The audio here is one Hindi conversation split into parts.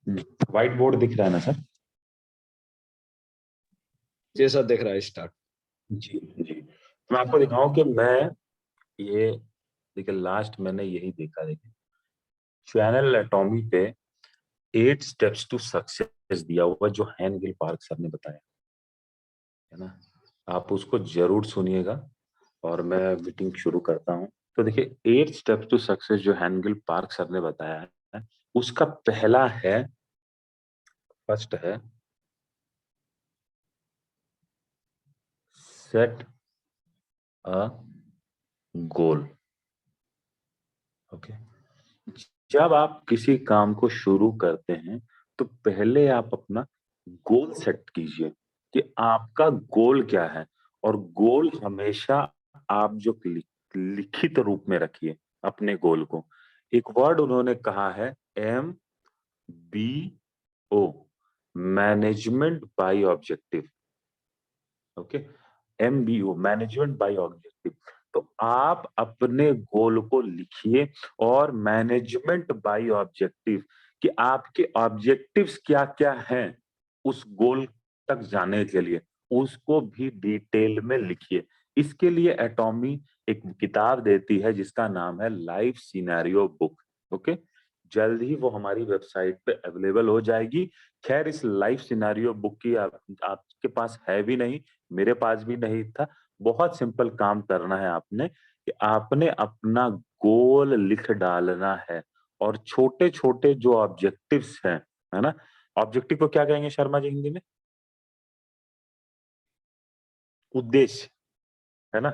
व्हाइट बोर्ड दिख रहा है ना सर? जैसा दिख रहा है स्टार्ट। जी जी। तो मैं आपको दिखाऊं कि मैं ये, देखिए लास्ट मैंने यही देखा। देखिए चैनल एटॉमी पे 8 स्टेप्स टू सक्सेस दिया हुआ, जो हैनगिल पार्क सर ने बताया है ना। आप उसको जरूर सुनिएगा। और मैं मीटिंग शुरू करता हूँ। तो देखिए 8 स्टेप्स टू सक्सेस जो हैनगिल पार्क सर ने बताया है, उसका पहला है, फर्स्ट है, सेट अ गोल। ओके। जब आप किसी काम को शुरू करते हैं तो पहले आप अपना गोल सेट कीजिए कि आपका गोल क्या है। और गोल हमेशा आप जो लिखित रूप में रखिए अपने गोल को। एक वर्ड उन्होंने कहा है, MBO, management by objective. Okay, MBO, management by objective. तो आप अपने गोल को लिखिए, और मैनेजमेंट बाय ऑब्जेक्टिव कि आपके ऑब्जेक्टिव्स क्या क्या हैं उस गोल तक जाने के लिए, उसको भी डिटेल में लिखिए। इसके लिए एटॉमी एक किताब देती है जिसका नाम है लाइफ सिनेरियो बुक। ओके, जल्द ही वो हमारी वेबसाइट पे अवेलेबल हो जाएगी। खैर इस लाइफ सिनेरियो बुक की आपके पास है भी नहीं, मेरे पास भी नहीं था। बहुत सिंपल काम करना है आपने, कि आपने अपना गोल लिख डालना है। और छोटे छोटे जो ऑब्जेक्टिव्स हैं, है ना, ऑब्जेक्टिव को क्या कहेंगे शर्मा जी हिंदी में? उद्देश्य, है ना।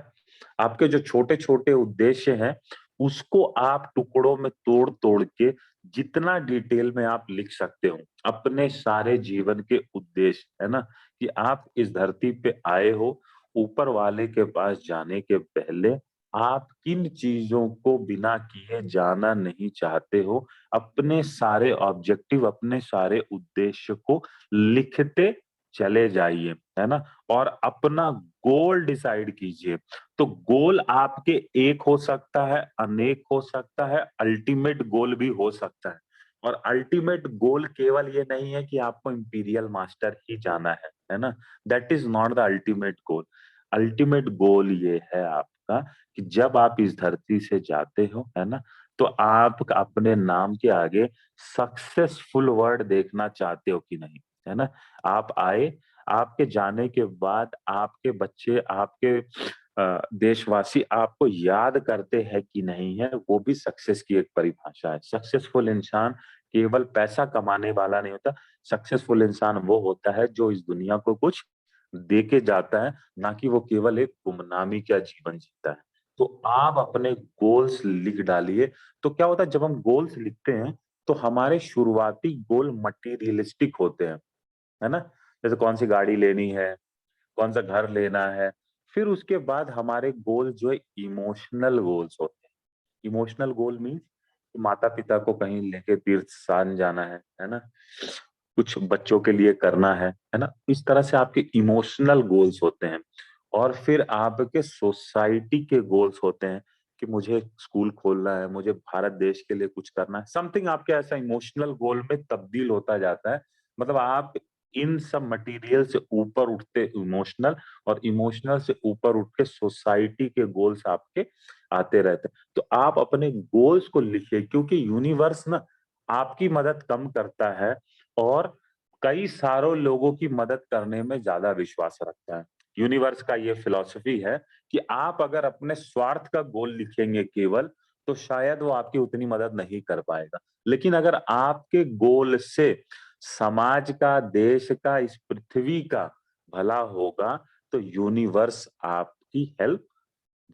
आपके जो छोटे छोटे उद्देश्य हैं, उसको आप टुकड़ों में तोड़ तोड़ के जितना डिटेल में आप लिख सकते हो अपने सारे जीवन के उद्देश्य, है ना, कि आप इस धरती पे आए हो, ऊपर वाले के पास जाने के पहले आप किन चीजों को बिना किए जाना नहीं चाहते हो। अपने सारे ऑब्जेक्टिव, अपने सारे उद्देश्य को लिखते चले जाइए, है ना। और अपना गोल डिसाइड कीजिए। तो गोल आपके एक हो सकता है, अनेक हो सकता है, अल्टीमेट गोल भी हो सकता है। और अल्टीमेट गोल केवल ये नहीं है कि आपको इंपीरियल मास्टर ही जाना है ना। That is not the ultimate goal. Ultimate goal ये है आपका कि जब आप इस धरती से जाते हो, है ना, तो आप अपने नाम के आगे सक्सेसफुल वर्ड देखना चाहते हो कि नहीं, है ना। आप आए, आपके जाने के बाद आपके बच्चे, आपके देशवासी आपको याद करते हैं कि नहीं है, वो भी सक्सेस की एक परिभाषा है। सक्सेसफुल इंसान केवल पैसा कमाने वाला नहीं होता। सक्सेसफुल इंसान वो होता है जो इस दुनिया को कुछ दे के जाता है, ना कि वो केवल एक गुमनामी का जीवन जीता है। तो आप अपने गोल्स लिख डालिए। तो क्या होता है जब हम गोल्स लिखते हैं, तो हमारे शुरुआती गोल मटेरियलिस्टिक होते हैं, है ना। जैसे कौन सी गाड़ी लेनी है, कौन सा घर लेना है। फिर उसके बाद हमारे गोल जो है इमोशनल गोल्स होते हैं। इमोशनल गोल मीन्स माता पिता को कहीं लेके तीर्थ स्थान जाना है ना, कुछ बच्चों के लिए करना है ना। इस तरह से आपके इमोशनल गोल्स होते हैं। और फिर आपके सोसाइटी के गोल्स होते हैं कि मुझे स्कूल खोलना है, मुझे भारत देश के लिए कुछ करना है। समथिंग आपके ऐसा इमोशनल गोल में तब्दील होता जाता है। मतलब आप इन सब मटेरियल से ऊपर उठते इमोशनल, और इमोशनल से ऊपर उठ के सोसाइटी के गोल्स आपके आते रहते हैं। तो आप अपने गोल्स को लिखिए, क्योंकि यूनिवर्स ना आपकी मदद कम करता है, और कई सारों लोगों की मदद करने में ज्यादा विश्वास रखता है। यूनिवर्स का ये फिलॉसफी है कि आप अगर अपने स्वार्थ का गोल लिखेंगे केवल, तो शायद वो आपकी उतनी मदद नहीं कर पाएगा। लेकिन अगर आपके गोल से समाज का, देश का, इस पृथ्वी का भला होगा, तो यूनिवर्स आपकी हेल्प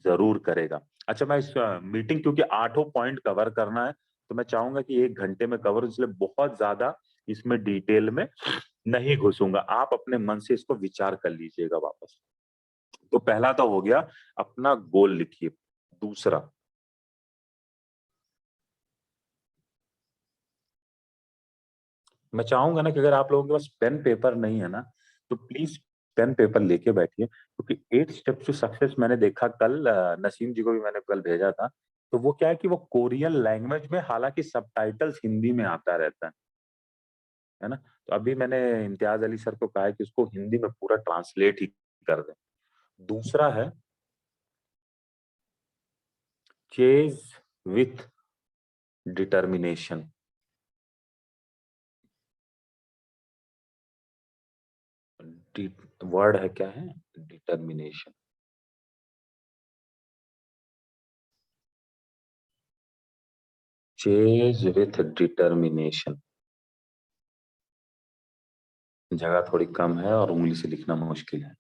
जरूर करेगा। अच्छा, मैं इस मीटिंग, क्योंकि 8 पॉइंट कवर करना है, तो मैं चाहूंगा कि 1 घंटे में कवर, इसलिए बहुत ज्यादा इसमें डिटेल में नहीं घुसूंगा। आप अपने मन से इसको विचार कर लीजिएगा वापस। तो पहला तो हो गया, अपना गोल लिखिए। दूसरा, मैं चाहूंगा ना कि अगर आप लोगों के पास पेन पेपर नहीं है ना, तो प्लीज पेन पेपर लेके बैठिए। क्योंकि 8 स्टेप्स टू सक्सेस मैंने देखा कल, नसीम जी को भी मैंने कल भेजा था। तो वो क्या है कि वो कोरियन लैंग्वेज में, हालांकि सबटाइटल्स हिंदी में आता रहता है। है ना? तो अभी मैंने इम्तियाज अली सर को कहा है कि उसको हिंदी में पूरा ट्रांसलेट ही कर दें। दूसरा है चेज विथ डिटर्मिनेशन। वर्ड है क्या है? डिटर्मिनेशन। Chase with determination. जगह थोड़ी कम है और उंगली से लिखना मुश्किल है।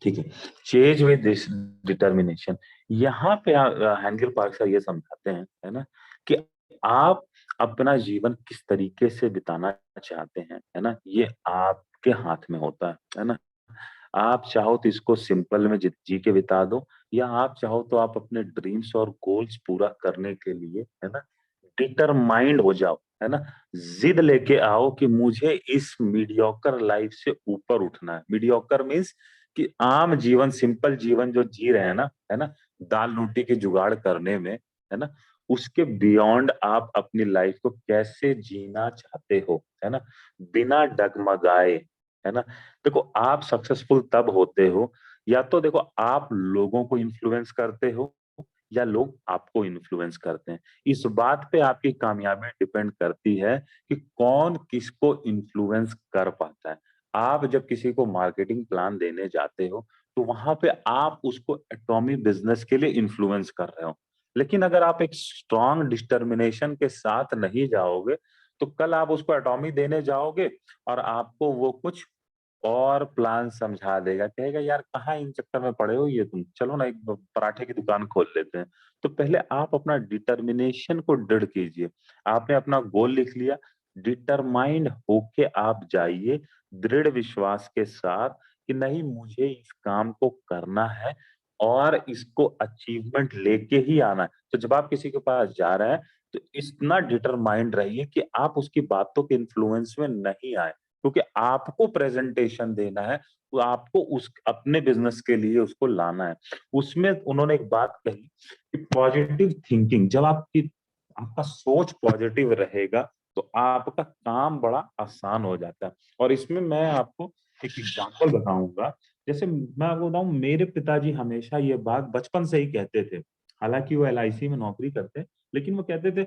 ठीक है। Change with this determination. यहाँ पे हैंगल पार्क सर ये समझाते हैं, है ना, कि आप अपना जीवन किस तरीके से बिताना चाहते हैं, है ना, ये आपके हाथ में होता है ना। आप चाहो तो इसको सिंपल में जी के बिता दो, या आप चाहो तो आप अपने ड्रीम्स और गोल्स पूरा करने के लिए, है ना, डिटरमाइंड हो जाओ, है ना। जिद लेके आओ कि मुझे इस मीडियोकर लाइफ से ऊपर उठना है। मीडियोकर मीन्स कि आम जीवन, सिंपल जीवन जो जी रहे हैं ना, है ना, दाल रोटी के जुगाड़ करने में, है ना, उसके बियॉन्ड आप अपनी लाइफ को कैसे जीना चाहते हो, है ना, बिना डगमगाए, है ना। देखो आप सक्सेसफुल तब होते हो, या तो देखो आप लोगों को इन्फ्लुएंस करते हो, या लोग आपको इन्फ्लुएंस करते हैं। इस बात पे आपकी कामयाबी डिपेंड करती है कि कौन किसको इन्फ्लुएंस कर पाता है। आप जब किसी को मार्केटिंग प्लान देने जाते हो, तो वहां पे आप उसको एटॉमी बिजनेस के लिए इन्फ्लुएंस कर रहे हो। लेकिन अगर आप एक स्ट्रांग डिटर्मिनेशन के साथ नहीं जाओगे, तो कल आप उसको एटॉमी देने जाओगे और आपको वो कुछ और प्लान समझा देगा, कहेगा यार कहाँ इन चक्कर में पड़े हो ये तुम, चलो ना एक पराठे की दुकान खोल लेते हैं। तो पहले आप अपना डिटर्मिनेशन को दृढ़ कीजिए। आपने अपना गोल लिख लिया, डिटरमाइंड होके आप जाइए, दृढ़ विश्वास के साथ कि नहीं मुझे इस काम को करना है और इसको अचीवमेंट लेके ही आना है। तो जब आप किसी के पास जा रहे हैं, तो इतना डिटरमाइंड रहिए कि आप उसकी बातों के इन्फ्लुएंस में नहीं आए, क्योंकि आपको प्रेजेंटेशन देना है, तो आपको उस अपने बिजनेस के लिए उसको लाना है। उसमें उन्होंने एक बात कही कि पॉजिटिव थिंकिंग, जब आपकी आपका सोच पॉजिटिव रहेगा, तो आपका काम बड़ा आसान हो जाता है। और इसमें मैं आपको एक एग्जांपल बताऊंगा। जैसे मैं आपको बताऊं, मेरे पिताजी हमेशा ये बात बचपन से ही कहते थे। हालांकि वो एलआईसी में नौकरी करते, लेकिन वो कहते थे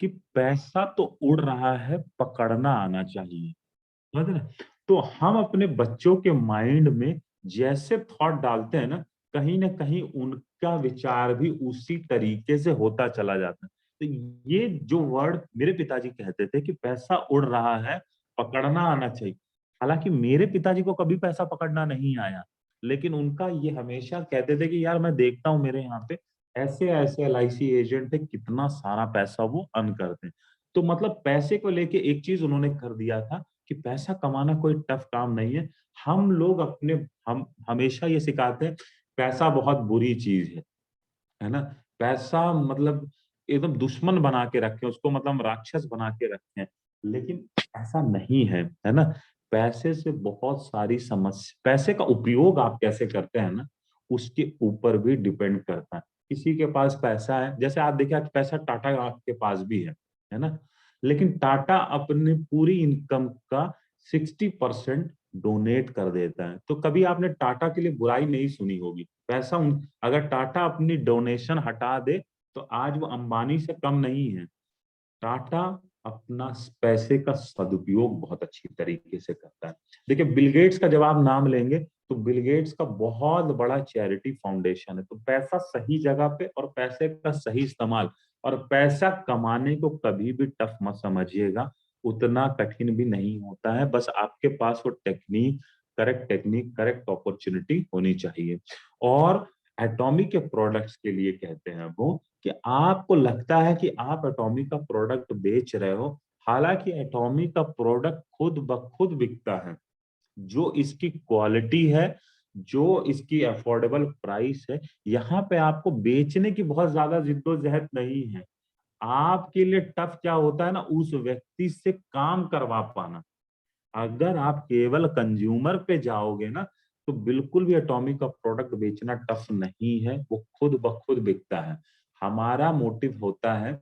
कि पैसा तो उड़ रहा है, पकड़ना आना चाहिए। समझ रहे हैं? तो हम अपने बच्चों के माइंड में जैसे थॉट डालते हैं ना कहीं उनका विचार भी उसी तरीके से होता चला जाता है। तो ये जो वर्ड मेरे पिताजी कहते थे कि पैसा उड़ रहा है, पकड़ना आना चाहिए। हालांकि मेरे पिताजी को कभी पैसा पकड़ना नहीं आया, लेकिन उनका ये हमेशा कहते थे कि यार मैं देखता हूँ मेरे यहाँ पे ऐसे ऐसे एलआईसी एजेंट है, कितना सारा पैसा वो अर्न करते हैं। तो मतलब पैसे को लेके एक चीज उन्होंने कर दिया था कि पैसा कमाना कोई टफ काम नहीं है। हम लोग अपने हम हमेशा ये सिखाते हैं पैसा बहुत बुरी चीज है ना? पैसा मतलब एकदम दुश्मन बना के रखे, उसको मतलब राक्षस बना के रखे हैं। लेकिन ऐसा नहीं है, है ना? पैसे से बहुत सारी समस्या, पैसे का उपयोग आप कैसे करते हैं ना, उसके ऊपर भी डिपेंड करता है। किसी के पास पैसा है, जैसे आप देखिए आज पैसा टाटा के पास भी है ना? लेकिन टाटा अपनी पूरी इनकम का 60% डोनेट कर देता है। तो कभी आपने टाटा के लिए बुराई नहीं सुनी होगी। पैसा अगर टाटा अपनी डोनेशन हटा दे, तो आज वो अंबानी से कम नहीं है। टाटा अपना पैसे का सदुपयोग बहुत अच्छी तरीके से करता है। देखिए बिल गेट्स का जब आप नाम लेंगे, तो बिल गेट्स का बहुत बड़ा चैरिटी फाउंडेशन है। तो पैसा सही जगह पे और पैसे का सही इस्तेमाल, और पैसा कमाने को कभी भी टफ मत समझिएगा, उतना कठिन भी नहीं होता है। बस आपके पास वो टेक्निक, करेक्ट अपॉर्चुनिटी होनी चाहिए। और एटॉमिक के प्रोडक्ट्स के लिए कहते हैं वो कि आपको लगता है कि आप एटॉमिक का प्रोडक्ट बेच रहे हो, हालांकि एटॉमिक का प्रोडक्ट खुद ब खुद बिकता है। जो इसकी क्वालिटी है, जो इसकी अफोर्डेबल प्राइस है, यहाँ पे आपको बेचने की बहुत ज्यादा जिद्दोजहद नहीं है। आपके लिए टफ क्या होता है ना, उस व्यक्ति से काम करवा पाना। अगर आप केवल कंज्यूमर पे जाओगे ना, तो बिल्कुल भी एटॉमिक का प्रोडक्ट बेचना टफ नहीं है, वो खुद ब खुद बिकता है। हमारा मोटिव होता है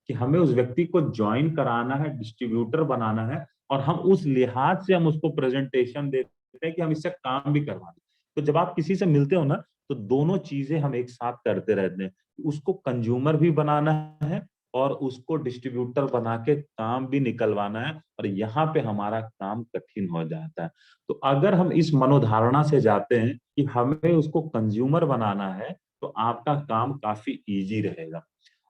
कि हमें उस व्यक्ति को ज्वाइन कराना है, डिस्ट्रीब्यूटर बनाना है, और हम उस लिहाज से हम उसको प्रेजेंटेशन देते हैं कि हम इससे काम भी करवा दें। तो जब आप किसी से मिलते हो ना, तो दोनों चीजें हम एक साथ करते रहते हैं। उसको कंज्यूमर भी बनाना है और उसको डिस्ट्रीब्यूटर बना के काम भी निकलवाना है, और यहाँ पे हमारा काम कठिन हो जाता है। तो अगर हम इस मनोधारणा से जाते हैं कि हमें उसको कंज्यूमर बनाना है, तो आपका काम काफी इजी रहेगा।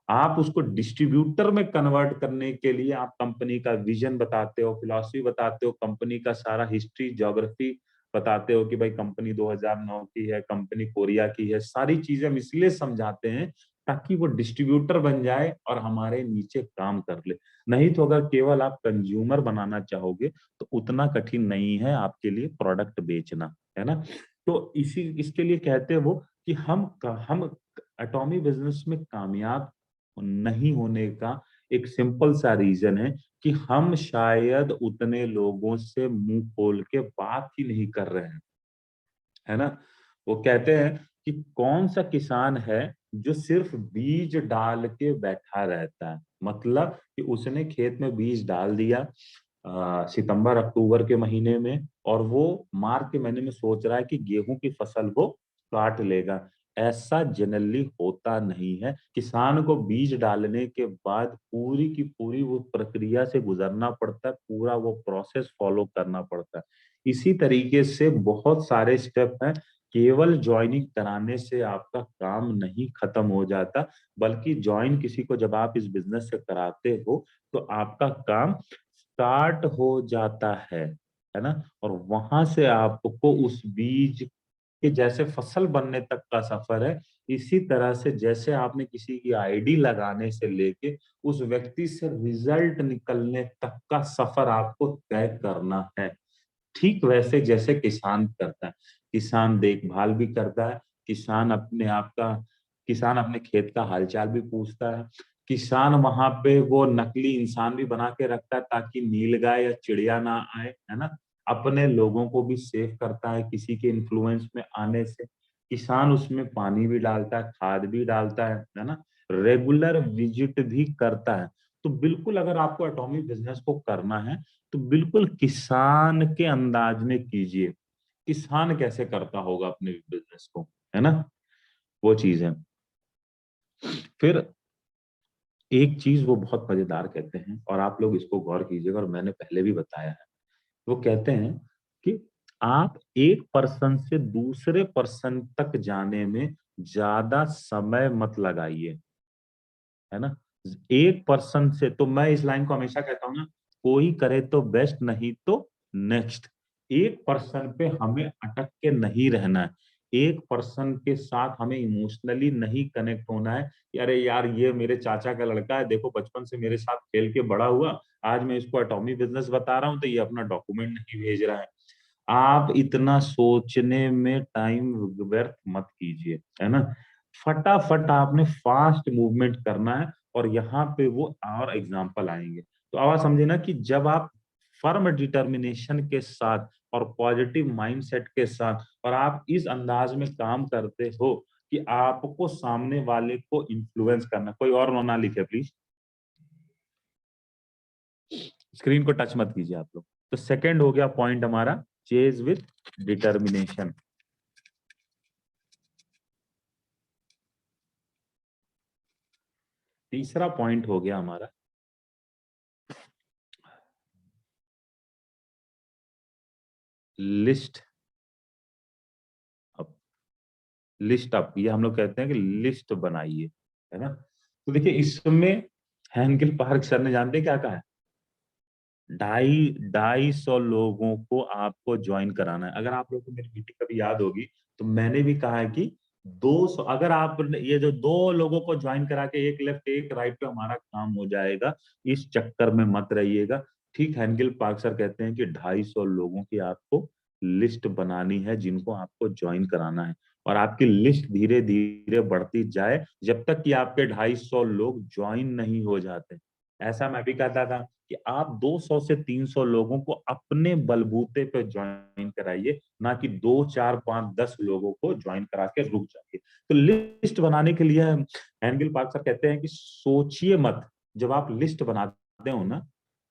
आप उसको डिस्ट्रीब्यूटर में कन्वर्ट करने के लिए आप कंपनी का विजन बताते हो, फिलॉसफी बताते हो, कंपनी का सारा हिस्ट्री, ज्योग्राफी बताते हो कि भाई कंपनी 2009 की है, कंपनी कोरिया की है। सारी चीजें हम इसलिए समझाते हैं ताकि वो डिस्ट्रीब्यूटर बन जाए और हमारे नीचे काम कर ले। नहीं तो अगर केवल आप कंज्यूमर बनाना चाहोगे तो उतना कठिन नहीं है आपके लिए प्रोडक्ट बेचना, है ना। तो इसी इसके लिए कहते हैं वो कि हम एटॉमी बिजनेस में कामयाब नहीं होने का एक सिंपल सा रीजन है कि हम शायद उतने लोगों से मुंह खोल के बात ही नहीं कर रहे हैं, है ना। वो कहते हैं कि कौन सा किसान है जो सिर्फ बीज डाल के बैठा रहता है। मतलब कि उसने खेत में बीज डाल दिया सितंबर अक्टूबर के महीने में, और वो मार्च के महीने में सोच रहा है कि गेहूं की फसल वो काट लेगा। ऐसा जनरली होता नहीं है। किसान को बीज डालने के बाद पूरी की पूरी वो प्रक्रिया से गुजरना पड़ता है, पूरा वो प्रोसेस फॉलो करना पड़ता है। इसी तरीके से बहुत सारे स्टेप हैं। केवल ज्वाइनिंग कराने से आपका काम नहीं खत्म हो जाता, बल्कि ज्वाइन किसी को जब आप इस बिजनेस से कराते हो तो आपका काम स्टार्ट हो जाता है ना। और वहां से आपको उस बीज के जैसे फसल बनने तक का सफर है। इसी तरह से जैसे आपने किसी की आईडी लगाने से लेके उस व्यक्ति से रिजल्ट निकलने तक का सफर आपको तय करना है। ठीक वैसे जैसे किसान करता है। किसान देखभाल भी करता है, किसान अपने खेत का हालचाल भी पूछता है। किसान वहां पे वो नकली इंसान भी बना के रखता है ताकि नीलगाय या चिड़िया ना आए, है ना। अपने लोगों को भी सेव करता है किसी के इन्फ्लुएंस में आने से। किसान उसमें पानी भी डालता है, खाद भी डालता है ना। रेगुलर विजिट भी करता है। तो बिल्कुल अगर आपको एटॉमिक बिजनेस को करना है तो बिल्कुल किसान के अंदाज में कीजिए। किसान कैसे करता होगा अपने बिजनेस को, है ना। वो चीज है। फिर एक चीज वो बहुत मजेदार कहते हैं, और आप लोग इसको गौर कीजिएगा, और मैंने पहले भी बताया है। वो कहते हैं कि आप एक पर्सन से दूसरे पर्सन तक जाने में ज्यादा समय मत लगाइए, है ना। एक पर्सन से, तो मैं इस लाइन को हमेशा कहता हूँ ना, कोई करे तो बेस्ट, नहीं तो नेक्स्ट। एक पर्सन पे हमें अटक के नहीं रहना है। एक पर्सन के साथ हमें इमोशनली नहीं कनेक्ट होना है कि अरे यार ये मेरे चाचा का लड़का है, देखो बचपन से मेरे साथ खेल के बड़ा हुआ, आज मैं इसको एटॉमिक बिजनेस बता रहा हूँ तो ये अपना डॉक्यूमेंट नहीं भेज रहा है। आप इतना सोचने में टाइम व्यर्थ मत कीजिए, है ना। फटाफट आपने फास्ट मूवमेंट करना है, और यहाँ पे वो और एग्जांपल आएंगे। तो अब आप समझे ना कि जब आप फर्म डिटर्मिनेशन के साथ और पॉजिटिव माइंडसेट के साथ और आप इस अंदाज में काम करते हो कि आपको सामने वाले को इन्फ्लुएंस करना। कोई और ना लिखे प्लीज, स्क्रीन को टच मत कीजिए आप लोग। तो सेकंड हो गया पॉइंट हमारा, चेज विथ डिटर्मिनेशन। तीसरा पॉइंट हो गया हमारा लिस्ट अप। लिस्ट अप, ये हम लोग कहते हैं कि लिस्ट बनाइए, है ना। तो देखिए इसमें हैंगल पार्क सर ने जानते हैं क्या कहा है। 250 लोगों को आपको ज्वाइन कराना है। अगर आप लोगों को मेरी मीटिंग कभी याद होगी तो मैंने भी कहा है कि 200, अगर आप ये जो 2 लोगों को ज्वाइन करा के एक लेफ्ट एक राइट पे हमारा काम हो जाएगा, इस चक्कर में मत रहिएगा। ठीक हैंगल पार्क सर कहते हैं कि 250 लोगों की आपको लिस्ट बनानी है जिनको आपको ज्वाइन कराना है, और आपकी लिस्ट धीरे धीरे बढ़ती जाए जब तक कि आपके 250 लोग ज्वाइन नहीं हो जाते। ऐसा मैं भी कहता था कि आप 200 से 300 लोगों को अपने बलबूते पे ज्वाइन कराइए, ना कि 2 4 5 10 लोगों को ज्वाइन करा के रुक जाइए। तो लिस्ट बनाने के लिए हैंगल पार्क सर कहते हैं कि सोचिए मत। जब आप लिस्ट बनाते हो ना,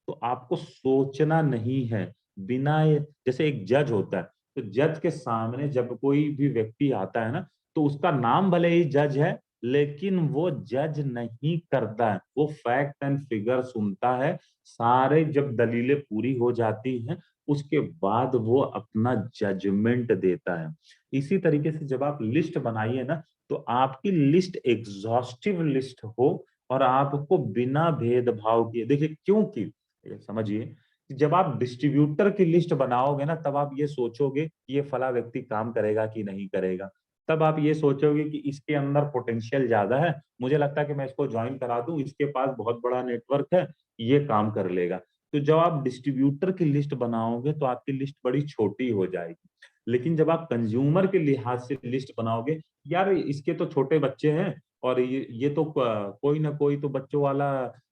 तो आपको सोचना नहीं है। जैसे एक जज होता है, तो जज के सामने जब कोई भी व्यक्ति आता है ना, तो उसका नाम भले ही जज है, लेकिन वो जज नहीं करता है, वो फैक्ट एंड फिगर सुनता है। सारे जब दलीलें पूरी हो जाती हैं, उसके बाद वो अपना जजमेंट देता है। इसी तरीके से जब आप लिस्ट बनाइए ना, तो आपकी लिस्ट एग्जॉस्टिव लिस्ट हो और आपको बिना भेदभाव किए, देखिए क्योंकि ये समझिए कि जब आप डिस्ट्रीब्यूटर की लिस्ट बनाओगे ना, तब आप ये सोचोगे कि ये फला व्यक्ति काम करेगा कि नहीं करेगा। तब आप ये सोचोगे कि इसके अंदर पोटेंशियल ज्यादा है, मुझे लगता है कि मैं इसको ज्वाइन करा दूं, इसके पास बहुत बड़ा नेटवर्क है, ये काम कर लेगा। तो जब आप डिस्ट्रीब्यूटर की लिस्ट बनाओगे तो आपकी लिस्ट बड़ी छोटी हो जाएगी। लेकिन जब आप कंज्यूमर के लिहाज से लिस्ट बनाओगे, यार इसके तो छोटे बच्चे हैं, और ये तो कोई ना कोई तो बच्चों वाला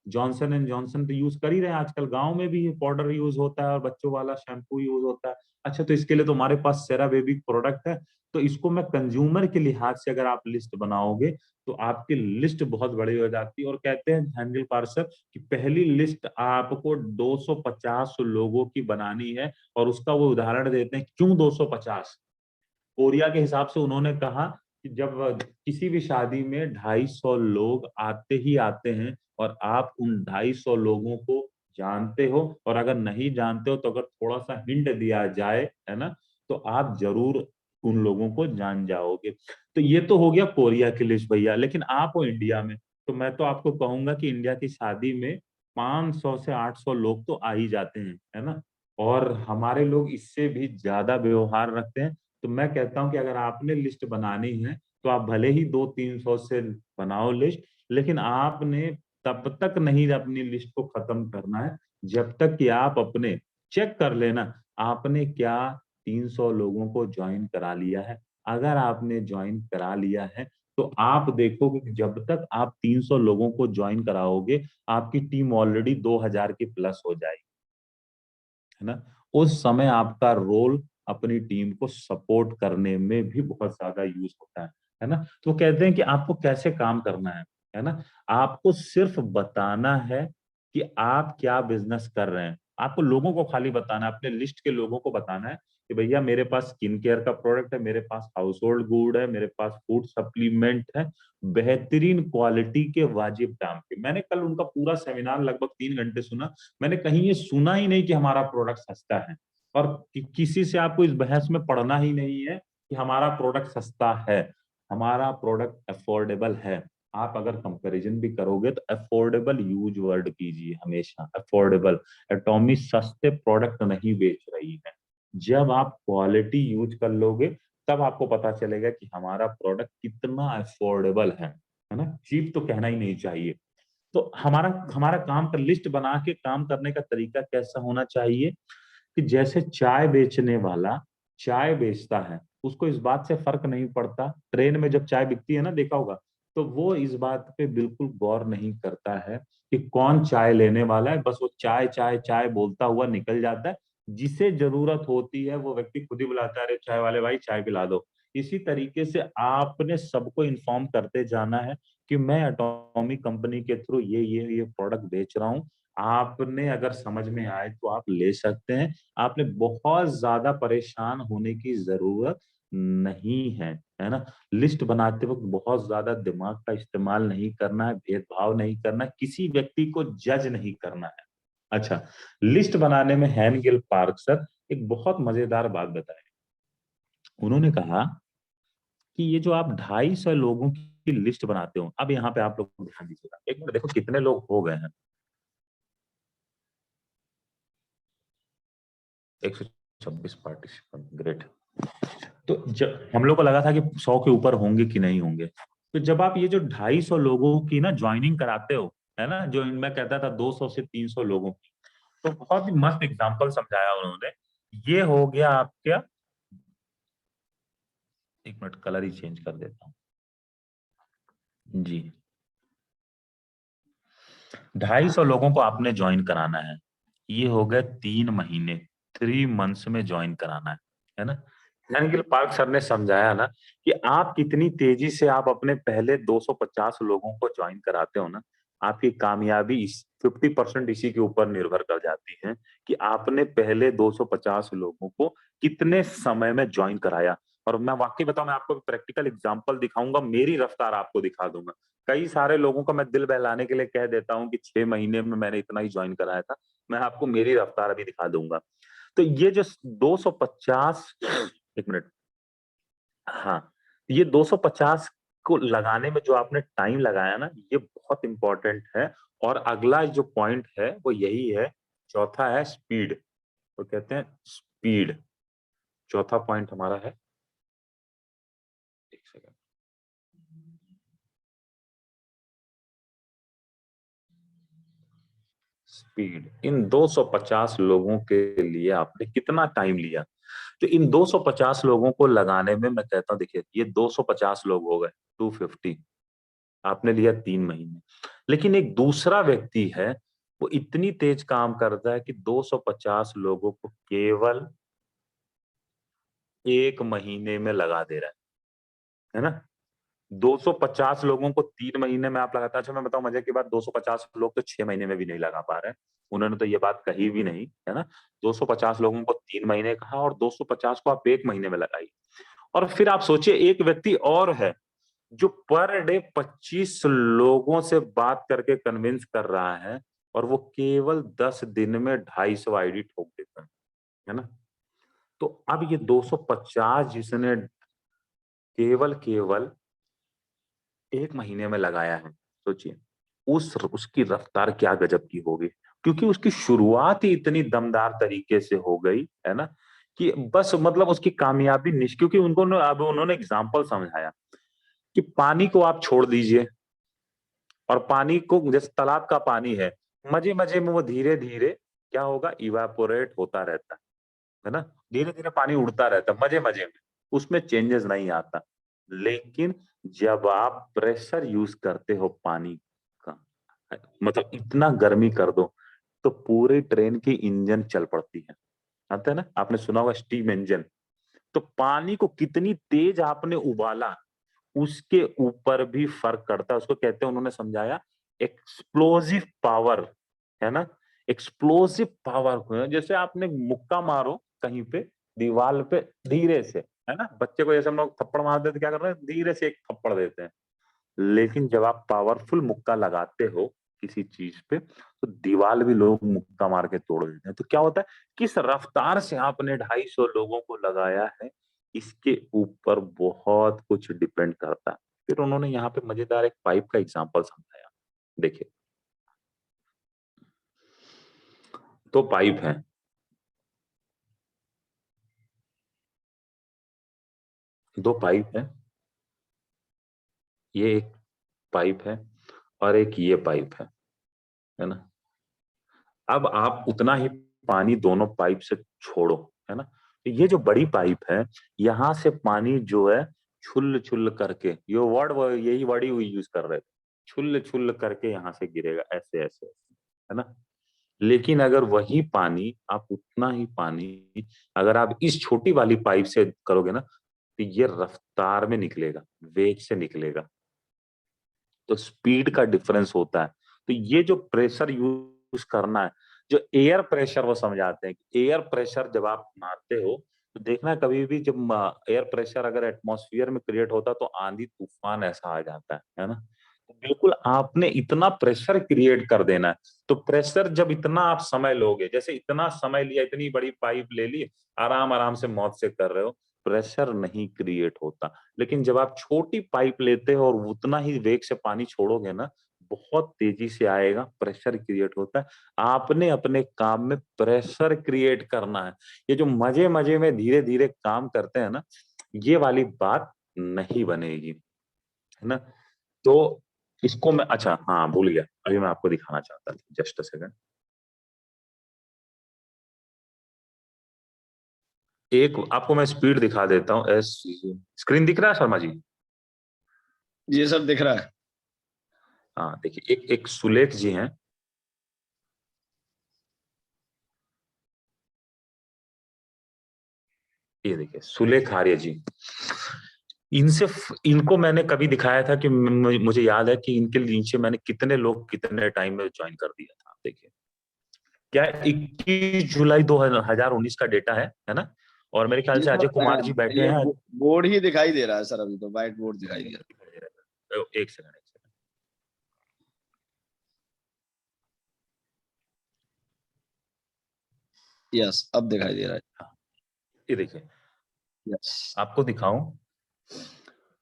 जॉनसन एंड जॉनसन तो यूज कर ही रहे हैं आजकल, गांव में भी पाउडर यूज होता है और बच्चों वाला शैम्पू यूज होता है। अच्छा, तो इसके लिए तो हमारे पास सेरा बेबी प्रोडक्ट है। तो इसको मैं कंज्यूमर के लिहाज से अगर आप लिस्ट बनाओगे, तो आपकी लिस्ट बहुत बड़ी हो जाती है। और कहते हैं हैंडल पार्सर कि पहली लिस्ट आपको 250 लोगों की बनानी है। और उसका वो उदाहरण देते हैं क्यों 250। कोरिया के हिसाब से उन्होंने कहा कि जब किसी भी शादी में 250 लोग आते ही आते हैं, और आप उन 250 लोगों को जानते हो, और अगर नहीं जानते हो तो अगर थोड़ा सा हिंट दिया जाए, है ना, तो आप जरूर उन लोगों को जान जाओगे। तो ये तो हो गया कोरिया की लिस्ट भैया। लेकिन आप हो इंडिया में, तो मैं तो आपको कहूंगा कि इंडिया की शादी में 500 से 800 लोग तो आ ही जाते हैं, है ना। और हमारे लोग इससे भी ज्यादा व्यवहार रखते हैं। तो मैं कहता हूं कि अगर आपने लिस्ट बनानी है, तो आप भले ही 200-300 से बनाओ लिस्ट, लेकिन आपने तब तक नहीं अपनी लिस्ट को खत्म करना है जब तक कि आप अपने चेक कर लेना आपने क्या 300 लोगों को ज्वाइन करा लिया है। अगर आपने ज्वाइन करा लिया है, तो आप देखोगे कि जब तक आप 300 लोगों को ज्वाइन कराओगे, आपकी टीम ऑलरेडी 2000 की प्लस हो जाएगी, है ना। उस समय आपका रोल अपनी टीम को सपोर्ट करने में भी बहुत ज्यादा यूज होता है ना। तो कहते हैं कि आपको कैसे काम करना है ना। आपको सिर्फ बताना है कि आप क्या बिजनेस कर रहे हैं। आपको लोगों को खाली बताना है, अपने लिस्ट के लोगों को बताना है कि भैया मेरे पास स्किन केयर का प्रोडक्ट है, मेरे पास हाउस होल्ड गुड है, मेरे पास फूड सप्लीमेंट है, बेहतरीन क्वालिटी के वाजिब दाम पे। मैंने कल उनका पूरा सेमिनार लगभग 3 घंटे सुना। मैंने कहीं ये सुना ही नहीं कि हमारा प्रोडक्ट सस्ता है। और किसी से आपको इस बहस में पढ़ना ही नहीं है कि हमारा प्रोडक्ट सस्ता है। हमारा प्रोडक्ट अफोर्डेबल है। आप अगर कंपैरिजन भी करोगे तो अफोर्डेबल यूज वर्ड कीजिए हमेशा, अफोर्डेबल। एटॉमी सस्ते प्रोडक्ट नहीं बेच रही है। जब आप क्वालिटी यूज कर लोगे, तब आपको पता चलेगा कि हमारा प्रोडक्ट कितना अफोर्डेबल है ना। चीप तो कहना ही नहीं चाहिए। तो हमारा हमारा काम का लिस्ट बना के काम करने का तरीका कैसा होना चाहिए कि जैसे चाय बेचने वाला चाय बेचता है, उसको इस बात से फर्क नहीं पड़ता, ट्रेन में जब चाय बिकती है ना, देखा होगा, तो वो इस बात पे बिल्कुल गौर नहीं करता है कि कौन चाय लेने वाला है। बस वो चाय चाय चाय बोलता हुआ निकल जाता है। जिसे जरूरत होती है वो व्यक्ति खुद ही बुलाता है, अरे चाय वाले भाई चाय पिला दो। इसी तरीके से आपने सबको इन्फॉर्म करते जाना है कि मैं एटॉमिक कंपनी के थ्रू ये प्रोडक्ट बेच रहा हूँ। आपने अगर समझ में आए तो आप ले सकते हैं। आपने बहुत ज्यादा परेशान होने की जरूरत नहीं है ना। लिस्ट बनाते वक्त बहुत ज्यादा दिमाग का इस्तेमाल नहीं करना है, भेदभाव नहीं करना है, किसी व्यक्ति को जज नहीं करना है। अच्छा, लिस्ट बनाने में हैनगिल पार्क सर एक बहुत मजेदार बात बताए। उन्होंने कहा कि ये जो आप 250 लोगों की लिस्ट बनाते हो, अब यहाँ पे आप लोग ध्यान दीजिएगा, एक मिनट देखो कितने लोग हो गए हैं। 126 पार्टिसिपेंट, ग्रेट। तो जब हम लोग को लगा था कि 100 के ऊपर होंगे कि नहीं होंगे, तो जब आप ये जो 250 लोगों की ना ज्वाइनिंग कराते हो, है ना, जो मैं कहता था 200 से 300 लोगों की, तो बहुत ही मस्त एग्जांपल समझाया उन्होंने। ये हो गया आपका, एक मिनट कलर ही चेंज कर देता हूँ जी। 250 लोगों को आपने ज्वाइन कराना है। ये हो गए 3 महीने, 3 मंथ्स में ज्वाइन कराना है ना। हैंगिल पार्क सर ने समझाया ना कि आप कितनी तेजी से आप अपने पहले 250 लोगों को ज्वाइन कराते हो ना, आपकी कामयाबी 50% इसी के ऊपर निर्भर कर जाती है कि आपने पहले 250 लोगों को कितने समय में ज्वाइन कराया। और मैं वाकई बताऊं, मैं आपको प्रैक्टिकल एग्जांपल दिखाऊंगा, मेरी रफ्तार आपको दिखा दूंगा। कई सारे लोगों का मैं दिल बहलाने के लिए कह देता हूं कि 6 महीने में मैंने इतना ही ज्वाइन कराया था। मैं आपको मेरी रफ्तार अभी दिखा दूंगा। तो ये जो 250, एक मिनट, हाँ, ये 250 को लगाने में जो आपने टाइम लगाया ना, ये बहुत इंपॉर्टेंट है। और अगला जो पॉइंट है वो यही है, चौथा है स्पीड। तो कहते हैं स्पीड, चौथा पॉइंट हमारा है। एक सेकंड, स्पीड। इन 250 लोगों के लिए आपने कितना टाइम लिया? तो इन 250 लोगों को लगाने में मैं कहता हूं, देखिए ये 250 लोग हो गए, 250, आपने लिया 3 महीने। लेकिन एक दूसरा व्यक्ति है, वो इतनी तेज काम करता है कि 250 लोगों को केवल 1 महीने में लगा दे रहा है ना। 250 लोगों को 3 महीने में आप लगातार, अच्छा मैं बताऊं मजे की बात, 250 लोग तो 6 महीने में भी नहीं लगा पा रहे हैं। उन्होंने तो ये बात कही भी नहीं, है ना। 250 लोगों को 3 महीने कहा और 250 को आप 1 महीने में लगाई। और फिर आप सोचिए, एक व्यक्ति और है जो पर डे 25 लोगों से बात करके कन्विंस कर रहा है, और वो केवल 10 दिन में 250 आईडी ठोक देता है ना। तो अब ये 250 जिसने केवल केवल 1 महीने में लगाया है, सोचिए उसकी रफ्तार क्या गजब की होगी। क्योंकि उसकी शुरुआत ही इतनी दमदार तरीके से हो गई है ना, कि बस मतलब उसकी कामयाबी क्योंकि उनको अब उन्होंने एग्जाम्पल समझाया कि पानी को आप छोड़ दीजिए, और पानी को जैसे तालाब का पानी है, मजे मजे में वो धीरे धीरे क्या होगा, इवापोरेट होता रहता है ना। धीरे धीरे पानी उड़ता रहता है मजे मजे में, उसमें चेंजेस नहीं आता। लेकिन जब आप प्रेशर यूज करते हो पानी का, मतलब इतना गर्मी कर दो, तो पूरी ट्रेन की इंजन चल पड़ती है। आता है ना, आपने सुना होगा स्टीम इंजन। तो पानी को कितनी तेज आपने उबाला, उसके ऊपर भी फर्क करता है। उसको कहते हैं, उन्होंने समझाया, एक्सप्लोसिव पावर, है ना। एक्सप्लोसिव पावर, जैसे आपने मुक्का मारो कहीं पे दीवार पे धीरे से, है ना। बच्चे को जैसे हम लोग थप्पड़ मारते हैं तो क्या कर रहे हैं, धीरे से एक थप्पड़ देते हैं। लेकिन जब आप पावरफुल मुक्का लगाते हो किसी चीज पे, तो दीवार भी लोग मुक्का मार के तोड़ देते हैं। तो क्या होता है, किस रफ्तार से आपने 250 लोगों को लगाया है, इसके ऊपर बहुत कुछ डिपेंड करता है। फिर उन्होंने यहाँ पे मजेदार एक पाइप का एग्जांपल समझाया। देखिए, तो पाइप है, दो पाइप है, ये एक पाइप है और एक ये पाइप है ना। अब आप उतना ही पानी दोनों पाइप से छोड़ो, है ना। तो ये जो बड़ी पाइप है, यहां से पानी जो है छुल्ल छुल्ल करके, ये वर्ड यही वर्ड ही यूज कर रहे थे, छुल्ल छुल्ल करके यहाँ से गिरेगा, ऐसे ऐसे, है ना। लेकिन अगर वही पानी, आप उतना ही पानी अगर आप इस छोटी वाली पाइप से करोगे ना, तो ये रफ्तार में निकलेगा, वेग से निकलेगा। तो स्पीड का डिफरेंस होता है। तो ये जो प्रेशर यूज करना है, जो एयर प्रेशर, वो समझाते हैं कि एयर प्रेशर जब आप मारते हो, तो देखना कभी भी जब एयर प्रेशर अगर एटमॉस्फेयर में क्रिएट होता है, तो आंधी तूफान ऐसा आ जाता है ना। तो बिल्कुल आपने इतना प्रेशर क्रिएट कर देना है। तो प्रेशर जब इतना आप समय लोगे, जैसे इतना समय लिया, इतनी बड़ी पाइप ले ली, आराम आराम से मौत से कर रहे हो, प्रेशर नहीं क्रिएट होता। लेकिन जब आप छोटी पाइप लेते हो और उतना ही वेग से पानी छोड़ोगे ना, बहुत तेजी से आएगा, प्रेशर क्रिएट होता है। आपने अपने काम में प्रेशर क्रिएट करना है। ये जो मजे मजे में धीरे धीरे काम करते हैं ना, ये वाली बात नहीं बनेगी, है ना। तो इसको मैं, अच्छा हाँ भूल गया, अभी मैं आपको दिखाना चाहता था, जस्ट अ सेकंड। एक आपको मैं स्पीड दिखा देता हूँ। एस, स्क्रीन दिख रहा है शर्मा जी? ये सब दिख रहा है। हाँ देखिए, एक एक सुलेख जी हैं, ये देखिए सुलेख आर्य जी। इनको मैंने कभी दिखाया था कि मुझे याद है कि इनके नीचे मैंने कितने लोग कितने टाइम में ज्वाइन कर दिया था। देखिए क्या 21 जुलाई 2019 का डेटा है ना। और मेरे ख्याल जी से अजय सर, कुमार जी बैठे ये हैं। बोर्ड ही दिखाई दे रहा है सर, अभी तो व्हाइट बोर्ड दिखाई दे रहा एक सेकंड। है। यस, अब दिखाई दे रहा है। हाँ, ये देखिए यस। आपको दिखाऊं,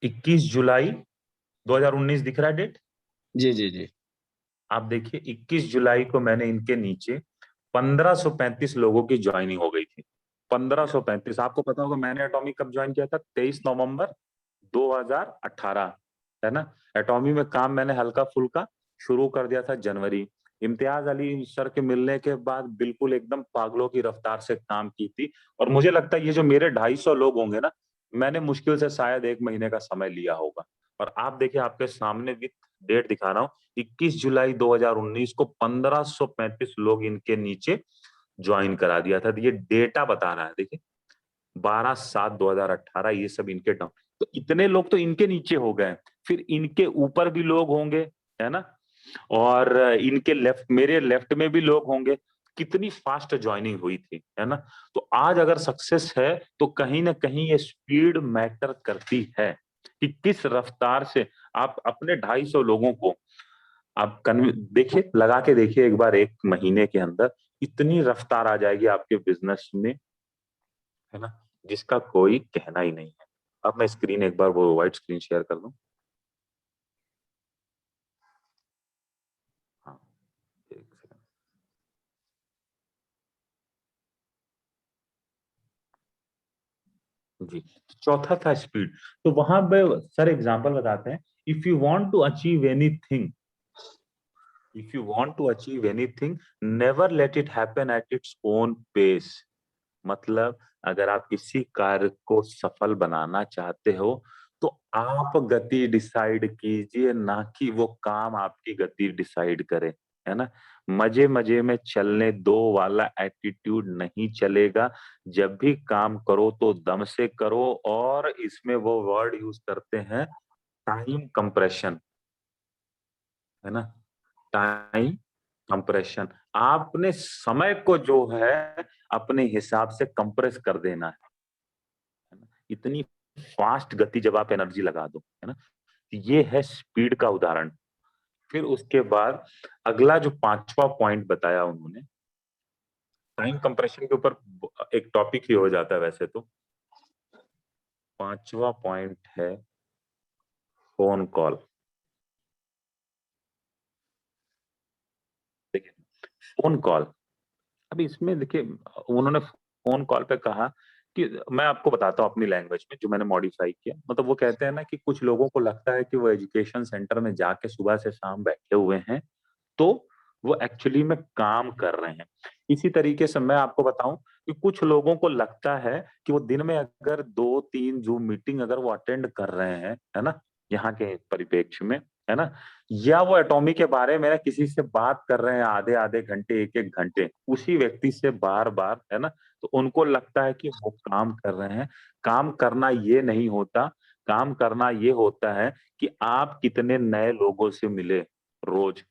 21 जुलाई 2019 दिख रहा है डेट। जी जी जी। आप देखिए 21 जुलाई को मैंने इनके नीचे 1535 लोगों की ज्वाइनिंग हो गई थी। 1535। आपको पता होगा मैंने एटॉमिक कब ज्वाइन किया था? 23 नवंबर 2018, है ना। एटॉमी में काम मैंने हल्का फुल्का शुरू कर दिया था जनवरी। इम्तियाज अली सर के मिलने के बाद बिल्कुल एकदम पागलों की रफ्तार से काम की थी। और मुझे लगता है ये जो मेरे 250 लोग होंगे ना, मैंने मुश्किल से शायद 1 महीने का समय लिया होगा। और आप देखिए आपके सामने विथ डेट दिखा रहा हूँ, 21 जुलाई 2019 को 1535 लोग इनके नीचे ज्वाइन करा दिया था। तो ये डेटा बता रहा है, देखिए 12/7/2018 ये सब इनके डाउन। तो इतने लोग तो इनके नीचे हो गए, फिर इनके ऊपर भी लोग होंगे, है ना। और इनके लेफ्ट, मेरे लेफ्ट में भी लोग होंगे। कितनी फास्ट ज्वाइनिंग हुई थी, है ना। तो आज अगर सक्सेस है तो कहीं ना कहीं ये स्पीड मैटर करती है कि किस रफ्तार से आप अपने 250 लोगों को आप देखिए, लगा के देखिए एक बार, 1 महीने के अंदर इतनी रफ्तार आ जाएगी आपके बिजनेस में, है ना, जिसका कोई कहना ही नहीं है। अब मैं स्क्रीन एक बार वो व्हाइट स्क्रीन शेयर कर दूं। हाँ, एक सेकंड। जी, चौथा था स्पीड। तो वहां पे सर एग्जांपल बताते हैं, if you want to achieve anything, if you want to achieve anything, never let it happen at its own pace. मतलब अगर आप किसी कार्य को सफल बनाना चाहते हो तो आप गति डिसाइड कीजिए, ना कि वो काम आपकी गति डिसाइड करे, है ना। मजे मजे में चलने दो वाला एटीट्यूड नहीं चलेगा। जब भी काम करो तो दम से करो। और इसमें वो वर्ड यूज करते हैं, टाइम कंप्रेशन, है ना। Time compression. आपने समय को जो है अपने हिसाब से कंप्रेस कर देना है ना। इतनी फास्ट गति जब आप एनर्जी लगा दो, है ना। ये है स्पीड का उदाहरण। फिर उसके बाद अगला जो पांचवा पॉइंट बताया उन्होंने, टाइम कंप्रेशन के ऊपर एक टॉपिक ही हो जाता है वैसे तो। पांचवा पॉइंट है फोन कॉल। देखिए फोन कॉल, अभी इसमें देखिए उन्होंने फोन कॉल पे कहा कि, मैं आपको बताता हूँ अपनी लैंग्वेज में जो मैंने मॉडिफाई किया। मतलब वो कहते हैं ना कि कुछ लोगों को लगता है कि वो एजुकेशन सेंटर में जाके सुबह से शाम बैठे हुए हैं, तो वो एक्चुअली में काम कर रहे हैं। इसी तरीके से मैं आपको बताऊं कि कुछ लोगों को लगता है कि वो दिन में अगर 2-3 जूम मीटिंग अगर वो अटेंड कर रहे हैं, है ना, यहाँ के परिप्रेक्ष्य में, है ना, या वो एटॉमी के बारे में किसी से बात कर रहे हैं आधे आधे घंटे, एक एक घंटे उसी व्यक्ति से बार बार, है ना, तो उनको लगता है कि वो काम कर रहे हैं। काम करना ये नहीं होता। काम करना ये होता है कि आप कितने नए लोगों से मिले रोज,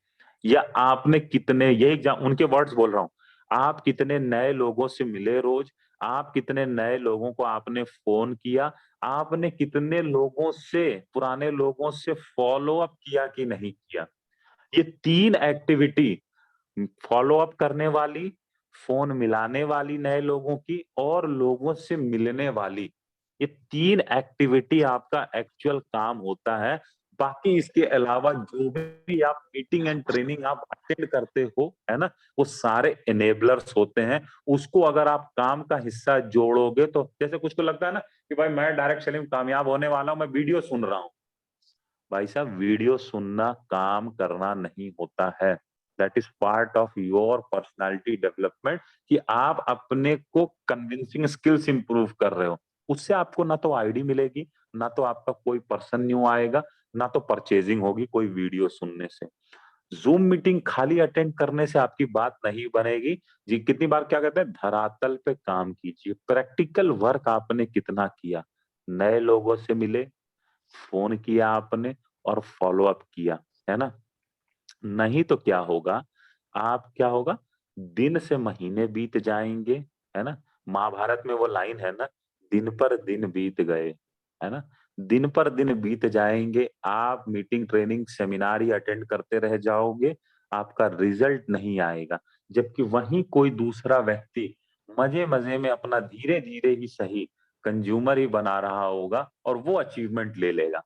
या आपने कितने, यही उनके वर्ड्स बोल रहा हूं, आप कितने नए लोगों से मिले रोज, आप कितने नए लोगों को आपने फोन किया, आपने कितने लोगों से, पुराने लोगों से फॉलो अप किया कि नहीं किया। ये 3 एक्टिविटी, फॉलो अप करने वाली, फोन मिलाने वाली नए लोगों की, और लोगों से मिलने वाली, ये 3 एक्टिविटी आपका एक्चुअल काम होता है। बाकी इसके अलावा जो भी आप मीटिंग एंड ट्रेनिंग आप अटेंड करते हो, है ना, वो सारे एनेबलर्स होते हैं। उसको अगर आप काम का हिस्सा जोड़ोगे तो, जैसे कुछ को लगता है ना कि भाई मैं डायरेक्ट सेलिंग कामयाब होने वाला हूं, मैं वीडियो सुन रहा हूं। भाई साहब वीडियो सुनना काम करना नहीं होता है। That is part of your personality development, कि आप अपने को कन्विंसिंग स्किल्स इंप्रूव कर रहे हो। उससे आपको ना तो आईडी मिलेगी, ना तो आपका कोई पर्सन न्यू आएगा, ना तो परचेजिंग होगी कोई वीडियो सुनने से। जूम मीटिंग खाली अटेंड करने से आपकी बात नहीं बनेगी। जी, कितनी बार क्या कहते हैं, धरातल पे काम कीजिए। प्रैक्टिकल वर्क आपने कितना किया, नए लोगों से मिले, फोन किया आपने और फॉलो अप किया, है ना? नहीं तो क्या होगा, आप क्या होगा, दिन से महीने बीत जाएंगे, है ना? महाभारत में वो लाइन है ना, दिन पर दिन बीत गए, है ना? दिन पर दिन बीत जाएंगे, आप मीटिंग ट्रेनिंग सेमिनार ही अटेंड करते रह जाओगे, आपका रिजल्ट नहीं आएगा। जबकि वहीं कोई दूसरा व्यक्ति मजे मजे में अपना धीरे धीरे ही सही कंज्यूमर ही बना रहा होगा और वो अचीवमेंट ले लेगा।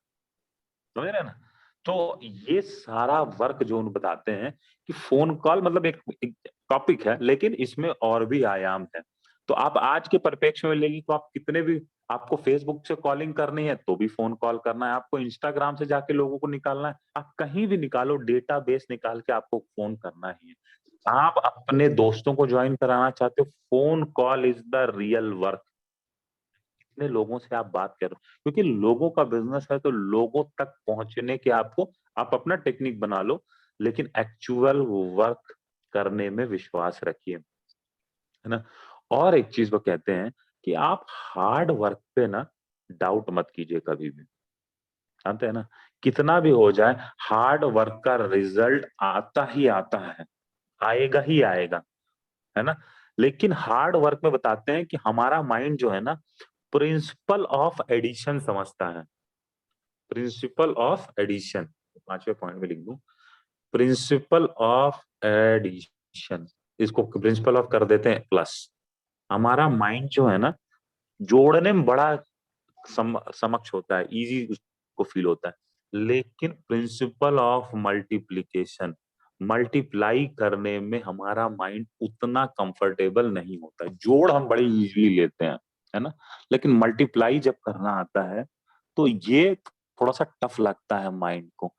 समझ रहे हैं ना? तो ये सारा वर्क जो उन बताते हैं कि फोन कॉल मतलब एक टॉपिक है, लेकिन इसमें और भी आयाम है। तो आप आज के परिप्रेक्ष्य में लेंगे तो आप कितने भी, आपको फेसबुक से कॉलिंग करनी है तो भी फोन कॉल करना है, आपको इंस्टाग्राम से जाके लोगों को निकालना है, आप कहीं भी निकालो, डेटाबेस निकाल के आपको फोन करना ही है। आप अपने दोस्तों को ज्वाइन कराना चाहते हो, phone call is the real work. कितने लोगों से आप बात कर रहे हो, क्योंकि लोगों का बिजनेस है तो लोगों तक पहुंचने के आपको, आप अपना टेक्निक बना लो, लेकिन एक्चुअल वर्क करने में विश्वास रखिए, है ना? और एक चीज वो कहते हैं कि आप हार्ड वर्क पे ना डाउट मत कीजिए कभी भी, जानते हैं ना? कितना भी हो जाए, हार्ड वर्क का रिजल्ट आता ही आता है, आएगा ही आएगा, है ना? लेकिन हार्ड वर्क में बताते हैं कि हमारा माइंड जो है ना, प्रिंसिपल ऑफ एडिशन समझता है। प्रिंसिपल ऑफ एडिशन, 5वें पॉइंट में लिख दूं, प्रिंसिपल ऑफ एडिशन, इसको प्रिंसिपल ऑफ कर देते हैं प्लस। हमारा माइंड जो है ना, जोड़ने में बड़ा समक्ष होता है, इजी उसको फील होता है, लेकिन प्रिंसिपल ऑफ मल्टीप्लिकेशन, मल्टीप्लाई करने में हमारा माइंड उतना कंफर्टेबल नहीं होता है। जोड़ हम बड़े इजीली लेते हैं, है ना? लेकिन मल्टीप्लाई जब करना आता है तो ये थोड़ा सा टफ लगता है माइंड को।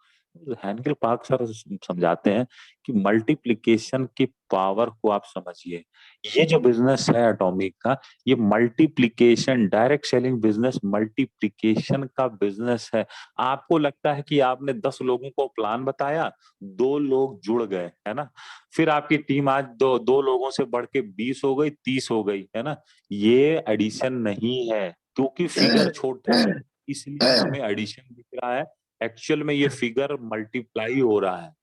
हैंनकेल पार्क सर समझाते हैं कि मल्टीप्लिकेशन की पावर को आप समझिए। ये जो बिजनेस है एटॉमिक का, ये multiplication, direct selling business multiplication का बिजनेस है। आपको लगता है कि आपने 10 लोगों को प्लान बताया, 2 लोग जुड़ गए, है ना? फिर आपकी टीम आज दो दो लोगों से बढ़ के 20 हो गई, 30 हो गई, है ना? ये एडिशन नहीं है, क्योंकि फिगर छोटा है इसलिए हमें एडिशन दिख रहा है। एक्चुअल में ये फिगर मल्टीप्लाई हो रहा है।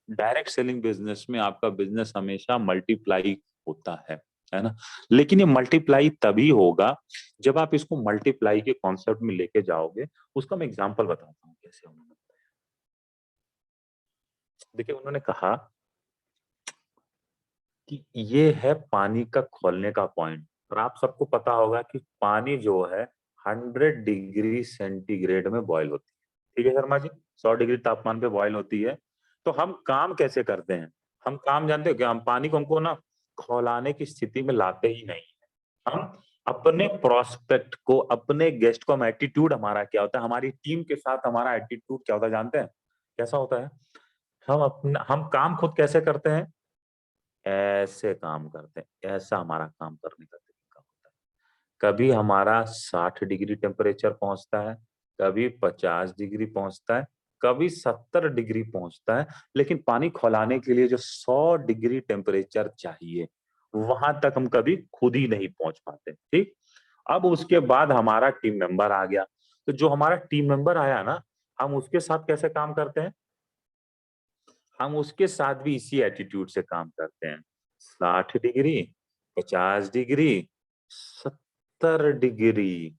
डायरेक्ट सेलिंग बिजनेस में आपका बिजनेस हमेशा मल्टीप्लाई होता है ना? लेकिन ये मल्टीप्लाई तभी होगा जब आप इसको मल्टीप्लाई के कॉन्सेप्ट में लेके जाओगे। उसका मैं एग्जांपल बताता हूँ कैसे उन्होंने बताया। देखिए उन्होंने कहा कि ये है पानी का खौलने का पॉइंट, और आप सबको पता होगा कि पानी जो है 100 डिग्री सेंटीग्रेड में बॉयल होती है। ठीक है शर्मा जी, 100 डिग्री तापमान पे बॉयल होती है। तो हम काम कैसे करते हैं? हम काम जानते हो क्या? हम पानी को हमको ना खौलाने की स्थिति में लाते ही नहीं है। हम अपने प्रोस्पेक्ट को, अपने गेस्ट को, हम एटीट्यूड हमारा क्या होता है, हमारी टीम के साथ हमारा एटीट्यूड क्या होता है जानते हैं? कैसा होता है? हम काम खुद कैसे करते हैं? ऐसे काम करते हैं, ऐसा हमारा काम करने का तरीका होता है। कभी हमारा 60 डिग्री टेम्परेचर पहुंचता है, कभी 50 डिग्री पहुंचता है, कभी 70 डिग्री पहुंचता है, लेकिन पानी खौलाने के लिए जो 100 डिग्री टेम्परेचर चाहिए, वहां तक हम कभी खुद ही नहीं पहुंच पाते। ठीक, अब उसके बाद हमारा टीम मेंबर आ गया, तो जो हमारा टीम मेंबर आया ना, हम उसके साथ कैसे काम करते हैं? हम उसके साथ भी इसी एटीट्यूड से काम करते हैं। 60 डिग्री, 50 डिग्री, 70 डिग्री,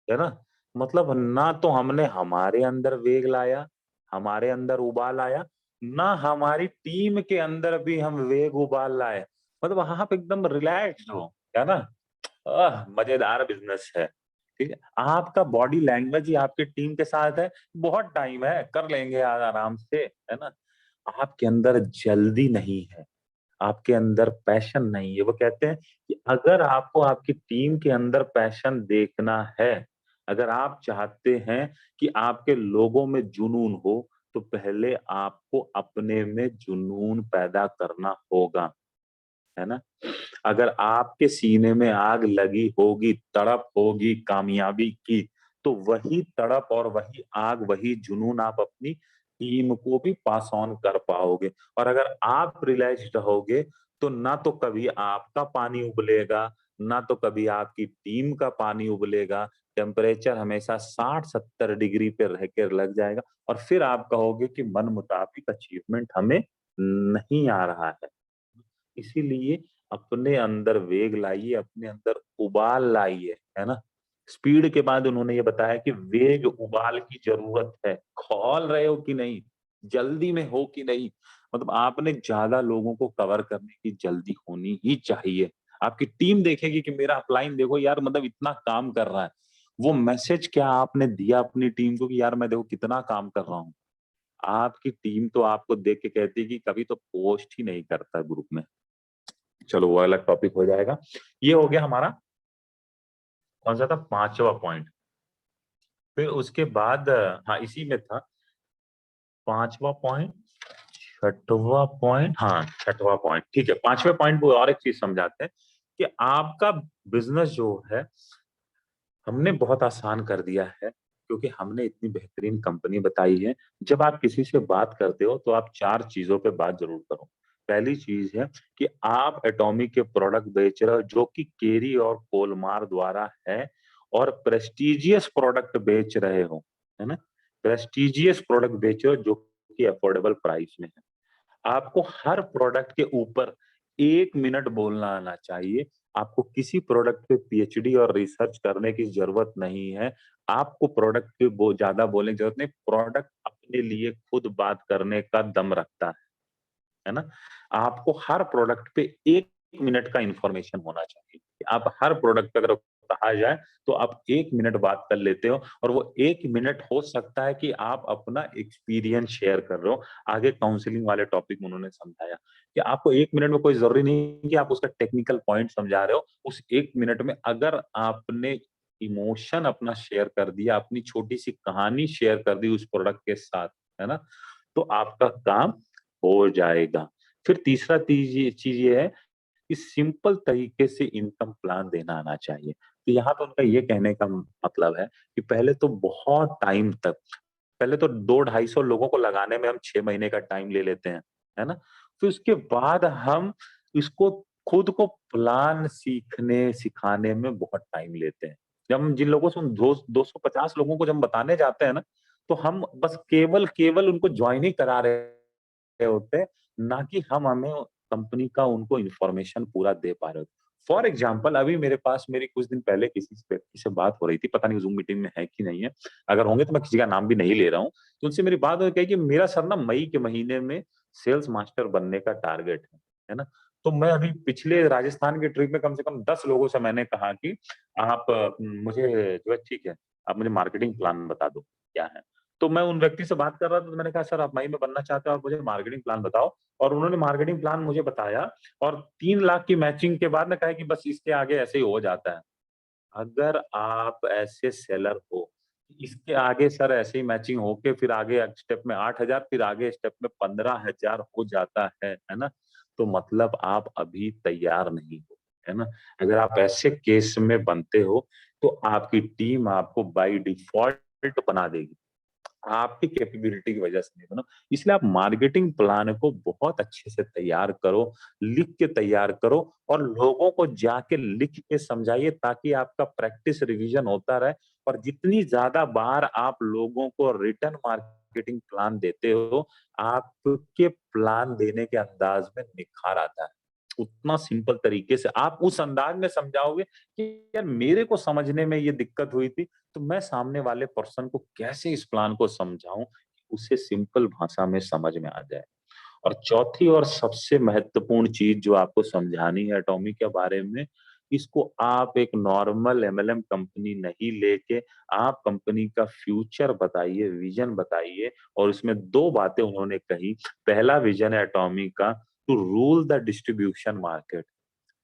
है ना? मतलब ना तो हमने हमारे अंदर वेग लाया, हमारे अंदर उबाल आया, ना हमारी टीम के अंदर भी हम वेग उबाल लाए। मतलब आप एकदम रिलैक्स्ड हो, है ना? मजेदार बिजनेस है। ठीक है, आपका बॉडी लैंग्वेज ही आपके टीम के साथ है, बहुत टाइम है, कर लेंगे यार आराम से, है ना? आपके अंदर जल्दी नहीं है, आपके अंदर पैशन नहीं है। वो कहते हैं कि अगर आपको आपकी टीम के अंदर पैशन देखना है, अगर आप चाहते हैं कि आपके लोगों में जुनून हो, तो पहले आपको अपने में जुनून पैदा करना होगा, है ना? अगर आपके सीने में आग लगी होगी, तड़प होगी कामयाबी की, तो वही तड़प और वही आग, वही जुनून आप अपनी टीम को भी पास ऑन कर पाओगे। और अगर आप रिलैक्स्ड रहोगे, तो ना तो कभी आपका पानी उबलेगा, ना तो कभी आपकी टीम का पानी उबलेगा, टेम्परेचर हमेशा 60-70 डिग्री पे रह के लग जाएगा और फिर आप कहोगे कि मन मुताबिक अचीवमेंट हमें नहीं आ रहा है। इसीलिए अपने अंदर वेग लाइए, अपने अंदर उबाल लाइए, है ना? स्पीड के बाद उन्होंने ये बताया कि वेग उबाल की ज़रूरत है। खौल रहे हो कि नहीं? जल्दी में हो कि नहीं? मतलब आपने ज़्यादा लोगों को कवर करने की जल्दी होनी ही चाहिए। आपकी टीम देखेगी कि मेरा अपलाइन देखो यार मतलब इतना काम कर रहा है। वो मैसेज क्या आपने दिया अपनी टीम को कि यार मैं देखो कितना काम कर रहा हूँ। आपकी टीम तो आपको देख के कहती है कि कभी तो पोस्ट ही नहीं करता ग्रुप में। चलो वो अलग टॉपिक हो जाएगा। ये हो गया हमारा कौन-सा था 5वां पॉइंट। फिर उसके बाद हाँ, इसी में था 5वां पॉइंट, 6वां पॉइंट हाँ, 6वां पॉइंट ठीक है। 5वें पॉइंट वो और एक चीज़ समझाते हैं कि आपका बिज़नेस जो है हमने बहुत आसान कर दिया है क्योंकि हमने इतनी बेहतरीन कंपनी बताई है। जब आप किसी से बात करते हो तो आप 4 चीज़ों पे बात ज़रूर करो। पहली चीज़ है कि आप एटॉमिक के प्रोडक्ट बेच रहे हो जो कि केरी और कोलमार द्वारा है और प्रेस्टीजियस प्रोडक्ट बेच रहे हो, है ना? प्रेस्टीजियस प्रोडक्ट बेच रहे हो जो कि अफोर्डेबल प्राइस में है। आपको हर प्रोडक्ट के ऊपर 1 मिनट बोलना आना चाहिए। आपको किसी प्रोडक्ट पे पीएचडी और रिसर्च करने की ज़रूरत नहीं है। आपको प्रोडक्ट पे ज़्यादा बोलने की ज़रूरत नहीं, प्रोडक्ट अपने लिए खुद बात करने का दम रखता है ना? आपको हर प्रोडक्ट पे 1 मिनट का इन्फॉर्मेशन होना चाहिए। आप हर प्रोडक्ट पे अगर कहा जाए तो आप 1 मिनट बात कर लेते हो और वो 1 मिनट हो सकता है कि आप अपना एक्सपीरियंस शेयर कर रहे हो। आगे काउंसलिंग वाले टॉपिक में उन्होंने समझाया कि आपको 1 मिनट में कोई ज़रूरी नहीं कि आप उसका टेक्निकल पॉइंट समझा रहे हो। उस 1 मिनट में अगर आपने इमोशन अपना शेयर कर दिया, अपनी छोटी-सी कहानी शेयर कर दी उस प्रोडक्ट के साथ, है ना? तो आपका काम हो जाएगा। फिर तीसरा चीज़ ये है कि सिंपल तरीके से इनकम प्लान देना आना चाहिए। तो यहाँ पे उनका ये कहने का मतलब है कि पहले तो बहुत टाइम तक पहले तो 2 250 लोगों को लगाने में हम 6 महीने का टाइम ले लेते हैं, है ना? फिर उसके बाद हम इसको खुद को प्लान सीखने, सिखाने में बहुत टाइम लेते हैं। जब हम जिन लोगों से उन 250 लोगों को जब हम बताने जाते हैं ना, तो हम बस केवल उनको जॉइन ही करा रहे होते हैं, ना कि हम हमें कंपनी का उनको इन्फॉर्मेशन पूरा दे पा रहे होते। फॉर एग्जाम्पल अभी मेरे पास मेरी कुछ दिन पहले किसी व्यक्ति से बात हो रही थी, पता नहीं ज़ूम मीटिंग में है कि नहीं है। अगर होंगे तो मैं किसी का नाम भी नहीं ले रहा हूँ। तो उनसे मेरी बात हुई कही कि मेरा सर ना मई के महीने में सेल्स मास्टर बनने का टारगेट है ना? तो मैं अभी पिछले राजस्थान की ट्रिप में कम से कम 10 लोगों से मैंने कहा कि आप मुझे जो है ठीक है, आप मुझे मार्केटिंग प्लान बता दो, क्या है? तो मैं उन व्यक्ति से बात कर रहा था तो मैंने कहा सर आप मई में बनना चाहते हो, आप मुझे मार्केटिंग प्लान बताओ और उन्होंने मार्केटिंग प्लान मुझे बताया और 3 लाख की मैचिंग के बाद ना कहा कि बस इसके आगे ऐसे ही हो जाता है। अगर आप ऐसे सेलर हो, इसके आगे सर ऐसे ही मैचिंग होके फिर आगे स्टेप में 8,000 फिर आगे स्टेप में 15,000 हो जाता है ना? तो मतलब आप अभी तैयार नहीं हो, है ना? अगर आप ऐसे केस में बनते हो, तो आपकी टीम आपको बाय डिफ़ॉल्ट बना देगी। आपकी कैपेबिलिटी की वजह से नहीं बना। इसलिए आप मार्केटिंग प्लान को बहुत अच्छे से तैयार करो, लिख के तैयार करो और लोगों को जाके लिख के समझाइए ताकि आपका प्रैक्टिस रिवीजन होता रहे और जितनी ज़्यादा बार आप लोगों को रिटन मार्केटिंग प्लान देते हो, आपके प्लान देने के अंदाज में निखार आता है। उतना सिंपल तरीके से आप उस अंदाज में समझाओगे कि यार मेरे को समझने में ये दिक्कत हुई थी तो मैं सामने वाले पर्सन को कैसे इस प्लान को समझाऊं उसे सिंपल भाषा में समझ में आ जाए। और चौथी और सबसे महत्वपूर्ण चीज जो आपको समझानी है एटॉमिक के बारे में, इसको आप एक नॉर्मल एमएलएम कंपनी नहीं लेके आप कंपनी का फ्यूचर बताइए, विजन बताइए और उसमें 2 बातें उन्होंने कही। पहला विजन है एटॉमिक का to rule the distribution market.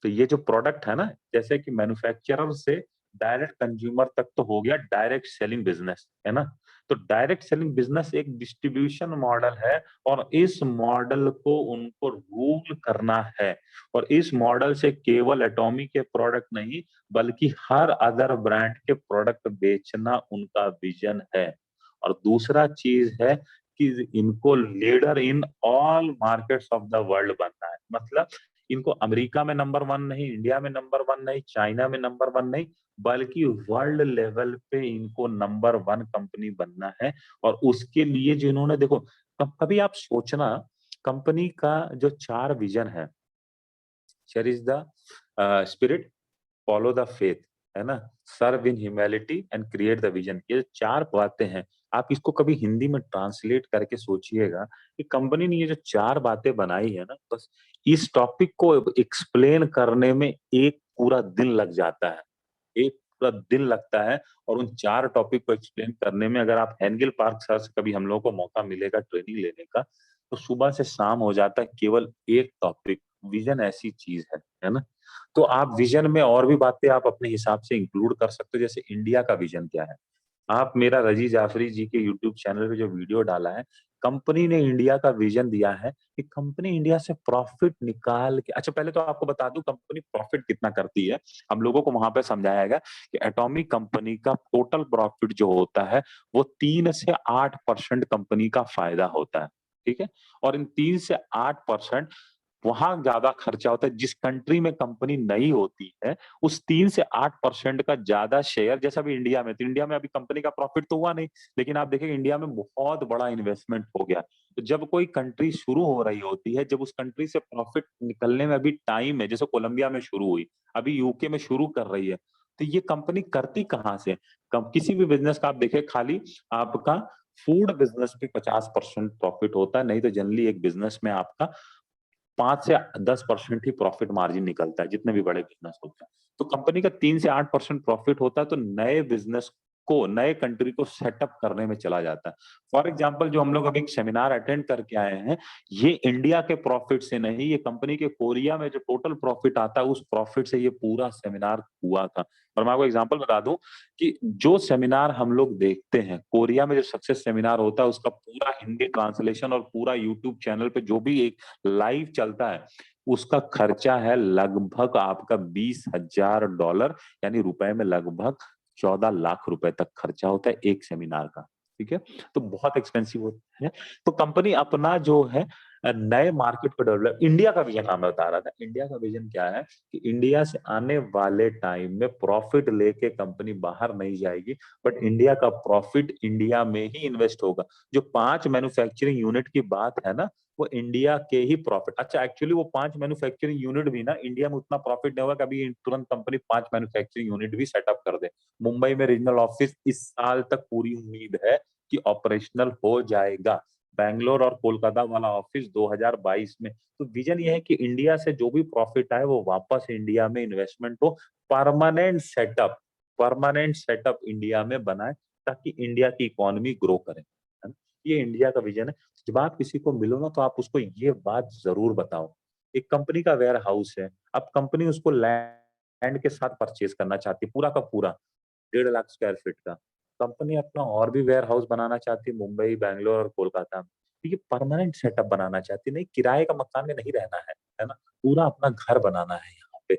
तो ये जो प्रोडक्ट है ना, जैसे कि मैन्युफैक्चरर से डायरेक्ट कंज्यूमर तक तो हो गया डायरेक्ट सेलिंग बिज़नेस, है ना? तो डायरेक्ट सेलिंग बिज़नेस एक डिस्ट्रीब्यूशन मॉडल है और इस मॉडल को उनको रूल करना है और इस मॉडल से केवल एटॉमी के प्रोडक्ट नहीं, बल्कि हर अदर ब्रांड के प्रोडक्ट बेचना उनका विज़न है। और दूसरा चीज़ है कि इनको leader in all markets of the world बनना है। मतलब इनको अमेरिका में नंबर 1 नहीं, इंडिया में नंबर 1 नहीं, चाइना में नंबर 1 नहीं, बल्कि वर्ल्ड लेवल पे इनको नंबर 1 कंपनी बनना है। और उसके लिए जो इन्होंने देखो, कभी आप सोचना, कंपनी का जो 4 विजन है, cherish the spirit, follow the faith, है ना? Serve in humanity and create the vision. ये 4 बातें हैं। आप इसको कभी हिंदी में ट्रांसलेट करके सोचिएगा कि कंपनी ने ये जो 4 बातें बनाई है ना, बस इस टॉपिक को एक्सप्लेन करने में एक पूरा दिन लग जाता है। एक पूरा दिन लगता है और उन 4 टॉपिक को एक्सप्लेन करने में, अगर आप हेंगेल पार्क सर से कभी हम लोगों को मौका मिलेगा ट्रेनिंग लेने का, तो सुबह से शाम हो जाता है केवल एक टॉपिक। विजन ऐसी चीज़ है ना? तो आप विजन में और भी बातें आप अपने हिसाब से इंक्लूड कर सकते हो, जैसे इंडिया का विजन क्या है? आप मेरा रज़ी जाफ़री जी के यूट्यूब चैनल पे जो वीडियो डाला है, कंपनी ने इंडिया का विजन दिया है कि कंपनी इंडिया से प्रॉफिट निकाल के, अच्छा पहले तो आपको बता दूँ कंपनी प्रॉफिट कितना करती है। हम लोगों को वहाँ पे समझाया गया कि एटॉमिक कंपनी का टोटल प्रॉफिट जो होता है, वो 3 से 8% कंपनी का फ़ायदा होता है, ठीक है? और इन 3 से 8% वहाँ ज़्यादा खर्चा होता है। जिस कंट्री में कंपनी नई होती है, उस 3 से 8% का ज़्यादा शेयर, जैसा अभी इंडिया में, तो इंडिया में अभी कंपनी का प्रॉफिट तो हुआ नहीं, लेकिन आप देखेंगे इंडिया में बहुत बड़ा इन्वेस्टमेंट हो गया। तो जब कोई कंट्री शुरू हो रही होती है, जब उस कंट्री से प्रॉफिट निकलने में अभी टाइम है, जैसे कोलंबिया में शुरू हुई, अभी यूके में शुरू कर रही है, तो ये कंपनी करती कहाँ से? किसी भी बिज़नेस का आप देखिए, खाली आपका फूड बिज़नेस पे 50% प्रॉफिट होता है, नहीं तो जनरली एक बिज़नेस में आपका 5 से 10% ही प्रॉफिट मार्जिन निकलता है, जितने भी बड़े बिज़नेस होते हैं। तो कंपनी का 3 से 8% प्रॉफिट होता है, तो नए बिज़नेस को, नए कंट्री को सेटअप करने में चला जाता है। फॉर एग्ज़ाम्पल जो हम लोग अभी एक सेमिनार अटेंड करके आए हैं, ये इंडिया के प्रॉफिट से नहीं, ये कंपनी के कोरिया में जो टोटल प्रॉफिट आता है, उस प्रॉफिट से ये पूरा सेमिनार हुआ था। और मैं आपको एग्ज़ाम्पल बता दूँ कि जो सेमिनार हम लोग देखते हैं, कोरिया में जो सक्सेस सेमिनार होता है, उसका पूरा हिंदी ट्रांसलेशन और पूरा यूट्यूब चैनल पे जो भी एक लाइव चलता है, उसका खर्चा है लगभग आपका $20,000, यानी रुपए में लगभग 14 लाख रुपए तक खर्चा होता है एक सेमिनार का, ठीक है? तो बहुत एक्सपेंसिव होता है। तो कंपनी अपना जो है नए मार्केट को डेवलप, इंडिया का विजन मैं बता रहा था। इंडिया का विजन क्या है कि इंडिया से आने वाले टाइम में प्रॉफिट लेके कंपनी बाहर नहीं जाएगी, बट इंडिया का प्रॉफिट इंडिया में ही इन्वेस्ट होगा। जो 5 मैन्युफैक्चरिंग यूनिट की बात है ना, वो इंडिया के ही प्रॉफिट, अच्छा एक्चुअली वो 5 मैन्युफैक्चरिंग यूनिट भी ना, इंडिया में उतना प्रॉफिट नहीं होगा, कभी तुरंत कंपनी 5 मैन्युफैक्चरिंग यूनिट भी सेटअप कर दे। मुंबई में रीजनल ऑफिस इस साल तक पूरी उम्मीद है कि ऑपरेशनल हो जाएगा। बैंगलोर और कोलकाता वाला ऑफिस 2022 में। तो विजन ये है कि इंडिया से जो भी प्रॉफिट आए वो वापस इंडिया में इन्वेस्टमेंट हो, permanent setup, permanent setup India में बनाए, ताकि इंडिया की इकोनॉमी ग्रो करे, है ना? ये इंडिया का विजन है। जब आप किसी को मिलो ना, तो आप उसको ये बात ज़रूर बताओ। एक कंपनी का वेयर हाउस है, अब कंपनी उसको लैंड के साथ परचेज़ करना चाहती है, पूरा का पूरा, 1.5 लाख स्क्वायर फीट का। कंपनी अपना और भी वेयर हाउस बनाना चाहती है मुंबई, बैंगलोर और कोलकाता में। तो ये परमानेंट सेटअप बनाना चाहती है, नहीं किराए का मकान में नहीं रहना है ना? पूरा अपना घर बनाना है यहाँ पे।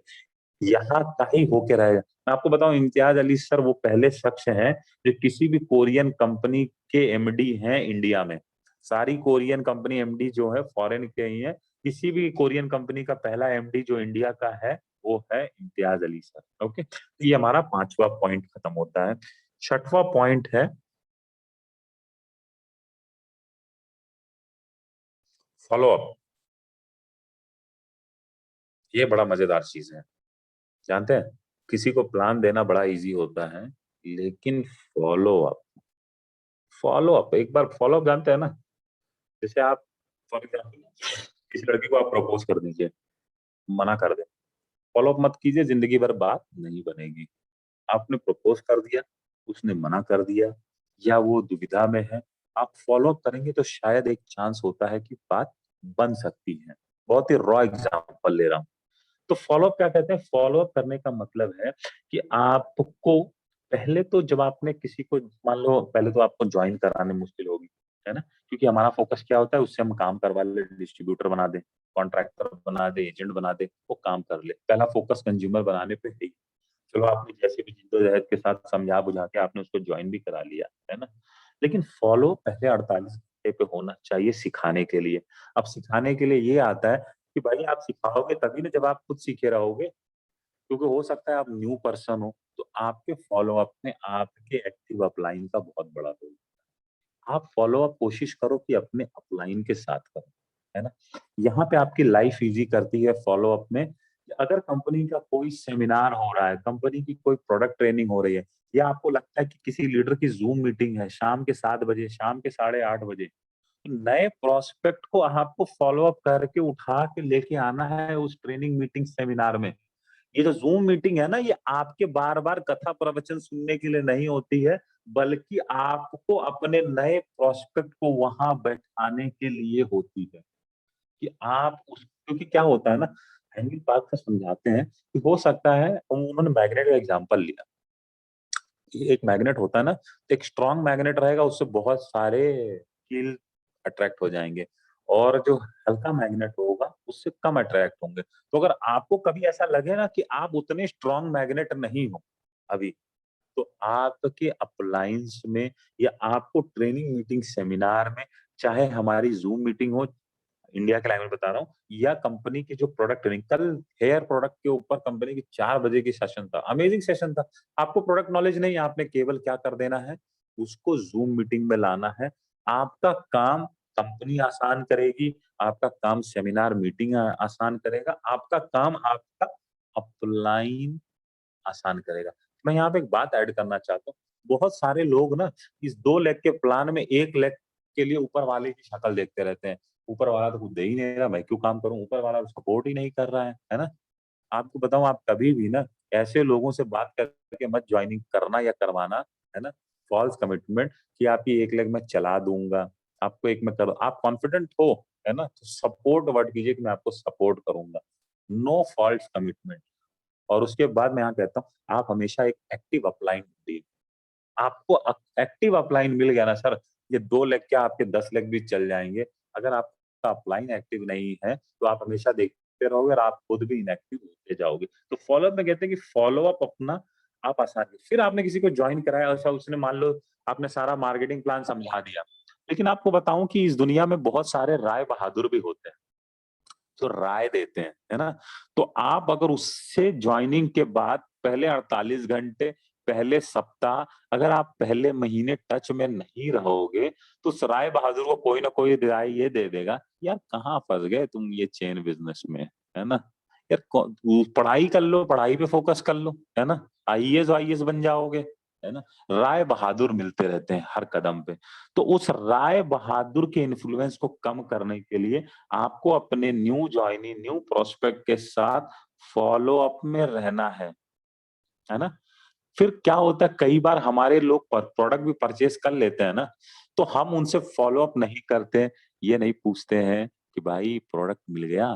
यहाँ का ही होके रहेगा। मैं आपको बताऊँ, इम्तियाज़ अली सर वो पहले शख्स हैं जो किसी भी कोरियन कंपनी के एमडी हैं इंडिया में। सारी कोरियन कंपनी एमडी जो है फॉरेन के ही हैं। किसी भी कोरियन कंपनी का पहला एमडी जो इंडिया का है, वो है इम्तियाज़ अली सर। ओके? तो ये हमारा 5वां पॉइंट खत्म होता है। 6वां पॉइंट है फॉलो अप। ये बड़ा मज़ेदार चीज़ है। जानते हैं? किसी को प्लान देना बड़ा ईज़ी होता है, लेकिन फॉलो अप एक बार फॉलो अप जानते हैं ना? जैसे आप फॉर एग्ज़ाम्पल किसी लड़की को आप प्रपोज़ कर दीजिए, मना कर दें। फॉलो अप मत कीजिए, ज़िंदगी भर बात नहीं बनेगी। आपने प्रपोज़ कर दिया, उसने मना कर दिया या वो दुविधा में है, आप फॉलो अप करेंगे तो शायद एक चांस होता है कि बात बन सकती है। बहुत ही रॉ एग्ज़ाम्पल ले रहा हूँ। तो फ़ॉलो अप क्या कहते हैं? फ़ॉलो अप करने का मतलब है कि आपको पहले तो, जब आपने किसी को मान लो, पहले तो आपको जॉइन कराने मुश्किल होगी, है ना? क्योंकि हमारा फ़ोकस क्या होता है, उससे हम काम करवा लें, डिस्ट्रीब्यूटर बना दें, कॉन्ट्रैक्टर बना दें, एजेंट बना दें, वो काम कर ले। पहला फ़ोकस कंज्यूमर बनाने पे है ही। चलो आपने जैसे भी जिद्दोजहद के साथ समझा-बुझा के आपने उसको जॉइन भी करा लिया, है ना? लेकिन फ़ॉलो पहले 48 घंटे पे होना चाहिए सिखाने के लिए। अब सिखाने के लिए ये आता है कि भाई आप सिखाओगे तभी ना जब आप खुद सीखे रहोगे, क्योंकि हो सकता है आप न्यू पर्सन हो, तो आपके फ़ॉलो-अप में आपके एक्टिव अपलाइन का बहुत बड़ा रोल है। आप फ़ॉलो-अप कोशिश करो कि अपने अपलाइन के साथ करो, है ना? यहाँ पे आपकी लाइफ़ ईज़ी करती है फ़ॉलो-अप में। अगर कंपनी का कोई सेमिनार हो रहा है, कंपनी की कोई प्रोडक्ट ट्रेनिंग हो रही है या आपको लगता है कि किसी लीडर की ज़ूम मीटिंग है शाम के 7 बजे, शाम के साढ़े 8 बजे, नए प्रोस्पेक्ट को आपको फ़ॉलो-अप करके उठा के लेके आना है उस ट्रेनिंग मीटिंग सेमिनार में। ये जो ज़ूम मीटिंग है ना, ये आपके बार-बार कथा प्रवचन सुनने के लिए नहीं होती है, बल्कि आपको अपने नए प्रोस्पेक्ट को वहाँ बैठाने के लिए होती है, कि आप उस क्योंकि क्या होता है ना, हेनरी पार्क का समझाते हैं कि हो सकता है उन्होंने मैग्नेट का एग्ज़ाम्पल लिया। एक मैग्नेट होता है ना, एक स्ट्रॉन्ग मैग्नेट रहेगा, उससे बहुत सारे कील अट्रैक्ट हो जाएँगे और जो हल्का मैग्नेट होगा, उससे कम अट्रैक्ट होंगे। तो अगर आपको कभी ऐसा लगे ना कि आप उतने स्ट्रॉन्ग मैग्नेट नहीं हो अभी, तो आपके अपलायंस में या आपको ट्रेनिंग मीटिंग सेमिनार में, चाहे हमारी ज़ूम मीटिंग हो, इंडिया के लैंग्वेज बता रहा हूँ, या कंपनी की जो प्रोडक्ट ट्रेनिंग कल हेयर प्रोडक्ट के ऊपर कंपनी की 4 बजे की सेशन था, अमेजिंग सेशन था। आपको प्रोडक्ट नॉलेज नहीं है, आपने केवल क्या कर देना है, उसको ज़ूम मीटिंग में लाना है। आपका काम कंपनी आसान करेगी, आपका काम सेमिनार मीटिंग आसान करेगा, आपका काम आपका अपलाइन आसान करेगा। मैं यहाँ पे एक बात ऐड करना चाहता हूँ, बहुत सारे लोग ना इस 2 लेग के प्लान में 1 लेग के लिए ऊपर वाले की शक्ल देखते रहते हैं। ऊपर वाला तो कुछ दे ही नहीं रहा, मैं क्यों काम करूँ? ऊपर वाला तो सपोर्ट ही नहीं कर रहा है ना? आपको बताऊँ, आप कभी भी ना ऐसे लोगों से बात करके मत जॉइनिंग करना या करवाना, है ना? फ़ॉल्स कमिटमेंट कि आप ये 1 लेग मैं चला दूँगा, आपको एक मैं कर आप कॉन्फिडेंट हो, है ना? तो सपोर्ट वर्ड कीजिए कि मैं आपको सपोर्ट करूँगा। No false commitment. और उसके बाद मैं यहाँ कहता हूँ, आप हमेशा एक एक्टिव अपलाइन ढूँढिए। आपको एक्टिव अपलाइन मिल गया ना सर, ये 2 लेग क्या आपके 10 लेग भी चल जाएँगे। अगर आपका अपलाइन एक्टिव नहीं है, तो आप हमेशा देखते रहोगे और आप खुद भी इनएक्टिव होते जाओगे। तो फ़ॉलो-अप में कहते हैं कि फ़ॉलो-अप अपना आप आसान फिर आपने किसी को जॉइन कराया, अच्छा उसने मान लो आपने सारा मार्केटिंग प्लान समझा दिया। लेकिन आपको बताऊँ कि इस दुनिया में बहुत सारे राय बहादुर भी होते हैं। जो राय देते हैं, है ना? तो आप अगर उससे जॉइनिंग के बाद पहले 48 घंटे, पहले सप्ताह, अगर आप पहले महीने टच में नहीं रहोगे, तो उस राय बहादुर को कोई ना कोई राय ये दे देगा, "यार कहाँ फँस गए तुम ये चेन बिज़नेस में?" है ना? यार पढ़ाई कर लो, पढ़ाई पे फ़ोकस कर लो, है ना? आईएएस वाईएएस बन जाओगे, है ना? राय बहादुर मिलते रहते हैं हर कदम पे। तो उस राय बहादुर के इन्फ्लुएंस को कम करने के लिए आपको अपने न्यू जॉइनी, न्यू प्रोस्पेक्ट के साथ फ़ॉलो अप में रहना है ना? फिर क्या होता है, कई बार हमारे लोग प्रोडक्ट भी परचेज़ कर लेते हैं ना, तो हम उनसे फ़ॉलो अप नहीं करते, ये नहीं पूछते हैं कि भाई प्रोडक्ट मिल गया?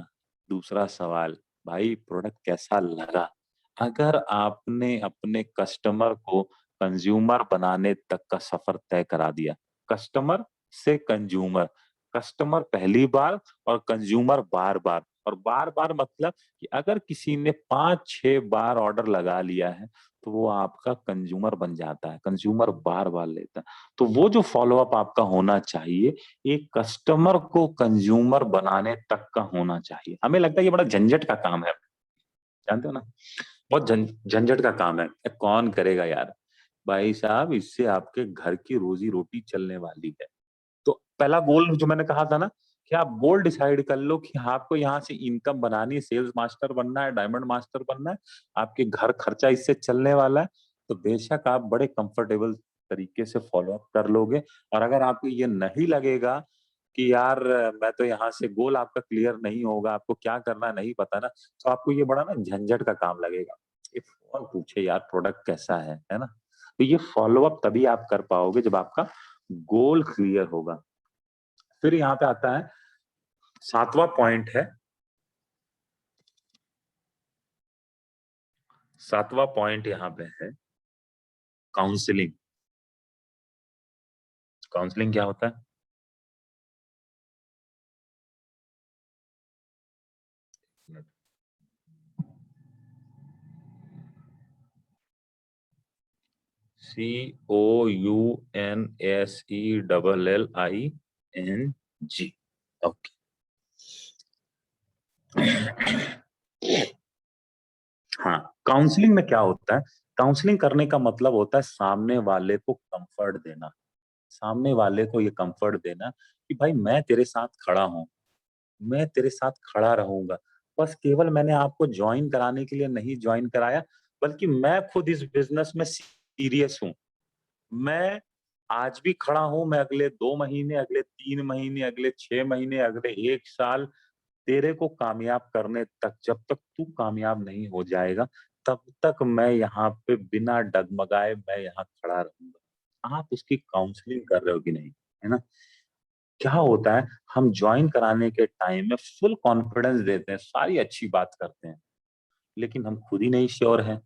दूसरा सवाल, भाई प्रोडक्ट कैसा लगा? अगर आपने अपने कस्टमर को कंज़्यूमर बनाने तक का सफ़र तय करा दिया, कस्टमर से कंज़्यूमर, कस्टमर पहली बार और कंज़्यूमर बार-बार, और बार-बार मतलब कि अगर किसी ने 5-6 बार ऑर्डर लगा लिया है, तो वो आपका कंज़्यूमर बन जाता है, कंज़्यूमर बार-बार लेता है। तो वो जो फ़ॉलो-अप आपका होना चाहिए, एक कस्टमर को कंज़्यूमर बनाने तक का होना चाहिए। हमें लगता है ये बड़ा झंझट का काम है, जानते हो ना? बहुत झंझट का काम है, कौन करेगा यार? भाई साहब, इससे आपके घर की रोज़ी-रोटी चलने वाली है। तो पहला गोल जो मैंने कहा था ना, कि आप गोल डिसाइड कर लो कि आपको यहाँ से इनकम बनानी है, सेल्स मास्टर बनना है, डायमंड मास्टर बनना है, आपके घर खर्चा इससे चलने वाला है, तो बेशक आप बड़े कंफर्टेबल तरीके से फ़ॉलो अप कर लोगे। और अगर आपको ये नहीं लगेगा कि यार मैं तो यहाँ से गोल आपका क्लियर नहीं होगा, आपको क्या करना है नहीं पता ना, तो आपको ये बड़ा ना झंझट का काम लगेगा। ये कौन पूछे यार प्रोडक्ट कैसा है ना? तो ये फ़ॉलो अप तभी आप कर पाओगे जब आपका गोल क्लियर होगा। फिर यहाँ पे आता है 7वाँ पॉइंट है, 7वाँ पॉइंट यहाँ पे है काउंसलिंग। काउंसलिंग क्या होता है? COUNSELLING। ओके। हाँ, काउंसलिंग में क्या होता है, काउंसलिंग करने का मतलब होता है सामने वाले को कंफर्ट देना, सामने वाले को ये कंफर्ट देना कि भाई मैं तेरे साथ खड़ा हूँ, मैं तेरे साथ खड़ा रहूंगा। बस केवल मैंने आपको ज्वाइन कराने के लिए नहीं ज्वाइन कराया, बल्कि मैं खुद इस बिजनेस में सीरियस हूँ। मैं आज भी खड़ा हूँ, मैं अगले 2 महीने, अगले 3 महीने, अगले 6 महीने, अगले 1 साल तेरे को कामयाब करने तक, जब तक तू कामयाब नहीं हो जाएगा, तब तक मैं यहाँ पे बिना डगमगाए मैं यहाँ खड़ा रहूँगा। आप उसकी काउंसलिंग कर रहे हो कि नहीं, है ना? क्या होता है, हम जॉइन कराने के टाइम में फुल कॉन्फिडेंस देते हैं, सारी अच्छी बात करते हैं, लेकिन हम खुद ही नहीं श्योर हैं।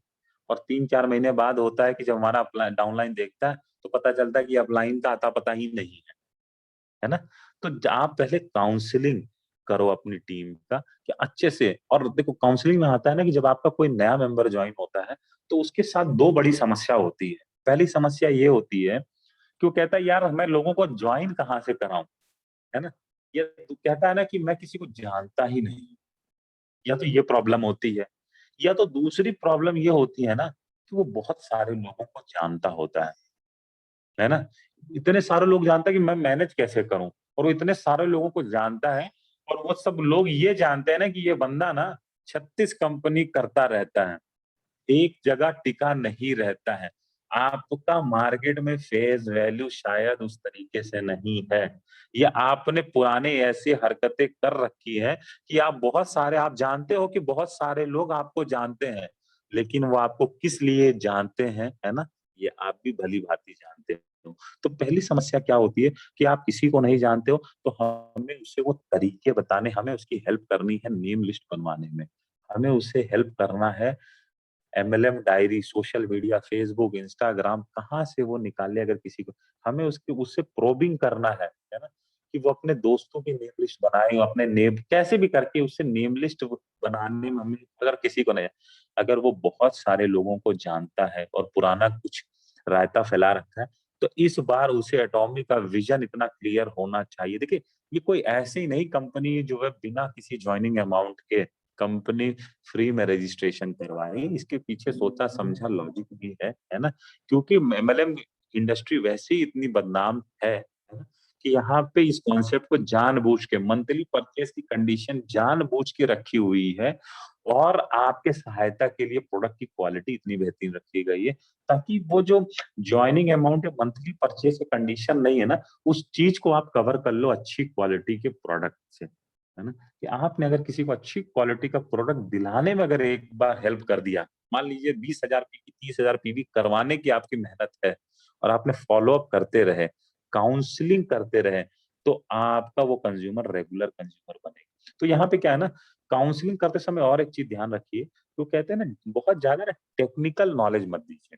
और 3-4 महीने बाद होता है कि जब हमारा अपलाइन डाउनलाइन देखता है, तो पता चलता है कि अपलाइन का अता-पता ही नहीं है ना? तो आप पहले काउंसलिंग करो अपनी टीम का कि अच्छे से। और देखो काउंसलिंग में आता है ना कि जब आपका कोई नया मेंबर जॉइन होता है, तो उसके साथ 2 बड़ी समस्या होती है। पहली समस्या ये होती है कि वो कहता है यार मैं लोगों को जॉइन कहाँ से कराऊँ, है ना? ये तो कहता है ना कि मैं किसी को जानता ही नहीं हूँ, या तो ये प्रॉब्लम होती है, या तो दूसरी प्रॉब्लम ये होती है ना कि वो बहुत सारे लोगों को जानता होता है ना? इतने सारे लोग जानता है कि मैं मैनेज कैसे करूँ? और वो इतने सारे लोगों को जानता है, और वो सब लोग ये जानते हैं ना कि ये बंदा ना 36 कंपनी करता रहता है, एक जगह टिका नहीं रहता है। आपका मार्केट में फेस वैल्यू शायद उस तरीके से नहीं है। या आपने पुराने ऐसी हरकतें कर रखी है कि आप जानते हो कि बहुत सारे लोग आपको जानते हैं, लेकिन वो आपको किस लिए जानते हैं, है ना? ये आप भी भली-भांति जानते हो। तो पहली समस्या क्या होती है कि आप किसी को नहीं जानते हो, तो हमें उसे वो तरीके बताने, हमें उसकी हेल्प करनी है नेम लिस्ट बनवाने में। हमें उसे हेल्प करना है MLM diary, social media, Facebook, Instagram कहाँ से वो निकाले अगर किसी को, हमें उसकी उससे प्रोबिंग करना है ना? कि वो अपने दोस्तों की नेम लिस्ट बनाए, अपने नेम कैसे भी करके उससे नेम लिस्ट बनाने में हमें, अगर किसी को नहीं, अगर वो बहुत सारे लोगों को जानता है और पुराना कुछ रायता फैला रखा है, तो इस बार उसे एटॉमी का विजन इतना क्लियर होना चाहिए। देखिए, ये कोई ऐसे ही नहीं कंपनी जो है बिना किसी जॉइनिंग अमाउंट के कंपनी फ्री में रजिस्ट्रेशन करवाएँ, इसके पीछे सोचा-समझा लॉजिक भी है ना? क्योंकि एमएलएम इंडस्ट्री वैसे ही इतनी बदनाम है ना? कि यहाँ पे इस कॉन्सेप्ट को जानबूझ के मंथली परचेज़ की कंडीशन जानबूझ के रखी हुई है, और आपके सहायता के लिए प्रोडक्ट की क्वालिटी इतनी बेहतरीन रखी गई है, ताकि वो जो जॉइनिंग अमाउंट या मंथली परचेज़ की कंडीशन नहीं है ना, उस चीज़ को आप कवर कर लो अच्छी क्वालिटी के प्रोडक्ट से, है ना? कि आपने अगर किसी को अच्छी क्वालिटी का प्रोडक्ट दिलाने में अगर एक बार हेल्प कर दिया, मान लीजिए 20,000 पीवी, 30,000 पीवी करवाने की आपकी मेहनत है, और आपने फ़ॉलो अप करते रहे, काउंसलिंग करते रहे, तो आपका वो कंज्यूमर रेगुलर कंज्यूमर बनेगा। तो यहाँ पे क्या है ना, काउंसलिंग करते समय और एक चीज़ ध्यान रखिए, तो कहते हैं ना बहुत ज़्यादा ना टेक्निकल नॉलेज मत दीजिए,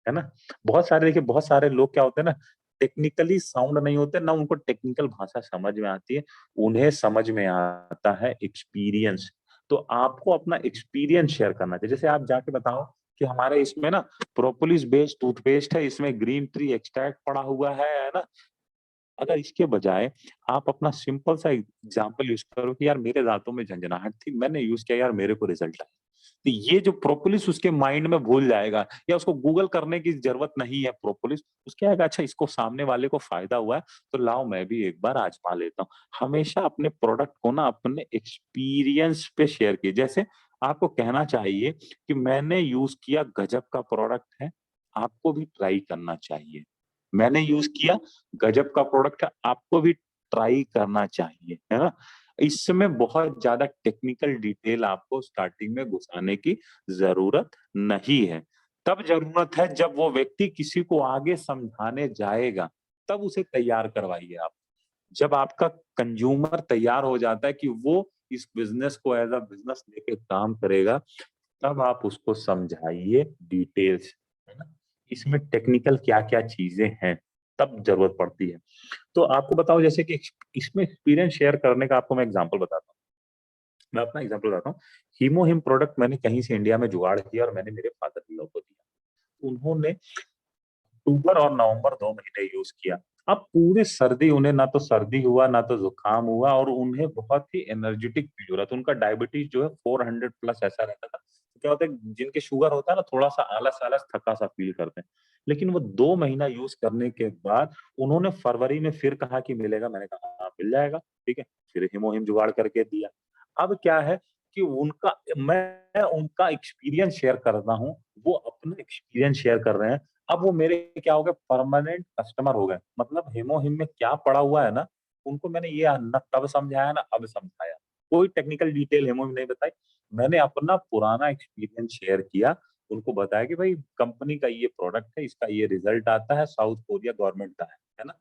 है ना? बहुत सारे लोग क्या होते हैं ना, टेक्निकली साउंड नहीं होते, ना उनको टेक्निकल भाषा समझ में आती है, उन्हें समझ में आता है एक्सपीरियंस। तो आपको अपना एक्सपीरियंस शेयर करना चाहिए। जैसे आप जाके बताओ कि हमारे इसमें ना प्रोपोलिस बेस्ड टूथपेस्ट है, इसमें ग्रीन ट्री एक्सट्रैक्ट पड़ा हुआ है ना? अगर इसके बजाय आप अपना सिंपल सा एग्ज़ाम्पल यूज़ करो कि यार मेरे दाँतों में झनझनाहट थी, मैंने यूज़ किया यार मेरे को रिज़ल्ट आया। तो ये जो प्रोपोलिस उसके माइंड में भूल जाएगा, या उसको गूगल करने की ज़रूरत नहीं है प्रोपोलिस, उसको आएगा अच्छा इसको सामने वाले को फ़ायदा हुआ है, तो लाओ मैं भी एक बार आज़मा लेता हूँ। हमेशा अपने प्रोडक्ट को ना अपने एक्सपीरियंस पे शेयर कीजिए। जैसे आपको कहना चाहिए कि मैंने यूज़ किया गज़ब का प्रोडक्ट है, आपको भी ट्राई करना चाहिए। मैंने यूज़ किया गजब का प्रोडक्ट है, आपको भी ट्राई करना चाहिए, है ना? इसमें बहुत ज़्यादा टेक्निकल डिटेल आपको स्टार्टिंग में घुसाने की ज़रूरत नहीं है। तब ज़रूरत है जब वो व्यक्ति किसी को आगे समझाने जाएगा, तब उसे तैयार करवाइए आप। जब आपका कंज्यूमर तैयार हो जाता है कि वो इस बिज़नेस को एज़ अ बिज़नेस लेके काम करेगा, तब आप उसको समझाइए डिटेल्स, है ना? इसमें टेक्निकल क्या-क्या चीज़ें हैं, तब ज़रूरत पड़ती है। तो आपको बताऊँ जैसे कि इसमें एक्सपीरियंस शेयर करने का आपको मैं एग्ज़ाम्पल बताता हूँ। मैं अपना एग्ज़ाम्पल बताता हूँ। हीमो-हिम प्रोडक्ट मैंने कहीं से इंडिया में जुगाड़ किया और मैंने मेरे फादर इन लॉ को दिया। उन्होंने अक्टूबर और नवंबर 2 महीने यूज़ किया। अब पूरे सर्दी, उन्हें ना तो सर्दी हुआ, ना तो जुकाम हुआ, और उन्हें बहुत ही एनर्जेटिक फील हो रहा था। उनका डायबिटीज जो है 400 प्लस ऐसा रहता था। तो क्या होता है, जिनके शुगर होता है ना, थोड़ा सा आलस आलस थका सा फील करते हैं। लेकिन वो 2 महीना यूज करने के बाद उन्होंने फरवरी में फिर कहा कि मिलेगा। मैंने कहा हाँ मिल जाएगा, ठीक है। फिर हिमोहिम जुगाड़ करके दिया। अब क्या है कि मैं उनका एक्सपीरियंस शेयर कर रहा हूँ, वो अपना एक्सपीरियंस शेयर कर रहे हैं। अब वो मेरे क्या हो गए, परमानेंट कस्टमर हो गए। मतलब हिमोहिम में क्या पड़ा हुआ है ना, उनको मैंने ये न तब समझाया ना अब समझाया। कोई टेक्निकल डिटेल हिमोहिम नहीं बताई। मैंने अपना पुराना एक्सपीरियंस शेयर किया, उनको बताया कि भाई कंपनी का ये प्रोडक्ट है, इसका ये रिजल्ट आता है, साउथ कोरिया गवर्नमेंट का है ना।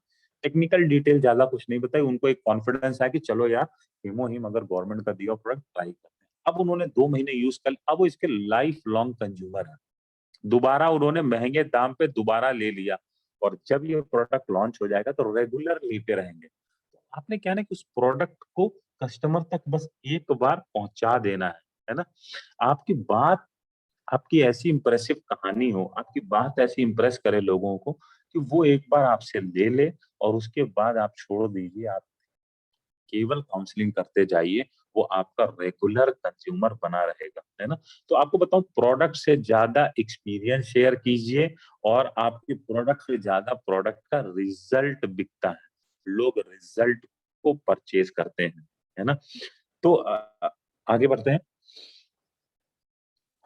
टेक्निकल डिटेल ज्यादा कुछ नहीं बताई। उनको एक कॉन्फिडेंस है कि चलो यार, हिमोहिम अगर गवर्नमेंट का दिया प्रोडक्ट ट्राई करते हैं। अब उन्होंने 2 महीने यूज कर, अब वो इसके लाइफ लॉन्ग कंज्यूमर है। दोबारा उन्होंने महंगे दाम पे दोबारा ले लिया, और जब ये प्रोडक्ट लॉन्च हो जाएगा तो रेगुलर लेते रहेंगे। तो आपने क्या है ना कि उस प्रोडक्ट को कस्टमर तक बस एक बार पहुंचा देना है ना। आपकी बात, आपकी ऐसी इंप्रेसिव कहानी हो, आपकी बात ऐसी इंप्रेस करे लोगों को कि वो एक बार आपसे ले ले, और उसके बाद आप छोड़ दीजिए। आप केवल काउंसलिंग करते जाइए, वो आपका रेगुलर कंज्यूमर बना रहेगा, है ना। तो आपको बताऊं, प्रोडक्ट से ज्यादा एक्सपीरियंस शेयर कीजिए, और आपके प्रोडक्ट से ज्यादा प्रोडक्ट का रिजल्ट बिकता है। लोग रिजल्ट को परचेज करते हैं, है ना। तो आगे बढ़ते हैं।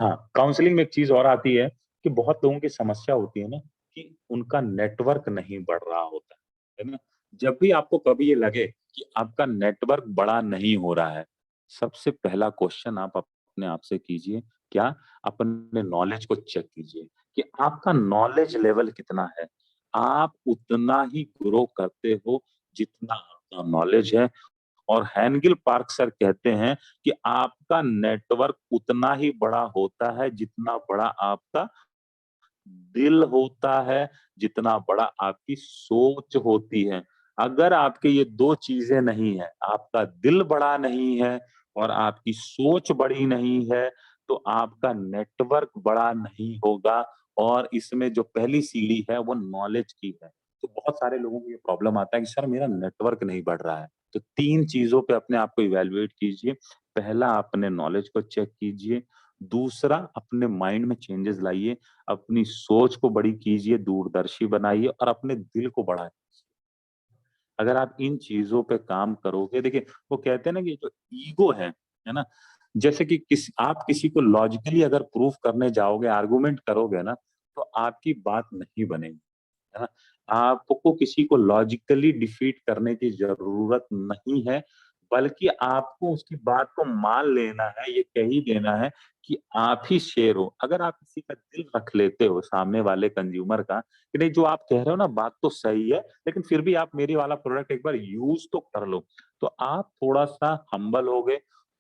हाँ, काउंसलिंग में एक चीज और आती है कि बहुत लोगों की समस्या होती है ना कि उनका नेटवर्क नहीं बढ़ रहा होता है ना। जब भी आपको कभी ये लगे कि आपका नेटवर्क बड़ा नहीं हो रहा है, सबसे पहला क्वेश्चन आप अपने आप से कीजिए, क्या अपने नॉलेज को चेक कीजिए कि आपका नॉलेज लेवल कितना है। आप उतना ही ग्रो करते हो जितना आपका नॉलेज है। और हैनगिल पार्क सर कहते हैं कि आपका नेटवर्क उतना ही बड़ा होता है जितना बड़ा आपका दिल होता है, जितना बड़ा आपकी सोच होती है। अगर आपके ये 2 चीज़ें नहीं है, आपका दिल बड़ा नहीं है और आपकी सोच बड़ी नहीं है, तो आपका नेटवर्क बड़ा नहीं होगा। और इसमें जो पहली सीढ़ी है वो नॉलेज की है। तो बहुत सारे लोगों को ये प्रॉब्लम आता है कि सर मेरा नेटवर्क नहीं बढ़ रहा है। तो 3 चीज़ों पे अपने आप को इवैल्यूएट कीजिए। पहला, अपने नॉलेज को चेक कीजिए। दूसरा, अपने माइंड में चेंजेस लाइए। अपनी सोच को बड़ी कीजिए, दूरदर्शी बनाइए, और अपने दिल को बड़ा कीजिए। अगर आप इन चीज़ों पे काम करोगे, देखिए वो कहते हैं ना कि जो ईगो है ना? जैसे कि आप किसी को लॉजिकली अगर प्रूफ करने जाओगे, आर्गुमेंट करोगे ना, तो आपकी बात नहीं बनेगी, है ना? आपको किसी को लॉजिकली डिफीट करने की ज़रूरत नहीं है, बल्कि आपको उसकी बात को मान लेना है, ये कह ही देना है कि आप ही शेर हो। अगर आप किसी का दिल रख लेते हो सामने वाले कंज्यूमर का, कि नहीं जो आप कह रहे हो ना बात तो सही है, लेकिन फिर भी आप मेरी वाला प्रोडक्ट एक बार यूज़ तो कर लो। तो आप थोड़ा-सा हम्बल होगे,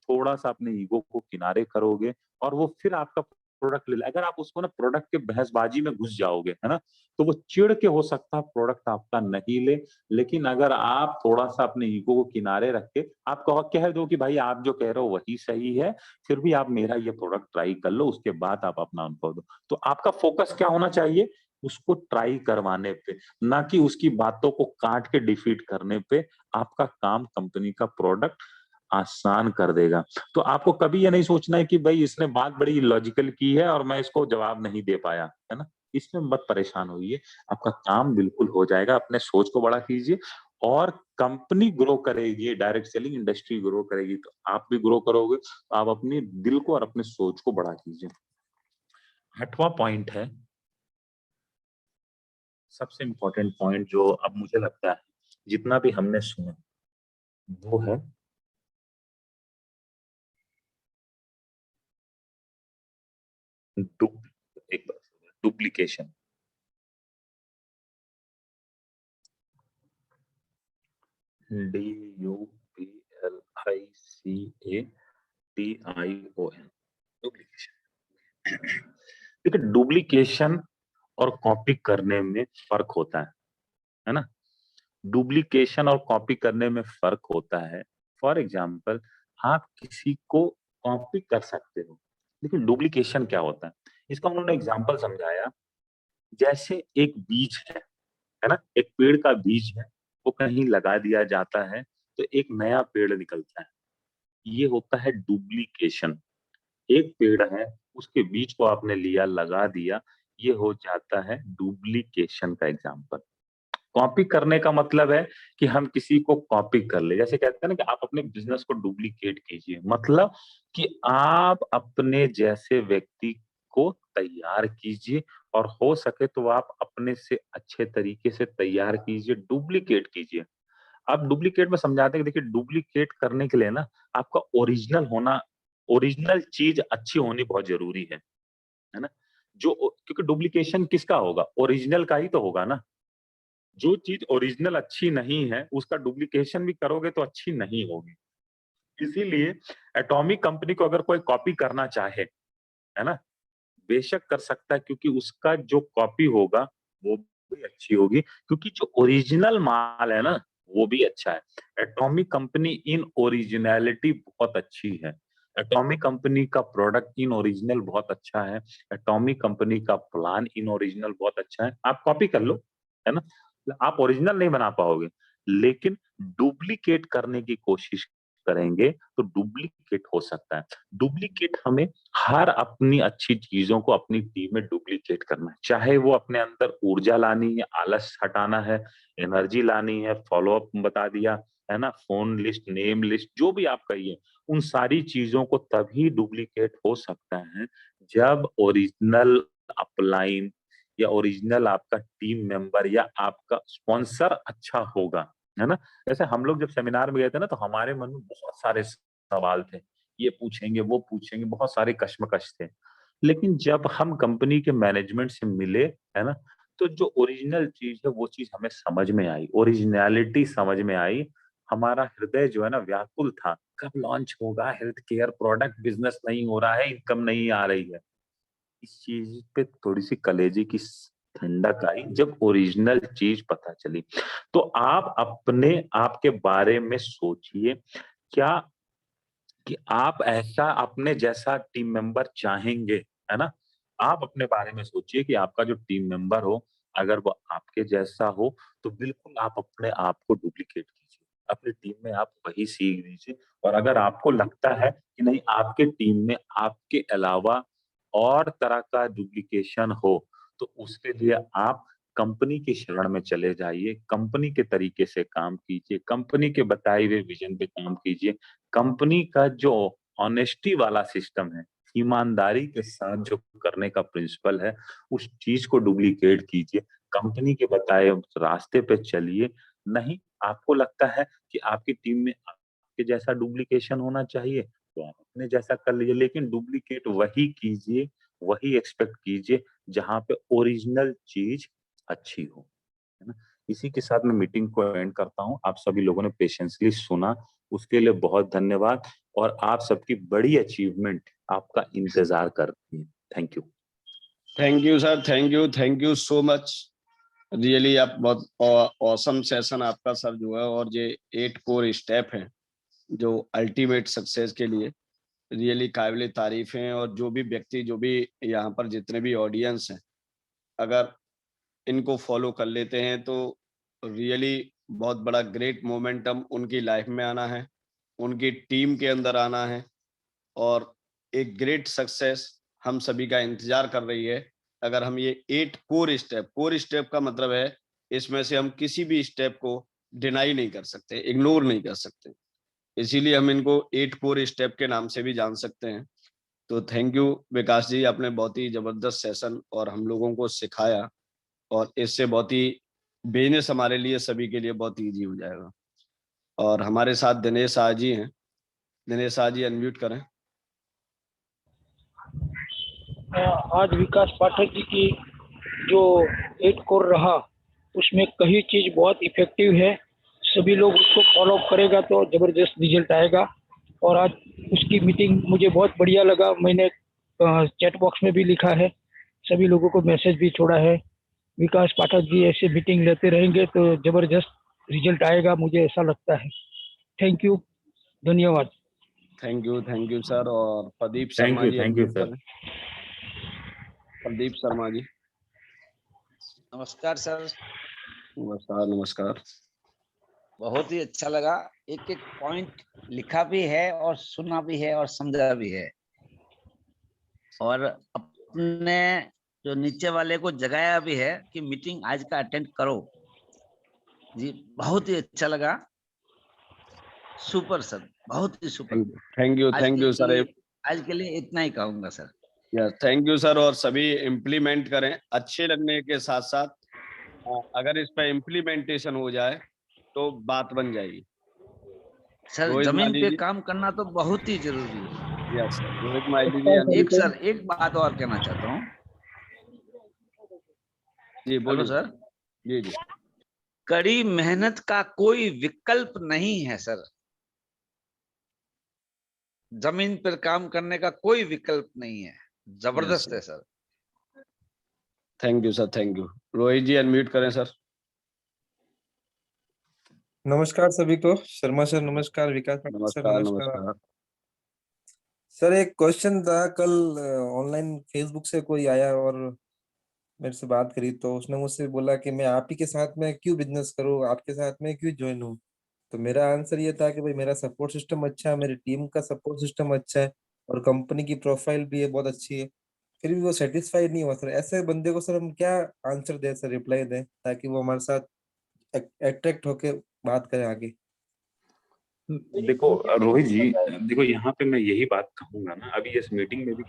थोड़ा-सा अपने ईगो को किनारे करोगे, और वो फिर आपका प्रोडक्ट ले ले। अगर आप उसको ना प्रोडक्ट के बहसबाजी में घुस जाओगे, है ना? तो वो चिढ़ के हो सकता है प्रोडक्ट आपका नहीं ले। लेकिन अगर आप थोड़ा-सा अपने ईगो को किनारे रख के आप कह दो कि भाई आप जो कह रहे हो वही सही है, फिर भी आप मेरा ये प्रोडक्ट ट्राई कर लो, उसके बाद आप अपना अनुभव दो। तो आपका फोकस क्या होना चाहिए? उसको ट्राई करवाने पे, ना कि उसकी बातों को काट के डिफीट करने पे। आपका काम कंपनी का प्रोडक्ट आसान कर देगा। तो आपको कभी ये नहीं सोचना है कि भई इसने बात बड़ी लॉजिकल की है और मैं इसको जवाब नहीं दे पाया, है ना? इसमें मत परेशान होइए, आपका काम बिल्कुल हो जाएगा। अपने सोच को बड़ा कीजिए, और कंपनी ग्रो करेगी, डायरेक्ट सेलिंग इंडस्ट्री ग्रो करेगी, तो आप भी ग्रो करोगे। तो आप अपने दिल को और अपने सोच को बड़ा कीजिए। 8वां पॉइंट है, सबसे इम्पोर्टेंट पॉइंट जो अब मुझे लगता है, जितना भी हमने सुना, वो है डुप एक बार डुप्लीकेशन। DUPLICATION, duplication. देखिए, डुप्लीकेशन और कॉपी करने में फ़र्क होता है ना? डुप्लीकेशन और कॉपी करने में फ़र्क होता है। फॉर एग्ज़ाम्पल, आप किसी को कॉपी कर सकते हो, लेकिन डुप्लीकेशन क्या होता है? इसका उन्होंने एग्ज़ाम्पल समझाया, जैसे एक बीज है, है ना? एक पेड़ का बीज है, वो कहीं लगा दिया जाता है तो एक नया पेड़ निकलता है। ये होता है डुप्लीकेशन। एक पेड़ है, उसके बीज को आपने लिया, लगा दिया, ये हो जाता है डुप्लीकेशन का एग्जाम्पल। कॉपी करने का मतलब है कि हम किसी को कॉपी कर ले। जैसे कहते हैं ना कि आप अपने बिज़नेस को डुप्लीकेट कीजिए, मतलब कि आप अपने जैसे व्यक्ति को तैयार कीजिए और हो सके तो आप अपने से अच्छे तरीके से तैयार कीजिए, डुप्लीकेट कीजिए। अब डुप्लीकेट में समझाते हैं कि देखिए डुप्लीकेट करने के लिए ना आपका ओरिजिनल चीज़ अच्छी होनी बहुत ज़रूरी है ना? क्योंकि डुप्लीकेशन किसका होगा? ओरिजिनल का ही तो होगा ना। जो चीज़ ओरिजिनल अच्छी नहीं है, उसका डुप्लीकेशन भी करोगे तो अच्छी नहीं होगी। इसीलिए एटॉमिक कंपनी को अगर कोई कॉपी करना चाहे, है ना? बेशक कर सकता है क्योंकि उसका जो कॉपी होगा, वो भी अच्छी होगी क्योंकि जो ओरिजिनल माल है ना, वो भी अच्छा है। एटॉमिक कंपनी इन ओरिजिनैलिटी बहुत अच्छी है। एटॉमिक कंपनी का प्रोडक्ट इन ओरिजिनल बहुत अच्छा है। एटॉमिक कंपनी का प्लान इन ओरिजिनल बहुत अच्छा है। आप कॉपी कर लो, है ना? आप ओरिजिनल नहीं बना पाओगे, लेकिन डुप्लीकेट करने की कोशिश करेंगे, तो डुप्लीकेट हो सकता है। डुप्लीकेट हमें हर अपनी अच्छी चीज़ों को अपनी टीम में डुप्लीकेट करना है। चाहे वो अपने अंदर ऊर्जा लानी है, आलस हटाना है, एनर्जी लानी है, फ़ॉलो अप बता दिया, है ना? फ़ोन लिस्ट, नेम लिस्ट जो भी आप कहिए, उन सारी चीज़ों को तभी डुप्लीकेट हो सकता है, जब ओरिजिनल अपलाइन या ओरिजिनल आपका टीम मेंबर या आपका स्पॉन्सर अच्छा होगा, है ना? जैसे हम लोग जब सेमिनार में गए थे ना, तो हमारे मन में बहुत सारे सवाल थे। ये पूछेंगे, वो पूछेंगे, बहुत सारे कश्मकश थे। लेकिन जब हम कंपनी के मैनेजमेंट से मिले, है ना? तो जो ओरिजिनल चीज़ है, वो चीज़ हमें समझ में आई, ओरिजिनैलिटी समझ में आई। हमारा हृदय जो है ना व्याकुल था, कब लॉन्च होगा हेल्थ केयर प्रोडक्ट, बिज़नेस नहीं हो रहा है, इनकम नहीं आ रही है। इस चीज़ पे थोड़ी-सी कलेजे की ठंडक आई जब ओरिजिनल चीज़ पता चली। तो आप अपने आप के बारे में सोचिए, क्या कि आप ऐसा अपने जैसा टीम मेंबर चाहेंगे, है ना? आप अपने बारे में सोचिए कि आपका जो टीम मेंबर हो, अगर वो आपके जैसा हो, तो बिल्कुल आप अपने आप को डुप्लीकेट कीजिए। अपनी टीम में आप वही सीख दीजिए और अगर आपको लगता है कि नहीं आपके टीम में आपके अलावा और तरह का डुप्लीकेशन हो, तो उसके लिए आप कंपनी की शरण में चले जाइए, कंपनी के तरीके से काम कीजिए, कंपनी के बताए हुए विज़न पे काम कीजिए। कंपनी का जो ऑनेस्टी वाला सिस्टम है, ईमानदारी के साथ जो करने का प्रिंसिपल है, उस चीज़ को डुप्लीकेट कीजिए। कंपनी के बताए रास्ते पे चलिए। नहीं, आपको लगता है कि आपकी टीम में आपके जैसा डुप्लीकेशन होना चाहिए, तो आप अपने जैसा कर लीजिए, लेकिन डुप्लीकेट वही कीजिए, वही एक्सपेक्ट कीजिए, जहाँ पे ओरिजिनल चीज़ अच्छी हो। है ना? इसी के साथ मैं मीटिंग को एंड करता हूँ। आप सभी लोगों ने पेशेंसली सुना, उसके लिए बहुत धन्यवाद और आप सबकी बड़ी अचीवमेंट आपका इंतज़ार कर रही है। Thank you. Thank you sir, thank you so much. Really आप बहुत ऑसम सेशन आपका सर जो है, और ये 8 कोर स्टेप हैं जो अल्टीमेट सक्सेस के लिए रियली काबिल तारीफ हैं। और जो भी व्यक्ति, जो भी यहाँ पर जितने भी ऑडियंस हैं, अगर इनको फॉलो कर लेते हैं तो रियली बहुत बड़ा ग्रेट मोमेंटम उनकी लाइफ में आना है, उनकी टीम के अंदर आना है, और एक ग्रेट सक्सेस हम सभी का इंतजार कर रही है। अगर हम ये 8 कोर स्टेप का मतलब है, इसमें से हम किसी भी स्टेप को डिनाई नहीं कर सकते, इग्नोर नहीं कर सकते। इसीलिए हम इनको 8 कोर स्टेप के नाम से भी जान सकते हैं। तो थैंक यू विकास जी, आपने बहुत ही जबरदस्त सेशन और हम लोगों को सिखाया, और इससे बहुत ही बिज़नेस हमारे लिए सभी के लिए बहुत ईज़ी हो जाएगा। और हमारे साथ दिनेश शाह जी हैं। दिनेश शाह जी अनम्यूट करें। आज विकास पाठक जी की जो 8 कोर रहा, उसमें कई चीज़ बहुत इफ़ेक्टिव है। सभी लोग उसको फॉलो करेगा तो ज़बरदस्त रिजल्ट आएगा। और आज उसकी मीटिंग मुझे बहुत बढ़िया लगा। मैंने चैट बॉक्स में भी लिखा है, सभी लोगों को मैसेज भी छोड़ा है। विकास पाठक जी ऐसे मीटिंग लेते रहेंगे तो ज़बरदस्त रिजल्ट आएगा, मुझे ऐसा लगता है। थैंक यू, धन्यवाद। Thank you sir. और Pradeep Sharma ji thank you unmute sir. करें। प्रदीप शर्मा जी। नमस्कार सर। नमस्कार, नमस्कार। बहुत ही अच्छा लगा। एक एक पॉइंट लिखा भी है और सुना भी है और समझा भी है, और अपने जो नीचे वाले को जगाया भी है कि मीटिंग आज का अटेंड करो। जी बहुत ही अच्छा लगा। सुपर सर, बहुत ही सुपर। थैंक यू, आज थैंक के यू सर। लिए आज के लिए इतना ही कहूंगा सर। Thank you sir. और सभी इम्प्लीमेंट करें, अच्छे लगने के साथ साथ अगर इस पे इम्प्लीमेंटेशन हो जाए तो बात बन जाएगी। सर रोहित जमीन माली पे जी। काम करना तो बहुत ही जरूरी है। यस सर, रोहित माली जी एक अनम्यूट। सर एक बात और कहना चाहता हूँ। जी हेलो बोलिए। सर। जी जी। कड़ी मेहनत का कोई विकल्प नहीं है सर। जमीन पर काम करने का कोई विकल्प नहीं है। यस जबरदस्त सर, है sir. Thank you sir, thank you. Rohit ji unmute करें सर। नमस्कार सभी को। शर्मा सर नमस्कार, विकास पाठक सर नमस्कार, नमस्कार। नमस्कार। सर एक क्वेश्चन था, कल ऑनलाइन फेसबुक से कोई आया और मेरे से बात करी, तो उसने मुझसे बोला कि मैं आप ही के साथ में क्यों बिजनेस करूं, आपके साथ में क्यों ज्वाइन हूं। तो मेरा आंसर ये था कि भाई मेरा सपोर्ट सिस्टम अच्छा है, मेरी टीम का सपोर्ट सिस्टम अच्छा है और कंपनी की प्रोफाइल भी है बहुत अच्छी है। फिर भी वो सेटिस्फाइड नहीं हुआ सर। ऐसे बंदे को सर हम क्या आंसर दें सर, रिप्लाई दें ताकि वो हमारे साथ अट्रैक्ट होके बात करें आगे। देखो रोहित जी, देखो यहाँ पे मैं यही बात कहूंगा ना, अभी इस मीटिंग में भी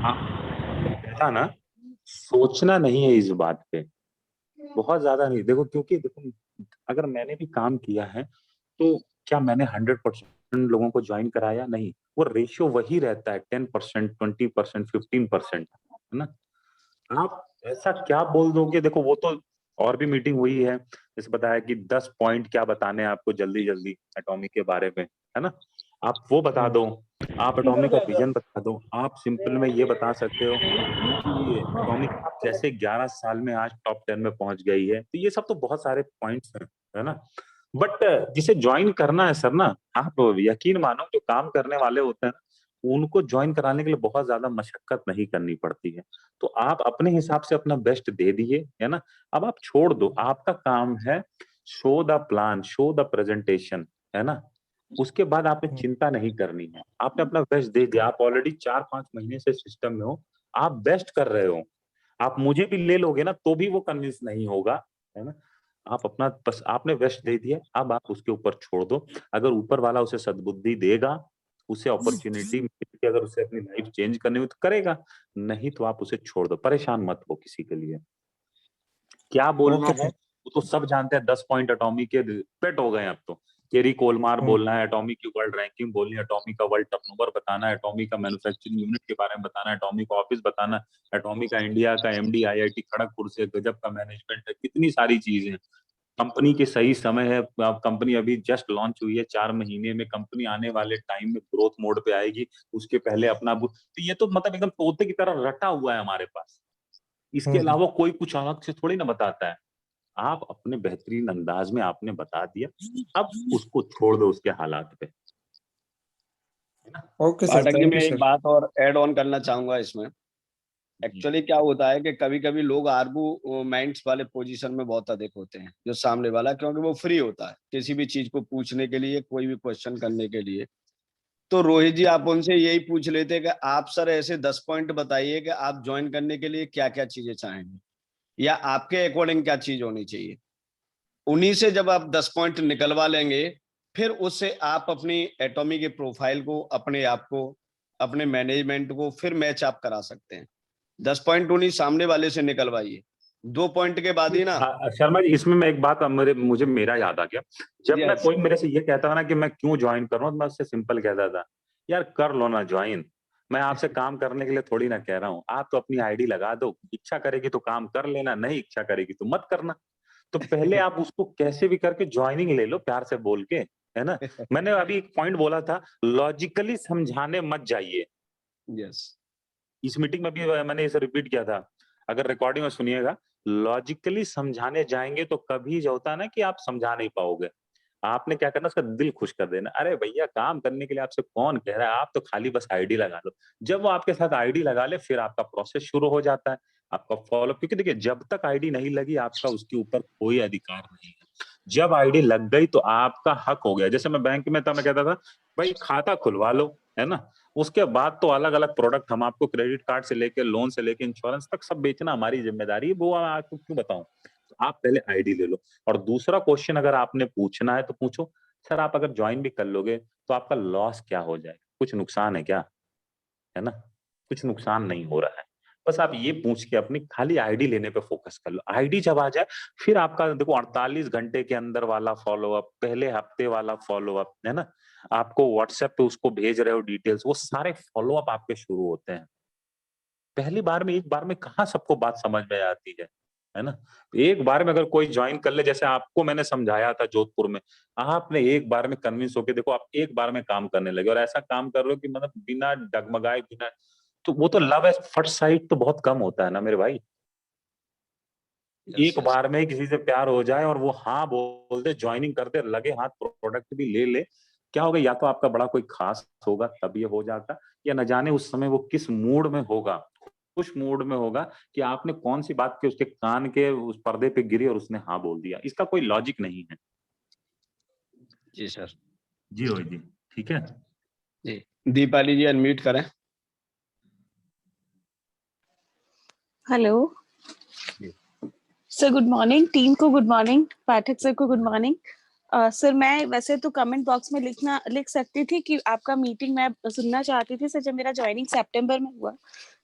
हाँ, ऐसा ना सोचना नहीं है इस बात पे, बहुत ज्यादा नहीं। देखो क्योंकि देखो, अगर मैंने भी काम किया है तो क्या मैंने 100% लोगों को ज्वाइन कराया? नहीं, वो रेशियो वही रहता है, 10%, 20%, 15%, है ना। आप ऐसा क्या बोल दोगे? देखो वो तो और भी मीटिंग हुई है, जैसे बताया कि 10 पॉइंट क्या बताने हैं आपको जल्दी जल्दी एटॉमिक के बारे में, है ना। आप वो बता दो, आप एटॉमिक का विजन बता दो, आप सिंपल में ये बता सकते हो कि एटॉमिक जैसे 11 साल में आज टॉप 10 में पहुंच गई है। तो ये सब तो बहुत सारे पॉइंट्स हैं, है ना। बट जिसे ज्वाइन करना है सर ना, आप यकीन मानो जो काम करने वाले होते हैं ना, उनको ज्वाइन कराने के लिए बहुत ज्यादा मशक्कत नहीं करनी पड़ती है। तो आप अपने हिसाब से अपना बेस्ट दे दिए, है ना। अब आप छोड़ दो, आपका काम है show the plan, show the presentation, है ना। उसके बाद आपने चिंता नहीं करनी है, आपने अपना बेस्ट दे दिया। आप ऑलरेडी 4-5 महीने से सिस्टम में हो, आप बेस्ट कर रहे हो। आप मुझे भी ले लोगे ना तो भी वो कन्विंस नहीं होगा, है ना। आप अपना बस आपने बेस्ट दे दिया, अब आप उसके ऊपर छोड़ दो। अगर ऊपर वाला उसे सद्बुद्धि देगा, उसे अपॉर्चुनिटी मिलेगी, अगर उसे अपनी लाइफ चेंज करनी हो तो करेगा, नहीं तो आप उसे छोड़ दो। परेशान मत हो किसी के लिए। क्या बोलना ओके है सर। वो तो सब जानते हैं। 10 पॉइंट एटॉमिक के पेट हो गए अब तो। केरी कोलमार बोलना है, एटॉमिक की वर्ल्ड रैंकिंग बोलनी है, एटॉमिक का वर्ल्ड टर्नओवर बताना है, एटॉमिक का मैन्युफैक्चरिंग यूनिट के बारे में बताना है, एटॉमिक का ऑफिस बताना है, एटॉमिक का इंडिया का एमडी आईआईटी खड़गपुर से गजब का मैनेजमेंट है, कितनी सारी चीजें। कंपनी के सही समय है, कंपनी अभी जस्ट लॉन्च हुई है, 4 महीने में कंपनी आने वाले टाइम में ग्रोथ मोड पे आएगी। उसके पहले अपना तो ये तो मतलब एकदम तोते की तरह रटा हुआ है हमारे पास। इसके अलावा कोई कुछ अलग से थोड़ी ना बताता है। आप अपने बेहतरीन अंदाज में आपने बता दिया, अब उसको छोड़ दो उसके हालात पे, है ना। Okay sir, Pathak ji, thank मैं यू एक सर। बात और ऐड ऑन करना चाहूंगा इसमें। जी एक्चुअली क्या होता है कि कभी कभी लोग आर्गूमेंट्स वाले पोजीशन में बहुत अधिक होते हैं, जो सामने वाला, क्योंकि वो फ्री होता है किसी भी चीज को पूछने के लिए, कोई भी क्वेश्चन करने के लिए। तो रोहित जी, आप उनसे यही पूछ लेते कि आप सर ऐसे 10 पॉइंट बताइए कि आप ज्वाइन करने के लिए क्या क्या चीजें चाहेंगे, या आपके अकॉर्डिंग क्या चीज होनी चाहिए। उन्हीं से जब आप 10 पॉइंट निकलवा लेंगे, फिर उससे आप अपनी एटॉमी के प्रोफाइल को, अपने आप को, अपने मैनेजमेंट को फिर मैच अप करा सकते हैं। 10 पॉइंट उन्हीं सामने वाले से निकलवाइए। 2 पॉइंट के बाद ही ना। शर्मा जी, इसमें मैं एक बात मुझे मेरा याद आ गया। जब मैं यस। कोई मेरे से ये कहता था ना कि मैं क्यों ज्वाइन कर रहा हूँ, तो मैं उससे सिंपल कहता था, यार कर लो ना ज्वाइन। मैं आपसे काम करने के लिए थोड़ी ना कह रहा हूँ, आप तो अपनी आईडी लगा दो, इच्छा करेगी तो काम कर लेना, नहीं इच्छा करेगी तो मत करना। तो पहले आप उसको कैसे भी करके ज्वाइनिंग ले लो, प्यार से बोल के, है ना। मैंने अभी एक पॉइंट बोला था, लॉजिकली समझाने मत जाइए। यस। इस मीटिंग में भी मैंने इसे रिपीट किया था, अगर रिकॉर्डिंग में सुनिएगा। लॉजिकली समझाने जाएंगे तो कभी जो होता है ना कि आप समझा नहीं पाओगे। आपने क्या करना, उसका दिल खुश कर देना। अरे भैया, काम करने के लिए आपसे कौन कह रहा है, आप तो खाली बस आईडी लगा लो। जब वो आपके साथ आईडी लगा ले, फिर आपका प्रोसेस शुरू हो जाता है। आपका फॉलो, क्योंकि देखिए जब तक आईडी नहीं लगी आपका उसके ऊपर कोई अधिकार नहीं है। जब आईडी लग गई तो आपका हक हो गया। जैसे मैं बैंक में था, मैं कहता था भाई खाता खुलवा लो, है ना, उसके बाद तो अलग अलग प्रोडक्ट हम आपको क्रेडिट कार्ड से लेके लोन से लेके इंश्योरेंस तक सब बेचना हमारी जिम्मेदारी है, वो मैं आपको क्यों बताऊं। तो आप पहले आईडी ले लो। और दूसरा क्वेश्चन अगर आपने पूछना है तो पूछो, सर आप अगर ज्वाइन भी कर लोगे तो आपका लॉस क्या हो जाएगा, कुछ नुकसान है क्या, है ना, कुछ नुकसान नहीं हो रहा है। बस आप ये पूछ के अपनी खाली आईडी लेने पे फोकस कर लो। आईडी जब आ जाए फिर आपका देखो 48 घंटे के अंदर वाला फॉलो अप, पहले हफ्ते वाला फॉलो अप, है ना, आपको व्हाट्सएप पे उसको भेज रहे हो डिटेल्स, वो सारे फॉलो अप आपके शुरू होते हैं। पहली बार में एक बार में कहाँ सबको बात समझ में आती है ना। एक बार में अगर कोई ज्वाइन कर ले, जैसे आपको मैंने समझाया था जोधपुर में, आपने एक बार में कन्विंस होके देखो, आप एक बार में काम करने लगे और ऐसा काम कर रहे हो कि मतलब बिना डगमगाए, बिना, तो वो तो लव एट फर्स्ट साइट तो बहुत कम होता है ना मेरे भाई। एक बार में किसी से प्यार हो जाए और वो हाँ बोल दे, ज्वाइनिंग करते लगे हाथ, प्रोडक्ट भी ले ले, क्या होगा, या तो आपका बड़ा कोई खास होगा तब ये हो जाता, या न जाने उस समय वो किस मूड में होगा, उस मूड में होगा कि आपने कौन सी बात की उसके कान के उस पर्दे पे गिरी और उसने हाँ बोल दिया। इसका कोई लॉजिक नहीं है। जी सर। जी रोहित जी, ठीक है। जी दीपाली जी अनम्यूट करें। Hello sir, good morning. Team को गुड मॉर्निंग, पाठक सर को गुड मॉर्निंग। सर मैं वैसे तो कमेंट बॉक्स में लिख सकती थी कि आपका मीटिंग मैं सुनना चाहती थी सर। जब मेरा ज्वाइनिंग सितंबर में हुआ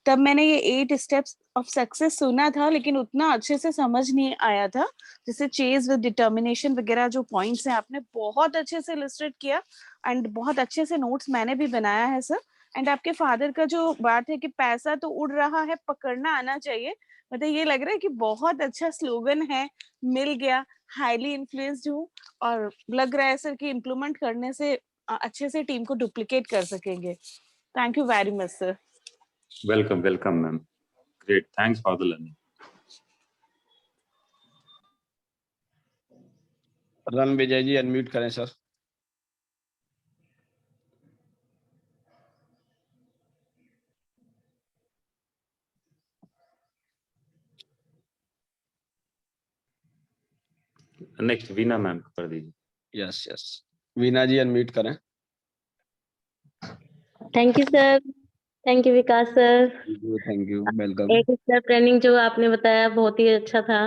तब मैंने ये 8 स्टेप्स ऑफ सक्सेस सुना था, लेकिन उतना अच्छे से समझ नहीं आया था। जैसे चेज विद डिटर्मिनेशन वगैरह जो पॉइंट्स हैं आपने बहुत अच्छे से इलस्ट्रेट किया एंड बहुत अच्छे से नोट्स मैंने भी बनाया है सर। एंड आपके फादर का जो बात है कि पैसा तो उड़ रहा है, पकड़ना आना चाहिए, मतलब ये लग रहा है कि बहुत अच्छा स्लोगन है, मिल गया। हाईली इन्फ्लुएंस्ड हूँ और लग रहा है सर कि इम्प्लीमेंट करने से अच्छे से टीम को डुप्लीकेट कर सकेंगे। Thank you very much sir. Welcome welcome ma'am, great, thanks for the learning. Ranvijay ji unmute करें सर। नेक्स्ट वीना मैम कर दीजिए। Yes yes, Veena ji unmute करें। Thank you sir, thank you Vikas sir. Thank you, welcome. एक स्टेप ट्रेनिंग जो आपने बताया बहुत ही अच्छा था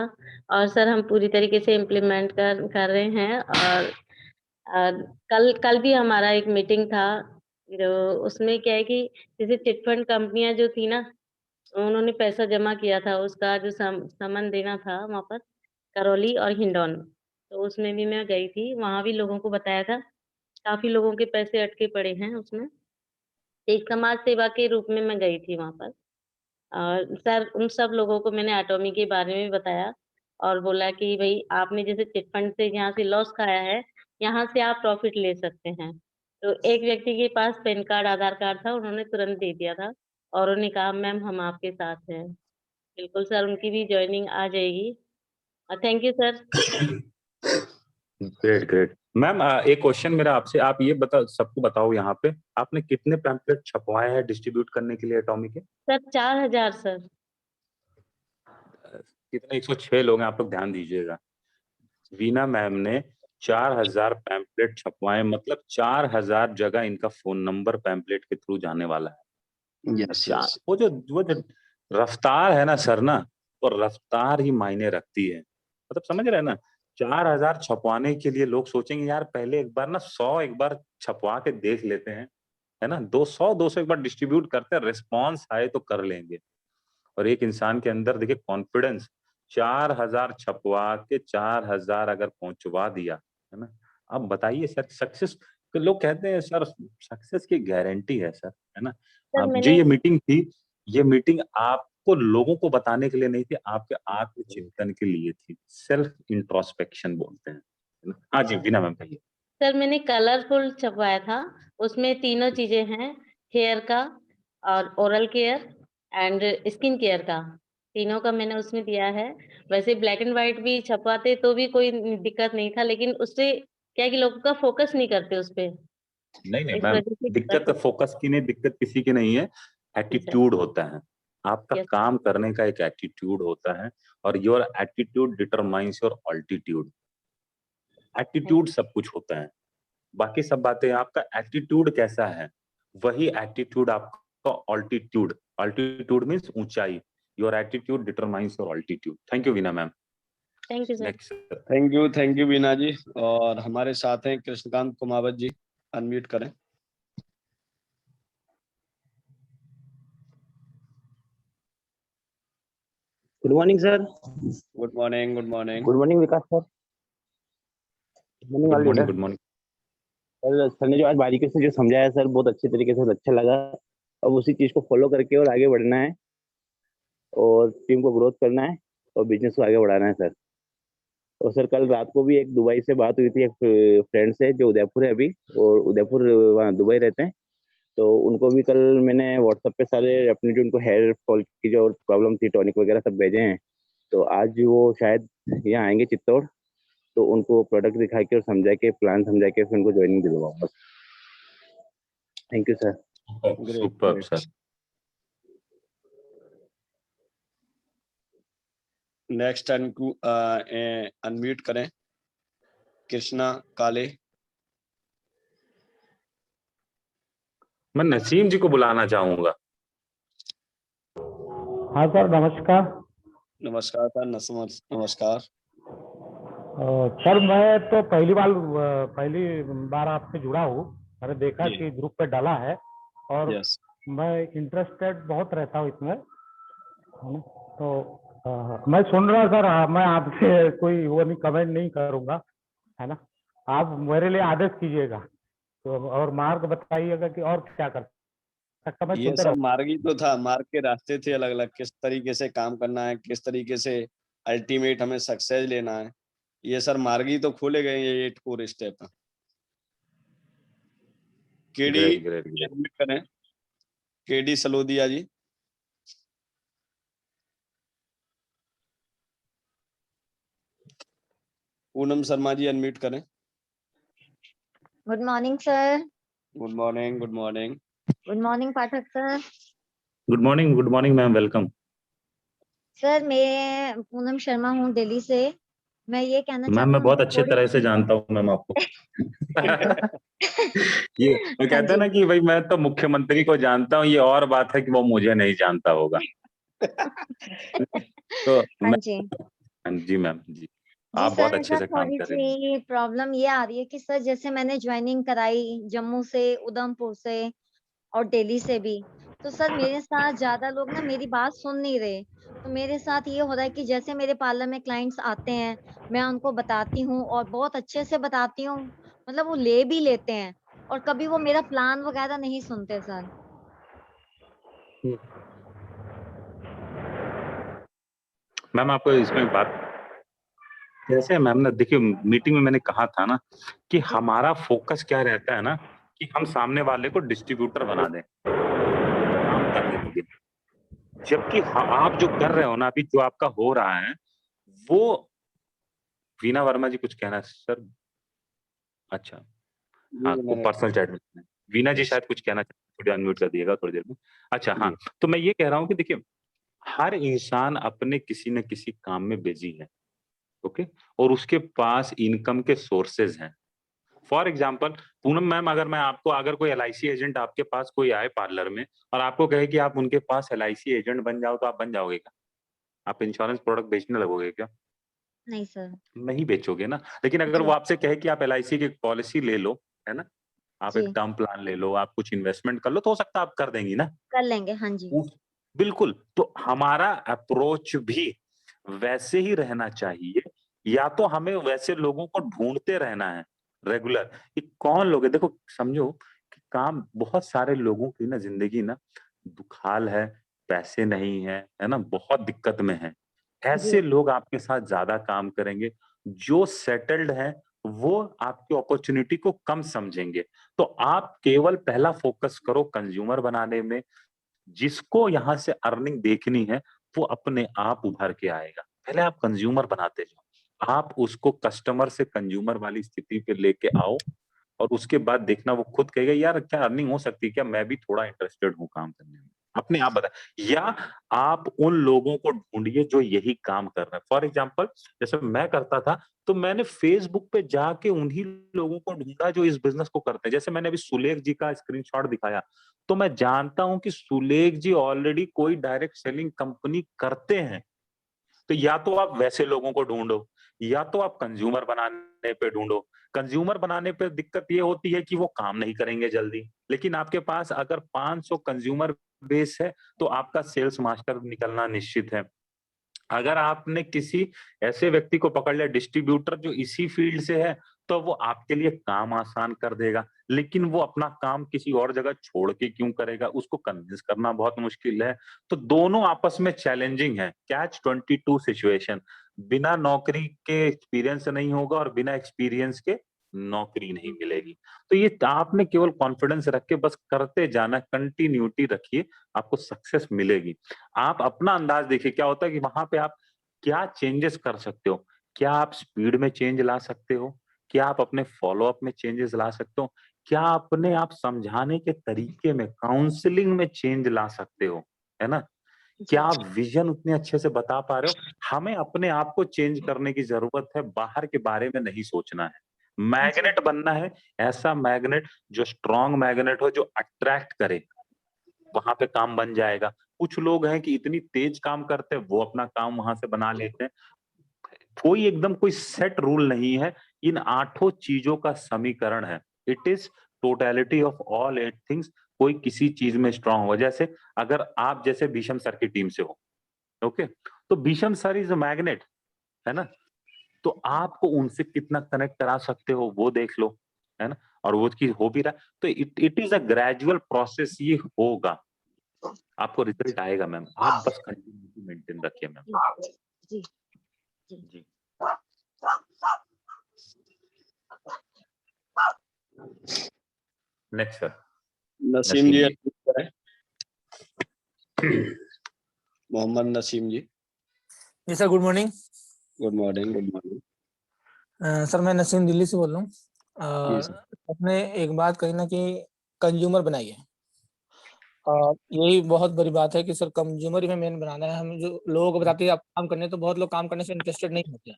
और सर हम पूरी तरीके से इम्प्लीमेंट कर रहे हैं। और कल कल भी हमारा एक मीटिंग था, जो उसमें क्या है कि जैसे चिटफंड कंपनियां जो थी ना, उन्होंने पैसा जमा किया था, उसका जो सामान देना था वहाँ पर करौली और हिंडौन, तो उसमें भी मैं गई थी, वहां भी लोगों को बताया था। काफी लोगों के पैसे अटके पड़े हैं उसमें। एक समाज सेवा के रूप में मैं गई थी वहां पर। और सर उन सब लोगों को मैंने एटॉमी के बारे में बताया और बोला कि भाई आपने जैसे चिटफंड से यहाँ से लॉस खाया है, यहाँ से आप प्रॉफिट ले सकते हैं। तो एक व्यक्ति के पास पैन कार्ड आधार कार्ड था, उन्होंने तुरंत दे दिया था और उन्होंने कहा मैम हम आपके साथ हैं। बिल्कुल सर, उनकी भी ज्वाइनिंग आ जाएगी। Thank you sir. Great great ma'am, एक क्वेश्चन मेरा आपसे, आप ये बता, सबको बताओ यहाँ पे आपने कितने पैम्पलेट छपवाए हैं डिस्ट्रीब्यूट करने के लिए एटॉमी के? Sir 4000 sir. कितने, 106 लोग हैं, आप लोग ध्यान दीजिएगा। वीना मैम ने 4000 पैम्पलेट छपवाए, मतलब 4000 जगह इनका फोन नंबर पैम्पलेट के थ्रू जाने वाला है। Yes yes. वो जो रफ्तार है ना सर ना, तो रफ्तार ही मायने रखती है, मतलब समझ रहे हैं ना। 4000 छपवाने के लिए लोग सोचेंगे यार पहले एक बार ना 100 एक बार छपवा के देख लेते हैं, है ना, 200 एक बार डिस्ट्रीब्यूट करते हैं, रिस्पॉन्स आए तो कर लेंगे। और एक इंसान के अंदर देखिए कॉन्फिडेंस, 4000 छपवा के 4000 अगर पहुंचवा दिया, है ना, अब बताइए सर सक्सेस, तो लोग कहते हैं सर सक्सेस की गारंटी है सर, है ना। सर अब जो मैंने ये मीटिंग थी, ये मीटिंग आपको लोगों को बताने के लिए नहीं थी, आपके आत्मचिंतन के लिए थी, सेल्फ इंट्रोस्पेक्शन बोलते हैं, है ना? हाँ जी वीना मैम कहिए। सर मैंने कलरफुल छपवाया था, उसमें तीनों चीजें हैं, हेयर का और oral care and skin care का, तीनों का मैंने उसमें दिया है। वैसे ब्लैक एंड व्हाइट भी छपवाते तो भी कोई दिक्कत नहीं था, लेकिन उससे क्या है कि लोगों का फोकस नहीं करते उस पे, नहीं नहीं इस मैम, वजह से दिक्कत तो फोकस की नहीं, दिक्कत किसी की नहीं है, जी सर। एटीट्यूड होता है। आपका Yes. काम करने का एक एटीट्यूड होता है और your attitude determines your altitude. Attitude सब कुछ होता है, बाकी सब बातें आपका एटीट्यूड कैसा है, वही एटीट्यूड आपका ऑल्टीट्यूड। ऑल्टीट्यूड मीन्स ऊंचाई। Your attitude determines your altitude. Thank you Veena ma'am. Thank you, sir. Next. Thank you Bina ji. और हमारे साथ हैं कृष्णकांत कुमावत जी, अनम्यूट करें। Good morning sir. Good morning. Good morning. Good morning Vikas sir. Good morning. Good morning. Sir ने जो आज बारीकी से जो समझाया सर, बहुत अच्छे तरीके से, अच्छा लगा। अब उसी चीज को फॉलो करके और आगे बढ़ना है और टीम को ग्रोथ करना है और बिजनेस को आगे बढ़ाना है सर। और सर कल रात को भी एक दुबई से बात हुई थी, एक फ्रेंड से जो उदयपुर है अभी, और उदयपुर वहाँ दुबई रहते हैं, तो उनको भी कल मैंने व्हाट्सएप पे सारे अपनी जो उनको हेयर फॉल की जो प्रॉब्लम थी, टॉनिक वगैरह सब भेजे हैं। तो आज वो शायद यहाँ आएंगे चित्तौड़, तो उनको प्रोडक्ट दिखा के और समझा के, प्लान समझा के फिर उनको ज्वाइनिंग दिलवाऊँ बस। Thank you sir. Superb sir. Next unmute करें कृष्णा काले। मैं नसीम जी को बुलाना चाहूंगा। हाँ सर, नमस्कार। नमस्कार सर। नमस्कार। सर मैं तो पहली बार आपसे जुड़ा हूँ। मैंने देखा जी। कि ग्रुप पे डाला है और यस। मैं इंटरेस्टेड बहुत रहता हूँ इसमें, है ना। तो मैं सुन रहा सर, मैं आपसे कोई वो नहीं, कमेंट नहीं करूँगा, है ना। आप मेरे लिए आदेश कीजिएगा तो, और मार्ग बताइएगा कि और क्या कर सकता मैं ये सुनते सब रहूँ। मार्ग ही तो था, मार्ग के रास्ते थे अलग अलग, किस तरीके से काम करना है, किस तरीके से अल्टीमेट हमें सक्सेस लेना है। ये सर मार्ग ही तो खोले गए, ये 8 core step. KD great great great. admit करें, केडी सलोदिया जी। पूनम शर्मा जी अनम्यूट करें। Good morning sir. Good morning. Good morning. Good morning Pathak sir. Good morning ma'am, welcome. Sir मैं पूनम शर्मा हूँ दिल्ली से। मैं ये कहना मैम चाहती मैं हूँ बहुत मुझे अच्छे थोड़ी तरह से जानता हूँ मैम आपको। ये वो हाँ कहते हैं जी। ना कि भाई मैं तो मुख्यमंत्री को जानता हूँ, ये और बात है कि वो मुझे नहीं जानता होगा। तो हाँ मैं, जी। हाँ जी मैम जी, जी आप बहुत सर, अच्छे सर से काम थोड़ी कर रही हैं। सी प्रॉब्लम ये आ रही है कि सर जैसे मैंने ज्वाइनिंग कराई जम्मू से, उधमपुर से और दिल्ली से भी, तो सर मेरे साथ ज्यादा लोग ना मेरी बात सुन नहीं रहे। तो मेरे साथ ये हो रहा है कि जैसे मेरे पार्लर में क्लाइंट्स आते हैं, मैं उनको बताती हूँ और बहुत अच्छे से बताती हूँ, मतलब वो ले भी लेते हैं, और कभी वो मेरा प्लान वगैरह नहीं सुनते सर। मैम आपको इसमें एक बात कैसे है मैम ना, देखिए मीटिंग में मैंने कहा था ना कि जी हमारा फोकस क्या रहता है ना कि हम सामने वाले को डिस्ट्रीब्यूटर बना दें काम करने के लिए। जबकि आप जो कर रहे हो ना अभी, जो आपका हो रहा है वो, वीना वर्मा जी कुछ कहना है सर? अच्छा, हाँ, जी, वो मैंने पर्सनल चैट में है। वीना जी यस। शायद कुछ कहना चाहते हैं, थोड़ी अनम्यूट कर दिएगा थोड़ी देर में। अच्छा हाँ, जी। तो मैं ये कह रहा हूँ कि देखिए हर इंसान अपने किसी न किसी काम में बिजी है, ओके, और उसके पास इनकम के सोर्सेज हैं। फॉर एग्जाम्पल पूनम मैम, अगर मैं आपको, अगर कोई LIC एजेंट आपके पास कोई आए पार्लर में और आपको कहे कि आप उनके पास LIC एजेंट बन जाओ, तो आप बन जाओगे क्या? आप इंश्योरेंस प्रोडक्ट बेचने लगोगे क्या? नहीं सर। नहीं बेचोगे ना। लेकिन अगर वो जी आपसे कहे कि आप LIC की पॉलिसी ले लो, है ना, आप एक जी टर्म प्लान ले लो, आप कुछ इन्वेस्टमेंट कर लो, तो हो सकता है आप कर देंगी ना। कर लेंगे, हाँ जी। बिल्कुल, तो हमारा अप्रोच भी वैसे ही रहना चाहिए। या तो हमें वैसे लोगों को ढूंढते रहना है रेगुलर कि कौन लोग है। देखो समझो कि काम बहुत सारे लोगों की ना जिंदगी ना दुखाल है, पैसे नहीं है ना, बहुत दिक्कत में है। जी ऐसे लोग आपके साथ ज्यादा काम करेंगे। जो सेटल्ड है वो आपकी अपॉर्चुनिटी को कम समझेंगे। तो आप केवल पहला फोकस करो कंज्यूमर बनाने में। जिसको यहाँ से अर्निंग देखनी है वो अपने आप उभर के आएगा। पहले आप कंज्यूमर बनाते जाओ, आप उसको कस्टमर से कंज्यूमर वाली स्थिति पे लेके आओ, और उसके बाद देखना वो खुद कहेगा यार क्या अर्निंग हो सकती है, क्या मैं भी थोड़ा इंटरेस्टेड हूँ काम करने में। अपने आप बताए, या आप उन लोगों को ढूंढिए जो यही काम कर रहे हैं। फॉर एग्जाम्पल जैसे मैं करता था, तो मैंने फेसबुक पे जाके उन्हीं लोगों को ढूंढा जो इस बिजनेस को करते हैं। जैसे मैंने अभी सुलेख जी का स्क्रीनशॉट दिखाया, तो मैं जानता हूं कि सुलेख जी ऑलरेडी कोई डायरेक्ट सेलिंग कंपनी करते हैं। तो या तो आप वैसे लोगों को ढूंढो, या तो आप कंज्यूमर बनाने पे ढूंढो। कंज्यूमर बनाने पे दिक्कत ये होती है कि वो काम नहीं करेंगे जल्दी, लेकिन आपके पास अगर 500 कंज्यूमर बेस है तो आपका सेल्स मास्टर निकलना निश्चित है। अगर आपने किसी ऐसे व्यक्ति को पकड़ लिया डिस्ट्रीब्यूटर जो इसी फील्ड से है, तो वो आपके लिए काम आसान कर देगा, लेकिन वो अपना काम किसी और जगह छोड़ के क्यों करेगा, उसको कन्विंस करना बहुत मुश्किल है। तो दोनों आपस में चैलेंजिंग है, कैच 22 सिचुएशन। बिना नौकरी के एक्सपीरियंस नहीं होगा और बिना एक्सपीरियंस के नौकरी नहीं मिलेगी। तो ये आपने केवल कॉन्फिडेंस रख के बस करते जाना, कंटिन्यूटी रखिए, आपको सक्सेस मिलेगी। आप अपना अंदाज देखिए, क्या होता है कि वहां पे आप क्या चेंजेस कर सकते हो। क्या आप स्पीड में चेंज ला सकते हो? क्या आप अपने फॉलो अप में चेंजेस ला सकते हो? क्या अपने आप समझाने के तरीके में, काउंसलिंग में चेंज ला सकते हो, है ना? क्या आप विजन उतने अच्छे से बता पा रहे हो? हमें अपने आप को चेंज करने की जरूरत है, बाहर के बारे में नहीं सोचना है। मैग्नेट बनना है, ऐसा मैग्नेट जो स्ट्रॉन्ग मैग्नेट हो, जो अट्रैक्ट करे, वहां पे काम बन जाएगा। कुछ लोग हैं कि इतनी तेज काम करते हैं, वो अपना काम वहां से बना लेते हैं। कोई एकदम कोई सेट रूल नहीं है, इन 8 चीजों का समीकरण है। It is totality of all 8 things. कोई किसी चीज में स्ट्रांग होगा, जैसे अगर आप जैसे भीषम सर की टीम से हो, ओके, तो Bhisham sir is a magnet, है ना? तो आपको उनसे कितना कनेक्ट करा सकते हो वो देख लो, है ना? और वो चीज हो भी रहा है, तो it is a gradual process, ये होगा, आपको रिजल्ट आएगा मैम। आप बस कंटिन्यूटी मेंटेन रखिए मैम। जी जी नेक्स्ट सर। नसीम जी नसीम करें। मोहम्मद नसीम जी। जी sir, good morning. Good morning. Good morning sir, मैं नसीम दिल्ली से बोल रहा हूँ। जी सर। आपने एक बात कही ना कि कंज्यूमर बनाइए, और यही बहुत बड़ी बात है कि सर कंज्यूमर ही मेन बनाना है। हम जो लोगों को बताते हैं आप काम करने, तो बहुत लोग काम करने से इंटरेस्टेड नहीं होते हैं,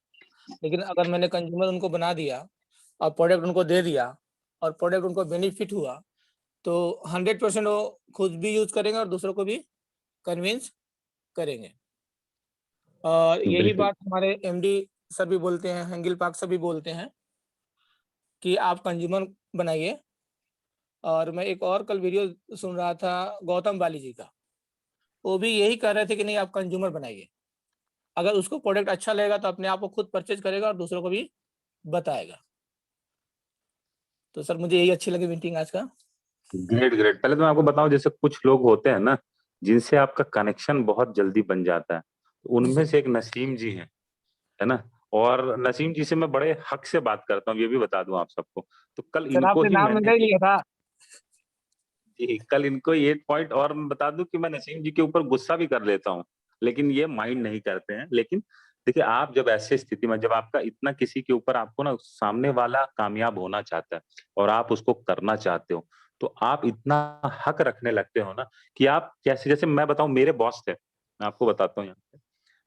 लेकिन अगर मैंने कंज्यूमर उनको बना दिया और प्रोडक्ट उनको दे दिया और प्रोडक्ट उनको बेनिफिट हुआ, तो 100% वो खुद भी यूज करेंगे और दूसरों को भी कन्विंस करेंगे। और यही बिल्कुल बात हमारे एमडी सर भी बोलते हैं, हेंगिल पार्क सर भी बोलते हैं कि आप कंज्यूमर बनाइए। और मैं एक और कल वीडियो सुन रहा था गौतम बाली जी का, वो भी यही कह रहे थे कि नहीं, आप कंज्यूमर बनाइए। अगर उसको प्रोडक्ट अच्छा लगेगा तो अपने आप को खुद परचेज करेगा और दूसरों को भी बताएगा। तो सर मुझे यही अच्छी लगी मीटिंग आज का। Great great. पहले तो मैं आपको बताऊं, जैसे कुछ लोग होते हैं ना जिनसे आपका कनेक्शन बहुत जल्दी बन जाता है, उनमें से एक नसीम जी हैं, है ना? और नसीम जी से मैं बड़े हक से बात करता हूँ, ये भी बता दूं आप सबको। तो कल सर इनको आपने ही नाम मैंने नहीं लिया था। जी, कल इनको ये पॉइंट और मैं बता दूं कि मैं नसीम जी के ऊपर गुस्सा भी कर लेता हूँ, लेकिन ये माइंड नहीं करते हैं। लेकिन देखिए, आप जब ऐसे स्थिति में, जब आपका इतना किसी के ऊपर, आपको ना सामने वाला कामयाब होना चाहता है और आप उसको करना चाहते हो, तो आप इतना हक रखने लगते हो ना कि आप कैसे, जैसे मैं बताऊं, मेरे बॉस थे, मैं आपको बताता हूँ यहाँ पे।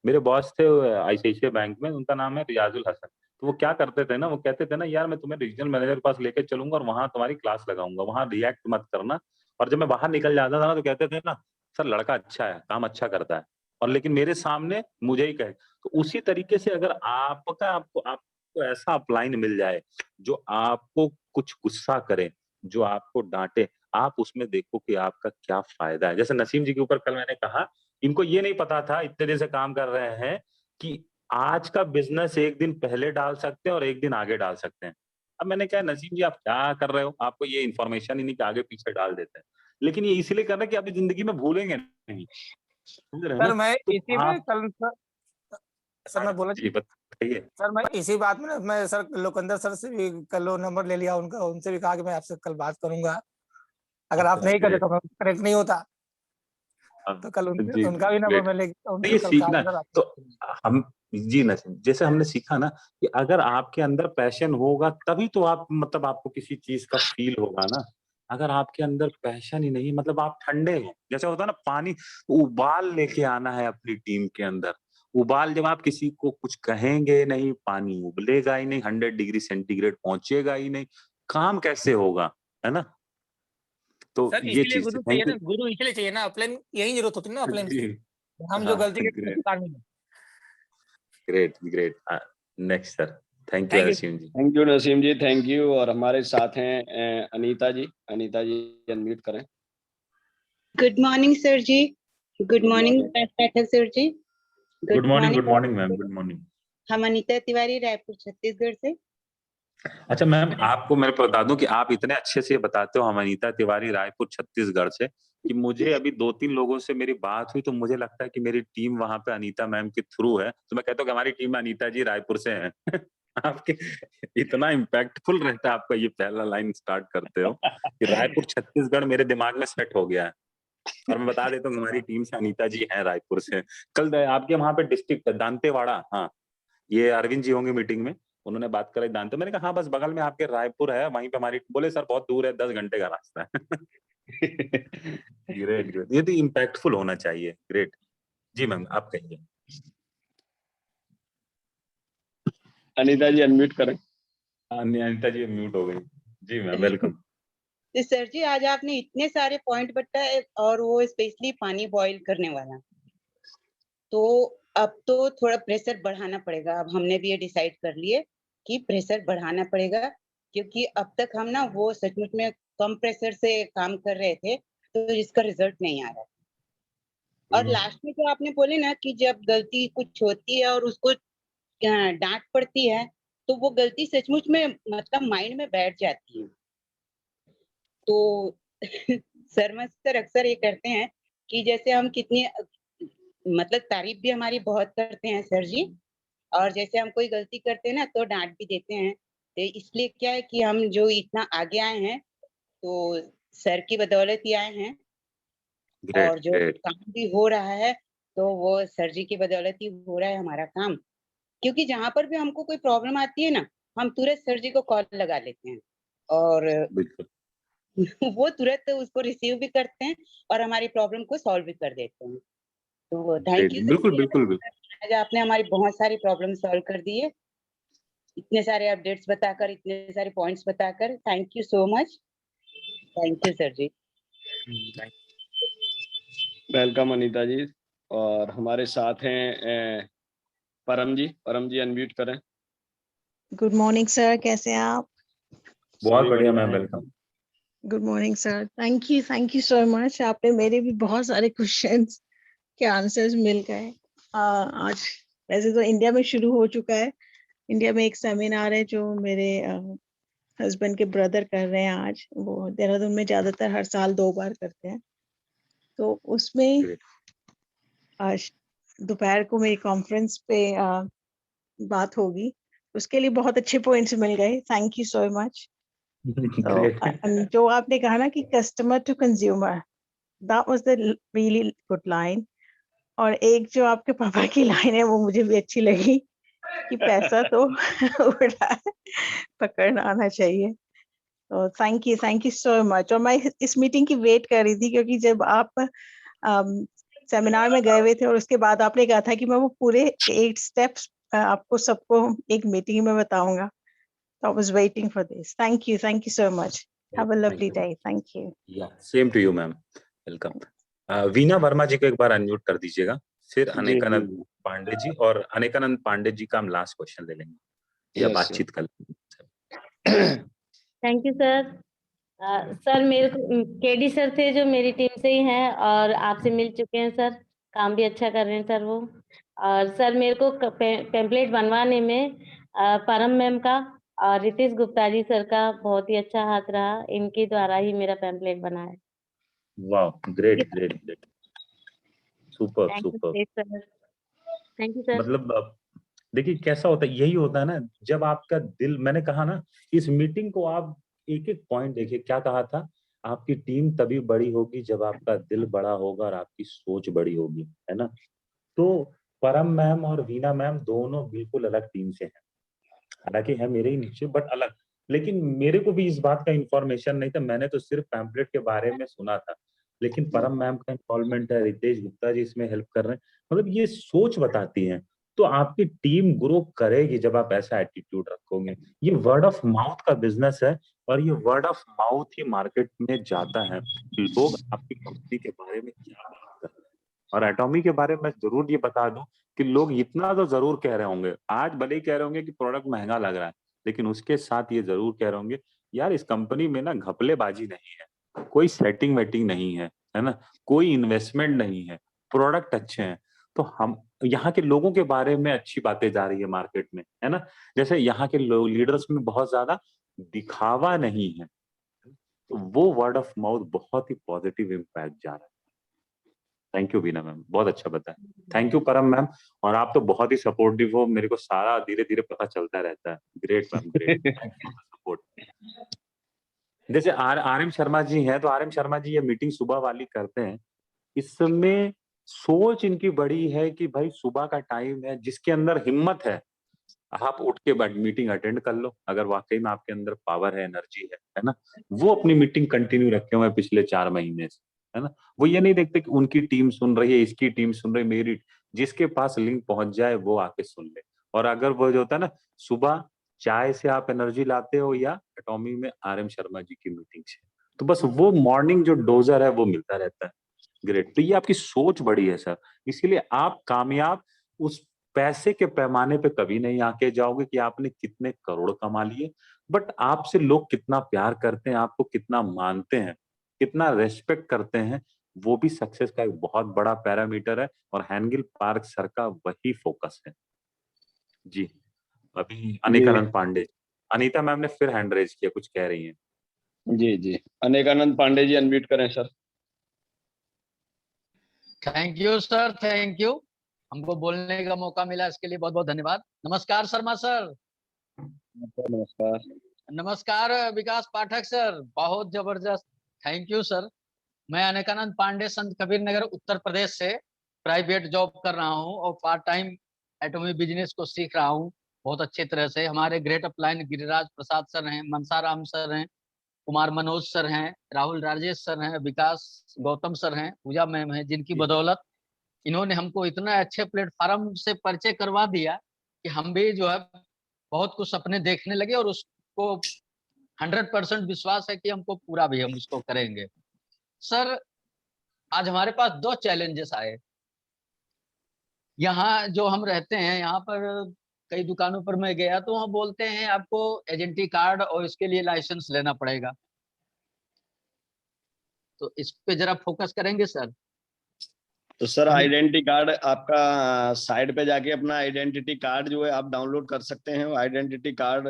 मेरे बॉस थे आईसीआईसीआई बैंक में, उनका नाम है रियाजुल हसन। तो वो क्या करते थे ना, वो कहते थे ना, यार मैं तुम्हें रीजनल मैनेजर के पास लेके चलूंगा और वहां तुम्हारी क्लास लगाऊंगा, वहां रिएक्ट मत करना। और जब मैं बाहर निकल जाता था ना, तो कहते थे ना, सर लड़का अच्छा है, काम अच्छा करता है, और लेकिन मेरे सामने मुझे ही कहे। तो उसी तरीके से अगर आपका आपको आपको ऐसा अपलाइन मिल जाए जो आपको कुछ गुस्सा करे, जो आपको डांटे, आप उसमें देखो कि आपका क्या फायदा है। जैसे नसीम जी के ऊपर कल मैंने कहा, इनको ये नहीं पता था, इतने दिन से काम कर रहे हैं, कि आज का बिजनेस एक दिन पहले डाल सकते हैं और एक दिन आगे डाल सकते हैं। अब मैंने कहा, नसीम जी आप क्या कर रहे हो, आपको ये इन्फॉर्मेशन ही नहीं कि आगे पीछे डाल देते हैं। लेकिन ये इसलिए कर रहे हैं कि अभी जिंदगी में भूलेंगे नहीं, समझ रहे हैं ना? सर मैं तो इसी में आप कल सर मैं बोला जी बताइए। सर, मैं इसी बात में ना, मैं सर लोकंदर सर से भी कल वो नंबर ले लिया उनका, उनसे भी कहा कि मैं आपसे कल बात करूंगा। अगर आप अच्छा नहीं करते ग्रेट। तो मैं करेक्ट नहीं होता। तो कल जी उनका भी नंबर ग्रेट। मैं ले तो उनसे ये कल कहा सीखना कि है। सर आप। तो हम जी नसीम, जैसे हमने सीखा ना कि अगर आपके अंदर पैशन होगा तभी तो आप, मतलब आपको किसी चीज का फील होगा ना। अगर आपके अंदर पैशन ही नहीं, मतलब आप ठंडे हो, जैसे होता है ना पानी, उबाल लेके आना है अपनी टीम के अंदर। उबाल, जब आप किसी को कुछ कहेंगे नहीं, पानी उबलेगा ही नहीं, 100 डिग्री सेंटीग्रेड पहुंचेगा ही नहीं, काम कैसे होगा, है ना? तो सर ये इसीलिए चीज गुरु है। चाहिए थैंक ना, गुरु इसलिए चाहिए ना, अपलाइन यही जरूरत होती है ना अपलाइन की। जी। हम जो हाँ, गलती करते हैं ग्रेट, उसको सुधारने की। Great, great. Next sir. Thank you thank you. Naseem ji. Thank you Naseem ji, thank you. और हमारे साथ हैं अनीता जी। अनीता जी अनम्यूट करें। Good morning sir ji. Good morning morning. Pathak sir ji. Good good morning morning. Ma'am, good morning. हम अनीता तिवारी, रायपुर छत्तीसगढ़ से। अच्छा मैम, आपको मैं बता दूं कि आप इतने अच्छे से बताते हो, हम अनीता तिवारी, रायपुर छत्तीसगढ़ से, कि मुझे अभी 2-3 लोगों से मेरी बात हुई तो मुझे लगता है कि मेरी टीम वहां पे अनीता मैम के थ्रू है, तो मैं कहता हूँ कि हमारी टीम में अनीता जी रायपुर से हैं। आपके इतना इम्पैक्टफुल रहता है आपका ये पहला लाइन स्टार्ट करते हो कि रायपुर छत्तीसगढ़ मेरे दिमाग में सेट हो गया है। और मैं बता देता हूँ हमारी टीम से अनीता जी हैं रायपुर से। कल आपके वहां पे डिस्ट्रिक्ट दांतेवाड़ा, हाँ, ये अरविंद जी होंगे मीटिंग में, उन्होंने बात करी दांते, मैंने कहा हाँ बस बगल में आपके रायपुर है, वहीं पे हमारी, बोले सर बहुत दूर है, 10 घंटे का रास्ता है। ग्रेट, ग्रेट, ये तो इम्पैक्टफुल होना चाहिए। ग्रेट जी मैम, आप कहिए। अनीता जी अनम्यूट करें। अनीता जी म्यूट हो गई। जी मैम, वेलकम। तो सर जी आज आपने इतने सारे पॉइंट बताए और वो स्पेशली पानी बॉईल करने वाला, तो अब तो थोड़ा प्रेशर बढ़ाना पड़ेगा। अब हमने भी ये डिसाइड कर लिए कि प्रेशर बढ़ाना पड़ेगा, क्योंकि अब तक हम ना वो सचमुच में कम प्रेशर से काम कर रहे थे, तो इसका रिजल्ट नहीं आ रहा। और लास्ट में जो आपने बोले ना कि जब गलती कुछ होती है और उसको डांट पड़ती है, तो वो गलती सचमुच में मतलब माइंड में बैठ जाती है। तो शर्मा सर अक्सर ये करते हैं कि जैसे हम कितनी मतलब तारीफ भी हमारी बहुत करते हैं सर जी, और जैसे हम कोई गलती करते हैं ना तो डांट भी देते हैं। तो इसलिए क्या है कि हम जो इतना आगे आए हैं तो सर की बदौलत ही आए हैं, ग्रेट, और जो ग्रेट। काम भी हो रहा है तो वो सर जी की बदौलत ही हो रहा है हमारा काम। क्योंकि जहाँ पर भी हमको कोई प्रॉब्लम आती है ना, हम तुरंत सर जी को कॉल लगा लेते हैं, और बिल्कुल, वो तुरंत उसको रिसीव भी करते हैं और हमारी प्रॉब्लम को सॉल्व भी कर देते हैं। तो थैंक ग्रेट, यू बिल्कुल, बिल्कुल, बिल्कुल। आज आपने हमारी बहुत सारी प्रॉब्लम सॉल्व कर दी है, इतने सारे अपडेट्स बताकर, इतने सारे पॉइंट्स बताकर। Thank you so much. Thank you sir ji. Welcome Anita ji. और हमारे साथ हैं परम जी। परम जी अनम्यूट करें। गुड मॉर्निंग सर, कैसे हैं आप? बहुत सभी बढ़िया बढ़िया मैम, हैं। Welcome. Good morning sir, thank you so much. आपने मेरे भी बहुत सारे क्वेश्चंस के आंसर्स मिल गए। आज वैसे तो इंडिया में शुरू हो चुका है, इंडिया में एक सेमिनार है जो मेरे हस्बैंड के ब्रदर कर रहे हैं आज। वो देहरादून में ज्यादातर हर साल 2 बार करते हैं, तो उसमें ग्रेट, आज दोपहर को मेरी कॉन्फ्रेंस पे बात होगी। उसके लिए बहुत अच्छे पॉइंट्स मिल गए, थैंक यू सो मच। तो ग्रेट। जो आपने कहा ना कि customer to consumer, that was the really good line. और एक जो आपके पापा की लाइन है वो मुझे भी अच्छी लगी कि पैसा तो उड़ा है, पकड़ना आना चाहिए। तो थैंक यू सो मच। और मैं इस मीटिंग की वेट कर रही थी, क्योंकि जब आप सेमिनार में गए हुए थे और उसके बाद आपने कहा था कि मैं वो पूरे 8 स्टेप्स आपको सबको एक मीटिंग में बताऊंगा। I was waiting for this. Thank you so much. Have a thank lovely you. day. Thank you. या same too you ma'am, welcome. Veena Verma ji को एक बार अनम्यूट कर दीजिएगा, फिर जी जी अनेकानंद जी। पांडे जी, और अनेकानंद पांडे जी का हम लास्ट क्वेश्चन ले लेंगे या यस बातचीत कर थैंक यू सर। सर मेरे को केडी सर थे जो मेरी टीम से ही हैं और आपसे मिल चुके हैं सर, काम भी अच्छा कर रहे हैं सर वो। और सर मेरे को पेम्पलेट बनवाने में परम मैम का और रितेश गुप्ता जी सर का बहुत ही अच्छा हाथ रहा, इनके द्वारा ही मेरा पेम्पलेट बना है। वाह, great, great, great, super, thank you super. Sir. Thank you sir. मतलब देखिए कैसा होता है, यही होता है ना, जब आपका दिल, मैंने कहा ना, इस मीटिंग को आप एक एक पॉइंट देखिए, क्या कहा था, आपकी टीम तभी बड़ी होगी जब आपका दिल बड़ा होगा और आपकी सोच बड़ी होगी, है ना? तो परम मैम और वीना मैम दोनों बिल्कुल अलग टीम से हैं, हालांकि है मेरे ही नीचे बट अलग। लेकिन मेरे को भी इस बात का इंफॉर्मेशन नहीं था, मैंने तो सिर्फ पैम्पलेट के बारे में सुना था। लेकिन परम मैम का इन्वॉल्वमेंट है, रितेश गुप्ता जी इसमें हेल्प कर रहे हैं, मतलब ये सोच बताती है। तो आपकी टीम ग्रो करेगी जब आप ऐसा एटीट्यूड रखोगे। ये वर्ड ऑफ माउथ का बिजनेस है और ये word of mouth he market में जाता है, लोग आपकी कंपनी के बारे में क्या बात कर रहे हैं। और एटॉमी के बारे में जरूर ये बता दूं कि लोग इतना तो जरूर कह रहे होंगे, आज भले ही कह रहे होंगे कि प्रोडक्ट महंगा लग रहा है, लेकिन उसके साथ ये जरूर कह रहे होंगे यार इस कंपनी में ना घपलेबाजी नहीं है, कोई सेटिंग वेटिंग नहीं है ना, कोई इन्वेस्टमेंट नहीं है, प्रोडक्ट अच्छे हैं। तो हम यहाँ के लोगों के बारे में अच्छी बातें जा रही है मार्केट में, है ना। जैसे यहाँ के लीडर्स में बहुत ज्यादा दिखावा नहीं है, तो वो वर्ड ऑफ माउथ बहुत ही पॉजिटिव इम्पैक्ट जा रहा है। थैंक यू बीना मैम, बहुत अच्छा बताया। थैंक यू परम मैम, और आप तो बहुत ही सपोर्टिव हो, मेरे को सारा धीरे धीरे पता चलता रहता है। Great ma'am, great, thank you for support. जैसे आर एम शर्मा जी हैं, तो आर एम शर्मा जी ये मीटिंग सुबह वाली करते हैं, इसमें सोच इनकी बड़ी है कि भाई सुबह का टाइम है, जिसके अंदर हिम्मत है आप उठ के मीटिंग अटेंड कर लो, अगर वाकई में आपके अंदर पावर है, एनर्जी है ना। वो अपनी मीटिंग कंटिन्यू रखे हुए हैं पिछले 4 महीने से, है ना। वो ये नहीं देखते कि उनकी टीम सुन रही है, इसकी टीम सुन रही है, मेरी, जिसके पास लिंक पहुंच जाए वो आके सुन ले। और अगर वो जो होता है ना, सुबह चाय से आप एनर्जी लाते हो या एटॉमी में आर एम शर्मा जी की मीटिंग से, तो बस वो मॉर्निंग जो डोजर है वो मिलता रहता है। ग्रेट, तो ये आपकी सोच बड़ी है सर, इसीलिए आप कामयाब उस पैसे के पैमाने पे कभी नहीं आके जाओगे कि आपने कितने करोड़ कमा लिए, बट आपसे लोग कितना प्यार करते हैं, आपको कितना मानते हैं, कितना रेस्पेक्ट करते हैं, वो भी सक्सेस का एक बहुत बड़ा पैरामीटर है। और हैंगिल पार्क सर का वही फोकस है जी। अभी अनेकानंद पांडे, अनीता मैम ने फिर हैंड रेज किया, कुछ कह रही हैं। जी जी, अनेकानंद पांडे जी अनम्यूट करें sir. Thank you sir, thank you, हमको बोलने का मौका मिला, इसके लिए बहुत बहुत धन्यवाद। नमस्कार शर्मा सर। नमस्कार। नमस्कार विकास पाठक सर, बहुत जबरदस्त, थैंक यू सर। मैं अनेकानंद पांडे, संत कबीर नगर, उत्तर प्रदेश से प्राइवेट जॉब कर रहा हूं और पार्ट टाइम एटॉमी बिजनेस को सीख रहा हूं बहुत अच्छे तरह से। हमारे ग्रेट अपलाइन गिरिराज प्रसाद सर हैं, मनसा राम सर हैं, कुमार मनोज सर हैं, राहुल राजेश सर हैं, विकास गौतम सर हैं, पूजा मैम है, जिनकी बदौलत इन्होंने हमको इतना अच्छे प्लेटफॉर्म से परिचय करवा दिया कि हम भी जो है बहुत कुछ सपने देखने लगे और उसको 100% विश्वास है कि हमको पूरा भी हम उसको करेंगे। सर आज हमारे पास 2 चैलेंजेस आए। यहाँ जो हम रहते हैं, यहाँ पर कई दुकानों पर मैं गया तो वहाँ बोलते हैं आपको एजेंटी कार्ड और इसके लिए लाइसेंस लेना पड़ेगा, तो इस पे जरा फोकस करेंगे सर। तो सर आइडेंटिटी कार्ड आपका साइड पे जाके अपना आइडेंटिटी कार्ड जो है आप डाउनलोड कर सकते हैं। आइडेंटिटी कार्ड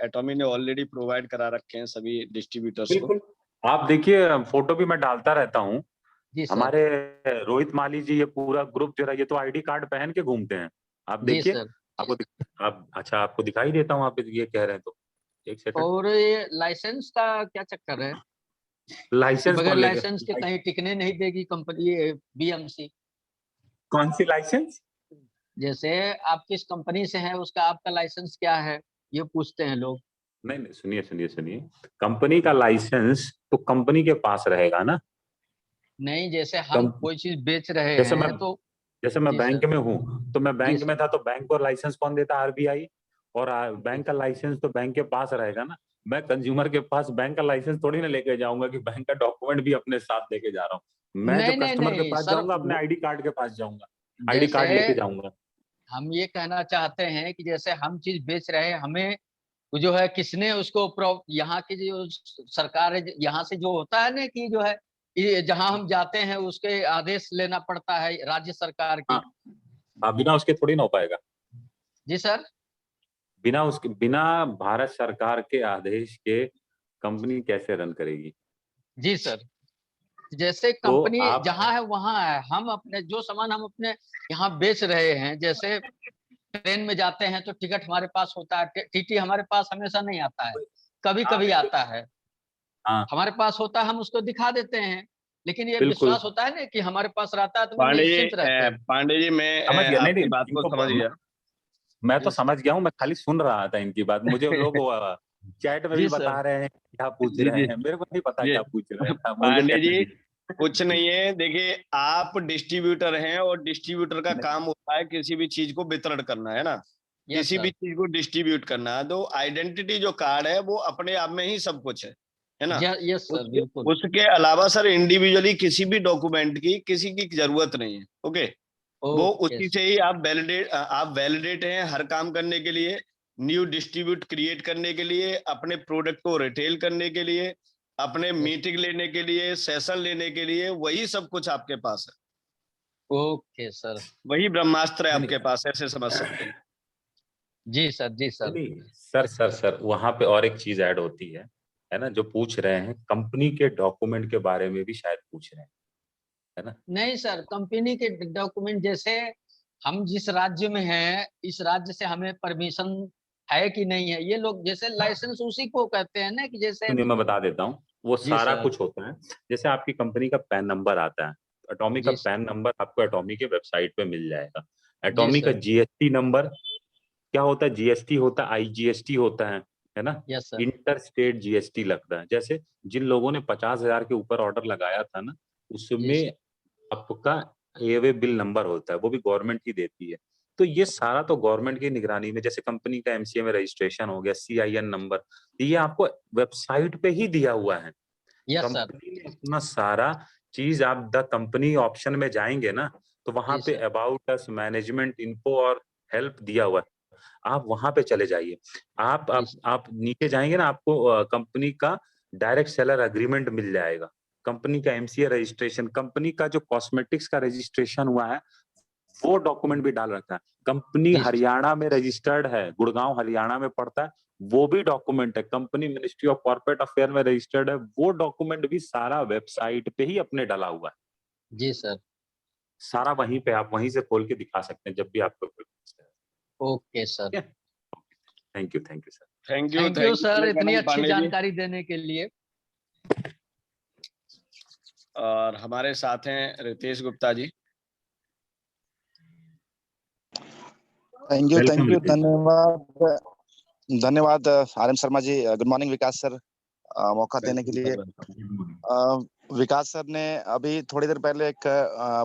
एटॉमी ने ऑलरेडी प्रोवाइड करा रखे हैं सभी डिस्ट्रीब्यूटर्स को। बिल्कुल, आप देखिए फोटो भी मैं डालता रहता हूँ। जी हमारे रोहित माली जी, ये पूरा ग्रुप जो है ये तो आईडी कार्ड पहन के घूमते हैं, आप देखिए। आपको आप अच्छा आपको दिखाई देता हूँ, आप ये कह रहे हैं तो एक सेकंड। और ये लाइसेंस का क्या चक्कर है? लाइसेंस बगैर कौन लेगा? लाइसेंस के कहीं टिकने नहीं देगी कंपनी, ये बीएमसी। कौन सी लाइसेंस? जैसे आप किस कंपनी से हैं, उसका आपका लाइसेंस क्या है, ये पूछते हैं लोग। नहीं नहीं, सुनिए सुनिए सुनिए, कंपनी का लाइसेंस तो कंपनी के पास रहेगा ना। नहीं, जैसे हम कोई चीज बेच रहे जैसे हैं मैं, तो जैसे मैं जी बैंक सर। में हूँ, तो मैं बैंक में था तो बैंक को लाइसेंस कौन देता? आरबीआई। और बैंक का लाइसेंस तो बैंक के पास रहेगा ना। मैं कंज्यूमर के पास बैंक का लाइसेंस थोड़ी ना लेके जाऊंगा कि बैंक का डॉक्यूमेंट भी अपने साथ लेके जा रहा हूँ। मैं जो नहीं नहीं कस्टमर के नहीं पास सर, जाऊंगा, अपने आईडी कार्ड के पास जाऊंगा, आईडी कार्ड लेके जाऊंगा। हम ये कहना चाहते हैं कि जैसे हम चीज बेच रहे हैं, हमें जो है किसने उसको यहाँ की जो सरकार है, यहाँ से जो होता है ना कि जो है ये जहाँ हम जाते हैं उसके आदेश लेना पड़ता है राज्य सरकार की। बिना उसके थोड़ी ना हो पाएगा। जी सर। बिना उसके, बिना भारत सरकार के आदेश के कंपनी कैसे रन करेगी? जी सर, जैसे तो कंपनी आप, जहाँ है वहाँ है। हम अपने जो सामान हम अपने यहाँ बेच रहे हैं, जैसे ट्रेन में जाते हैं तो टिकट हमारे पास होता है, टीटी हमारे पास हमेशा नहीं आता है, कभी कभी आता है। हमारे पास होता है, हम उसको दिखा देते हैं, लेकिन ये विश्वास होता है ना कि हमारे पास रहता है तो वो निश्चिंत रहते हैं। पांडे जी मैं आपकी बात को समझ गया। मैं तो समझ गया हूँ, मैं खाली सुन रहा था इनकी बात। मुझे लोग चैट में जी भी सर। बता रहे हैं क्या पूछ जी रहे जी हैं, मेरे को नहीं पता जी क्या पूछ रहे हैं, मुझे पांडे जी कहने कुछ नहीं है। देखिए आप डिस्ट्रीब्यूटर हैं और डिस्ट्रीब्यूटर का काम होता है किसी भी चीज को वितरण करना, है ना। यस किसी भी सर। चीज को डिस्ट्रीब्यूट करना है, तो आइडेंटिटी जो कार्ड है वो अपने आप में ही सब कुछ है ना। यस सर, उसके बिल्कुल। उसके अलावा सर इंडिविजुअली किसी भी डॉक्यूमेंट की किसी की जरूरत नहीं है। ओके, वो ओके उसी से ही आप वैलिडेट हैं हर काम करने के लिए, न्यू डिस्ट्रीब्यूट क्रिएट करने के लिए, अपने प्रोडक्ट को रिटेल करने के लिए, अपने मीटिंग लेने के लिए, सेशन लेने के लिए, वही सब कुछ आपके पास है। Okay sir. वही ब्रह्मास्त्र है नहीं, आपके पास, ऐसे समझ सकते हैं। जी सर, जी सर। नहीं सर वहां पे और एक चीज ऐड होती है ना, जो पूछ रहे हैं कंपनी के डॉक्यूमेंट के बारे में भी शायद पूछ रहे हैं, है ना। नहीं सर, कंपनी के डॉक्यूमेंट जैसे हम जिस राज्य में हैं, इस राज्य से हमें परमिशन है कि नहीं है, ये लोग जैसे लाइसेंस उसी को कहते हैं ना, कि जैसे। सुनिए मैं बता देता हूँ, वो जी सारा सर। कुछ होता है। जैसे आपकी कंपनी का पैन नंबर आता है, एटॉमी का जी पैन नंबर आपको एटॉमी के वेबसाइट पे मिल जाएगा। जी एटॉमी का सर। जीएसटी नंबर क्या होता है, जीएसटी होता है, आईजीएसटी होता है ना। Yes sir. Inter state GST लगता है। जैसे जिन लोगों ने 50,000 के ऊपर ऑर्डर लगाया था ना, जी उसमें सर। आपका एवे बिल नंबर होता है, वो भी गवर्नमेंट ही देती है। तो ये सारा तो गवर्नमेंट की निगरानी में, जैसे कंपनी का एमसीए में रजिस्ट्रेशन हो गया, सीआईएन नंबर, ये आपको वेबसाइट पे ही दिया हुआ है। Yes sir. कंपनी ने अपना सारा चीज, आप द कंपनी ऑप्शन में जाएंगे ना, तो वहां जी पे sir. About us, management info और हेल्प दिया हुआ है। आप वहां पे चले जाइए। आप जी आप, सर। आप नीचे जाएंगे ना, आपको कंपनी का डायरेक्ट सेलर एग्रीमेंट मिल जाएगा, कंपनी का एमसीए रजिस्ट्रेशन, कंपनी का जो कॉस्मेटिक्स का रजिस्ट्रेशन हुआ है वो डॉक्यूमेंट भी डाल रखा है। कंपनी जी सर। हरियाणा में रजिस्टर्ड है, गुड़गांव हरियाणा में पड़ता है, वो भी डॉक्यूमेंट है। Company ministry of corporate affair में रजिस्टर्ड है, वो डॉक्यूमेंट भी सारा वेबसाइट पे ही अपने डाला हुआ है। जी सर। सारा वहीं पे, आप वहीं से खोल के दिखा सकते हैं जब भी आपको कोई पूछता है। Okay sir. Thank you sir. Thank you sir, इतनी अनंत अच्छी पांडे जी। जानकारी देने के लिए। और हमारे साथ हैं Ritesh Gupta ji. Thank you welcome Ritesh. धन्यवाद धन्यवाद R M Sharma ji. Good morning Vikas sir, मौका देने के लिए। विकास सर ने अभी थोड़ी देर पहले एक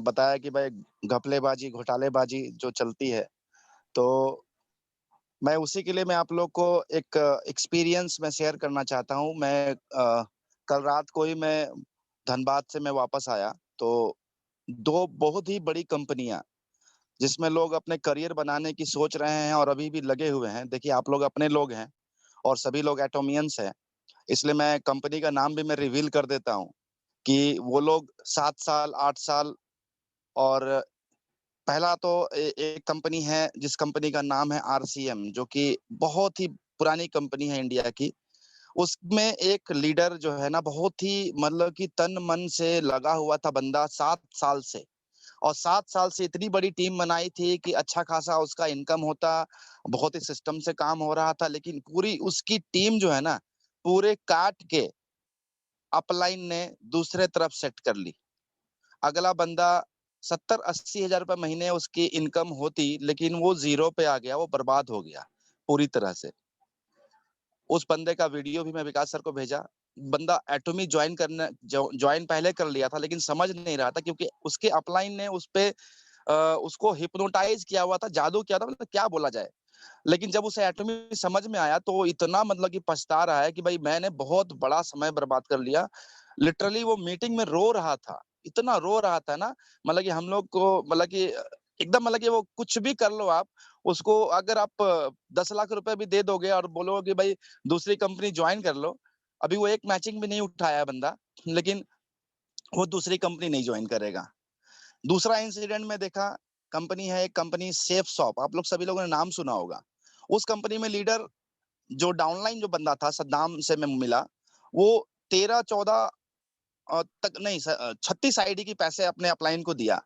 बताया कि भाई घपलेबाजी घोटालेबाजी जो चलती है, तो मैं उसी के लिए मैं आप लोग को एक एक्सपीरियंस में शेयर करना चाहता हूँ। मैं कल रात को ही मैं धनबाद से मैं वापस आया, तो दो बहुत ही बड़ी कंपनियां जिसमें लोग अपने करियर बनाने की सोच रहे हैं और अभी भी लगे हुए हैं। देखिए आप लोग अपने लोग हैं और सभी लोग एटोमियंस हैं, इसलिए मैं कंपनी का नाम भी मैं रिवील कर देता हूँ कि वो लोग 7 साल 8 साल। और पहला तो एक कंपनी है जिस कंपनी का नाम है आरसीएम, जो कि बहुत ही पुरानी कंपनी है इंडिया की। उसमें एक लीडर जो है ना, बहुत ही मतलब कि तन मन से लगा हुआ था बंदा 7 साल से, और 7 साल से इतनी बड़ी टीम बनाई थी कि अच्छा खासा उसका इनकम होता, बहुत ही सिस्टम से काम हो रहा था। लेकिन पूरी उसकी टीम जो है ना, पूरे काट के अपलाइन ने दूसरे तरफ सेट कर ली। अगला बंदा 70-80 हजार रुपए महीने उसकी इनकम होती, लेकिन वो जीरो पे आ गया, वो बर्बाद हो गया पूरी तरह से। उस बंदे का वीडियो भी मैं विकास सर को भेजा। बंदा एटॉमी ज्वाइन पहले कर लिया था, लेकिन समझ नहीं रहा था क्योंकि उसके अपलाइन ने उस पे उसको हिप्नोटाइज किया हुआ था, जादू किया था, मतलब क्या बोला जाए। लेकिन जब उसे एटॉमी समझ में आया तो वो इतना मतलब कि पछता रहा है कि भाई मैंने बहुत बड़ा समय बर्बाद कर लिया। लिटरली वो मीटिंग में रो रहा था, इतना रो रहा था ना, मतलब कि हम लोग को मतलब कि एकदम मतलब कि वो कुछ भी कर लो आप, उसको अगर आप 10 लाख रुपए भी दे दोगे और बोलोगे कि भाई दूसरी कंपनी ज्वाइन कर लो, अभी वो एक मैचिंग भी नहीं उठाया है बंदा, लेकिन वो दूसरी कंपनी नहीं ज्वाइन करेगा। दूसरा इंसिडेंट में देखा, कंपनी है एक कंपनी सेफ शॉप, आप लोग सभी लोगों ने नाम सुना होगा। उस कंपनी में लीडर जो डाउनलाइन जो बंदा था, सद्दाम से मैं मिला, वो 13-14 तक नहीं 36 आईडी की पैसे अपने अपलाइन को दिया।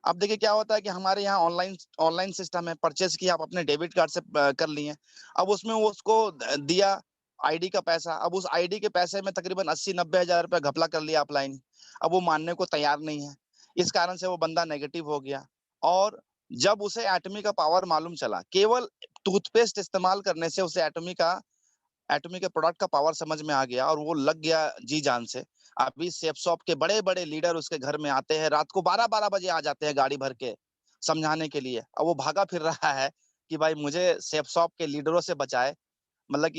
अब देखिए क्या होता है कि हमारे यहाँ ऑनलाइन ऑनलाइन सिस्टम है, परचेज किया आप अपने डेबिट कार्ड से कर लिए। अब उसमें वो उसको दिया आईडी का पैसा। अब उस आईडी के पैसे में तकरीबन 80-90 हजार रुपया घपला कर लिया अपलाइन। अब वो मानने को तैयार नहीं है, इस कारण से वो बंदा नेगेटिव हो गया। और जब उसे एटमी का पावर मालूम चला, केवल टूथपेस्ट इस्तेमाल करने से उसे एटमी का एटॉमी के प्रोडक्ट का पावर समझ में आ गया और वो लग गया जी जान से। अभी सेफ शॉप के बड़े बड़े लीडर उसके घर में आते हैं, रात को 12-12 बजे आ जाते हैं गाड़ी भर के समझाने के लिए। अब वो भागा फिर रहा है कि भाई मुझे सेफ शॉप के लीडरों से बचाए। मतलब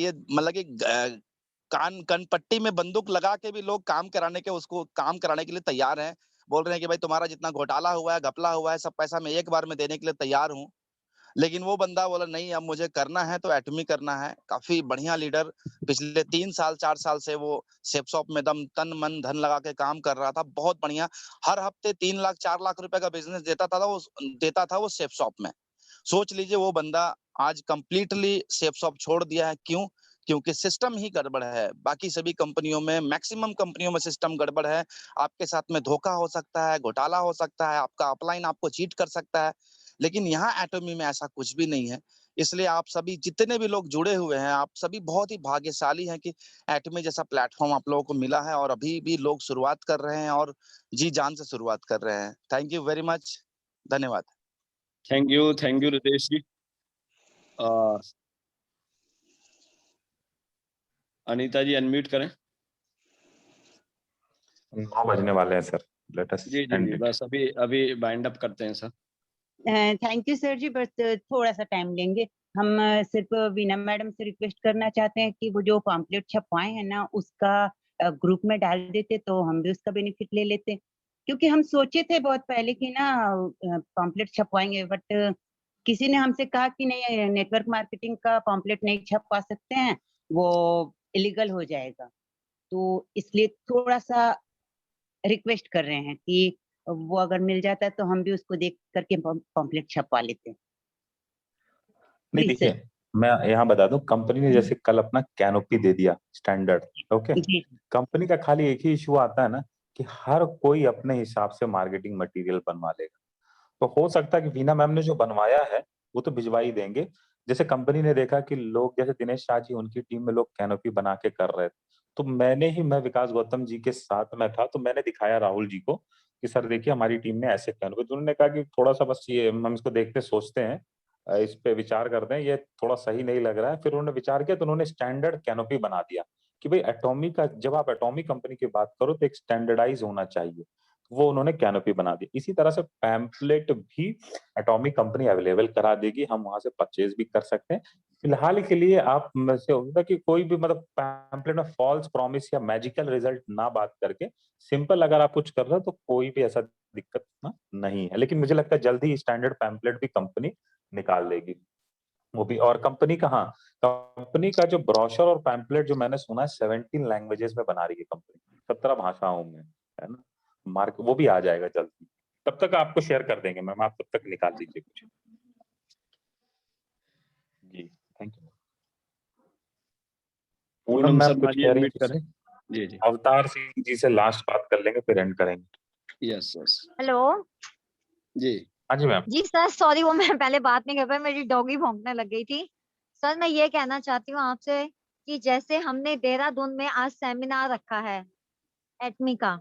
कि कनपट्टी में बंदूक लगा के भी लोग उसको काम कराने के लिए तैयार हैं। बोल रहे हैं कि भाई तुम्हारा जितना घोटाला हुआ है, घपला हुआ है, सब पैसा मैं एक बार में देने के लिए तैयार हूँ। लेकिन वो बंदा बोला नहीं, अब मुझे करना है तो एटॉमी करना है। काफी बढ़िया लीडर, पिछले 3 साल 4 साल से वो सेफ शॉप में दम तन मन धन लगा के काम कर रहा था, बहुत बढ़िया। हर हफ्ते 3 लाख 4 लाख रुपए का बिजनेस देता था वो सेफ शॉप में। सोच लीजिए वो बंदा आज कंप्लीटली सेफ शॉप छोड़ दिया है। क्यों? क्योंकि सिस्टम ही गड़बड़ है। बाकी सभी कंपनियों में, मैक्सिमम कंपनियों में सिस्टम गड़बड़ है। आपके साथ में धोखा हो सकता है, घोटाला हो सकता है, आपका अपलाइन आपको चीट कर सकता है, लेकिन यहाँ एटॉमी में ऐसा कुछ भी नहीं है। इसलिए आप सभी जितने भी लोग जुड़े हुए हैं, आप सभी बहुत ही भाग्यशाली हैं कि एटॉमी जैसा प्लेटफॉर्म आप लोगों को मिला है और अभी भी लोग शुरुआत कर रहे हैं और जी जान से शुरुआत कर रहे हैं। थैंक यू वेरी मच, धन्यवाद। Thank you Ritesh ji. Anita ji unmute करें। 9 बजने वाले हैं sir, let us ji end it. बस अभी बाइंड अप करते हैं sir. Thank you sir ji, बस थोड़ा सा टाइम लेंगे। हम सिर्फ वीना मैडम से रिक्वेस्ट करना चाहते हैं कि वो जो पॉम्पलेट छपवाए हैं ना, उसका ग्रुप में डाल देते तो हम भी उसका बेनिफिट ले लेते। क्योंकि हम सोचे थे बहुत पहले कि ना पॉम्पलेट छपवाएंगे, बट किसी ने हमसे कहा कि नहीं, नेटवर्क मार्केटिंग का पॉम्पलेट नहीं छपवा सकते हैं, वो इलीगल हो जाएगा। तो इसलिए थोड़ा सा रिक्वेस्ट कर रहे हैं कि वो अगर मिल जाता है तो हम भी उसको देख करके पॉम्पलेट छपवा लेते हैं। नहीं प्लीज देखिए, मैं यहाँ बता दूं, कंपनी ने जैसे कल अपना कैनोपी दे दिया स्टैंडर्ड, ओके। जी कंपनी का खाली एक ही इशू आता है ना कि हर कोई अपने हिसाब से मार्केटिंग मटेरियल बनवा लेगा। तो हो सकता है कि वीना मैम ने जो बनवाया है वो तो भिजवा ही देंगे। जैसे कंपनी ने देखा कि लोग जैसे दिनेश शाह जी, उनकी टीम में लोग कैनोपी बना के कर रहे थे, तो मैं विकास गौतम जी के साथ में था, तो मैंने दिखाया राहुल जी को कि सर देखिए हमारी टीम ने ऐसे कैनोपी। तो उन्होंने कहा कि थोड़ा सा बस ये हम इसको देखते सोचते हैं, इस पे विचार करते हैं, ये थोड़ा सही नहीं लग रहा है। फिर उन्होंने विचार किया तो उन्होंने स्टैंडर्ड कैनोपी बना दिया कि भाई एटॉमी का, जब आप एटॉमी कंपनी की बात करो तो एक स्टैंडर्डाइज होना चाहिए। वो उन्होंने कैनोपी बना दी। इसी तरह से पैम्पलेट भी एटॉमिक कंपनी अवेलेबल करा देगी, हम वहां से परचेज भी कर सकते हैं। फिलहाल के लिए आप में से होगा कि कोई भी मतलब पैम्पलेट में फॉल्स प्रॉमिस या मैजिकल रिजल्ट ना बात करके, सिंपल अगर आप कुछ कर रहे हो तो कोई भी ऐसा दिक्कत ना नहीं है। लेकिन मुझे लगता है जल्दी स्टैंडर्ड पैम्पलेट भी कंपनी निकाल देगी, वो भी। और कंपनी का, हाँ, कंपनी का जो ब्रोशर और पैम्पलेट जो मैंने सुना है 17 लैंग्वेजेस में बना रही है कंपनी, 17 भाषाओं में, है ना। मार्क वो भी आ जाएगा जल्दी। तब तक आपको शेयर कर देंगे मैम, आप तब तक निकाल दीजिए कुछ। जी thank you. Poonam ma'am Sharma कुछ जी कह रही अनम्यूट है? करें। जी अवतार सिंह जी से लास्ट बात कर लेंगे, फिर एंड करेंगे। यस हेलो जी हाँ जी मैम। जी सर, सॉरी वो मैं पहले बात नहीं कर पाई, मेरी डॉगी भौंकने लग गई थी। सर मैं ये कहना चाहती हूँ आपसे कि जैसे हमने देहरादून में आज सेमिनार रखा है एटमी का,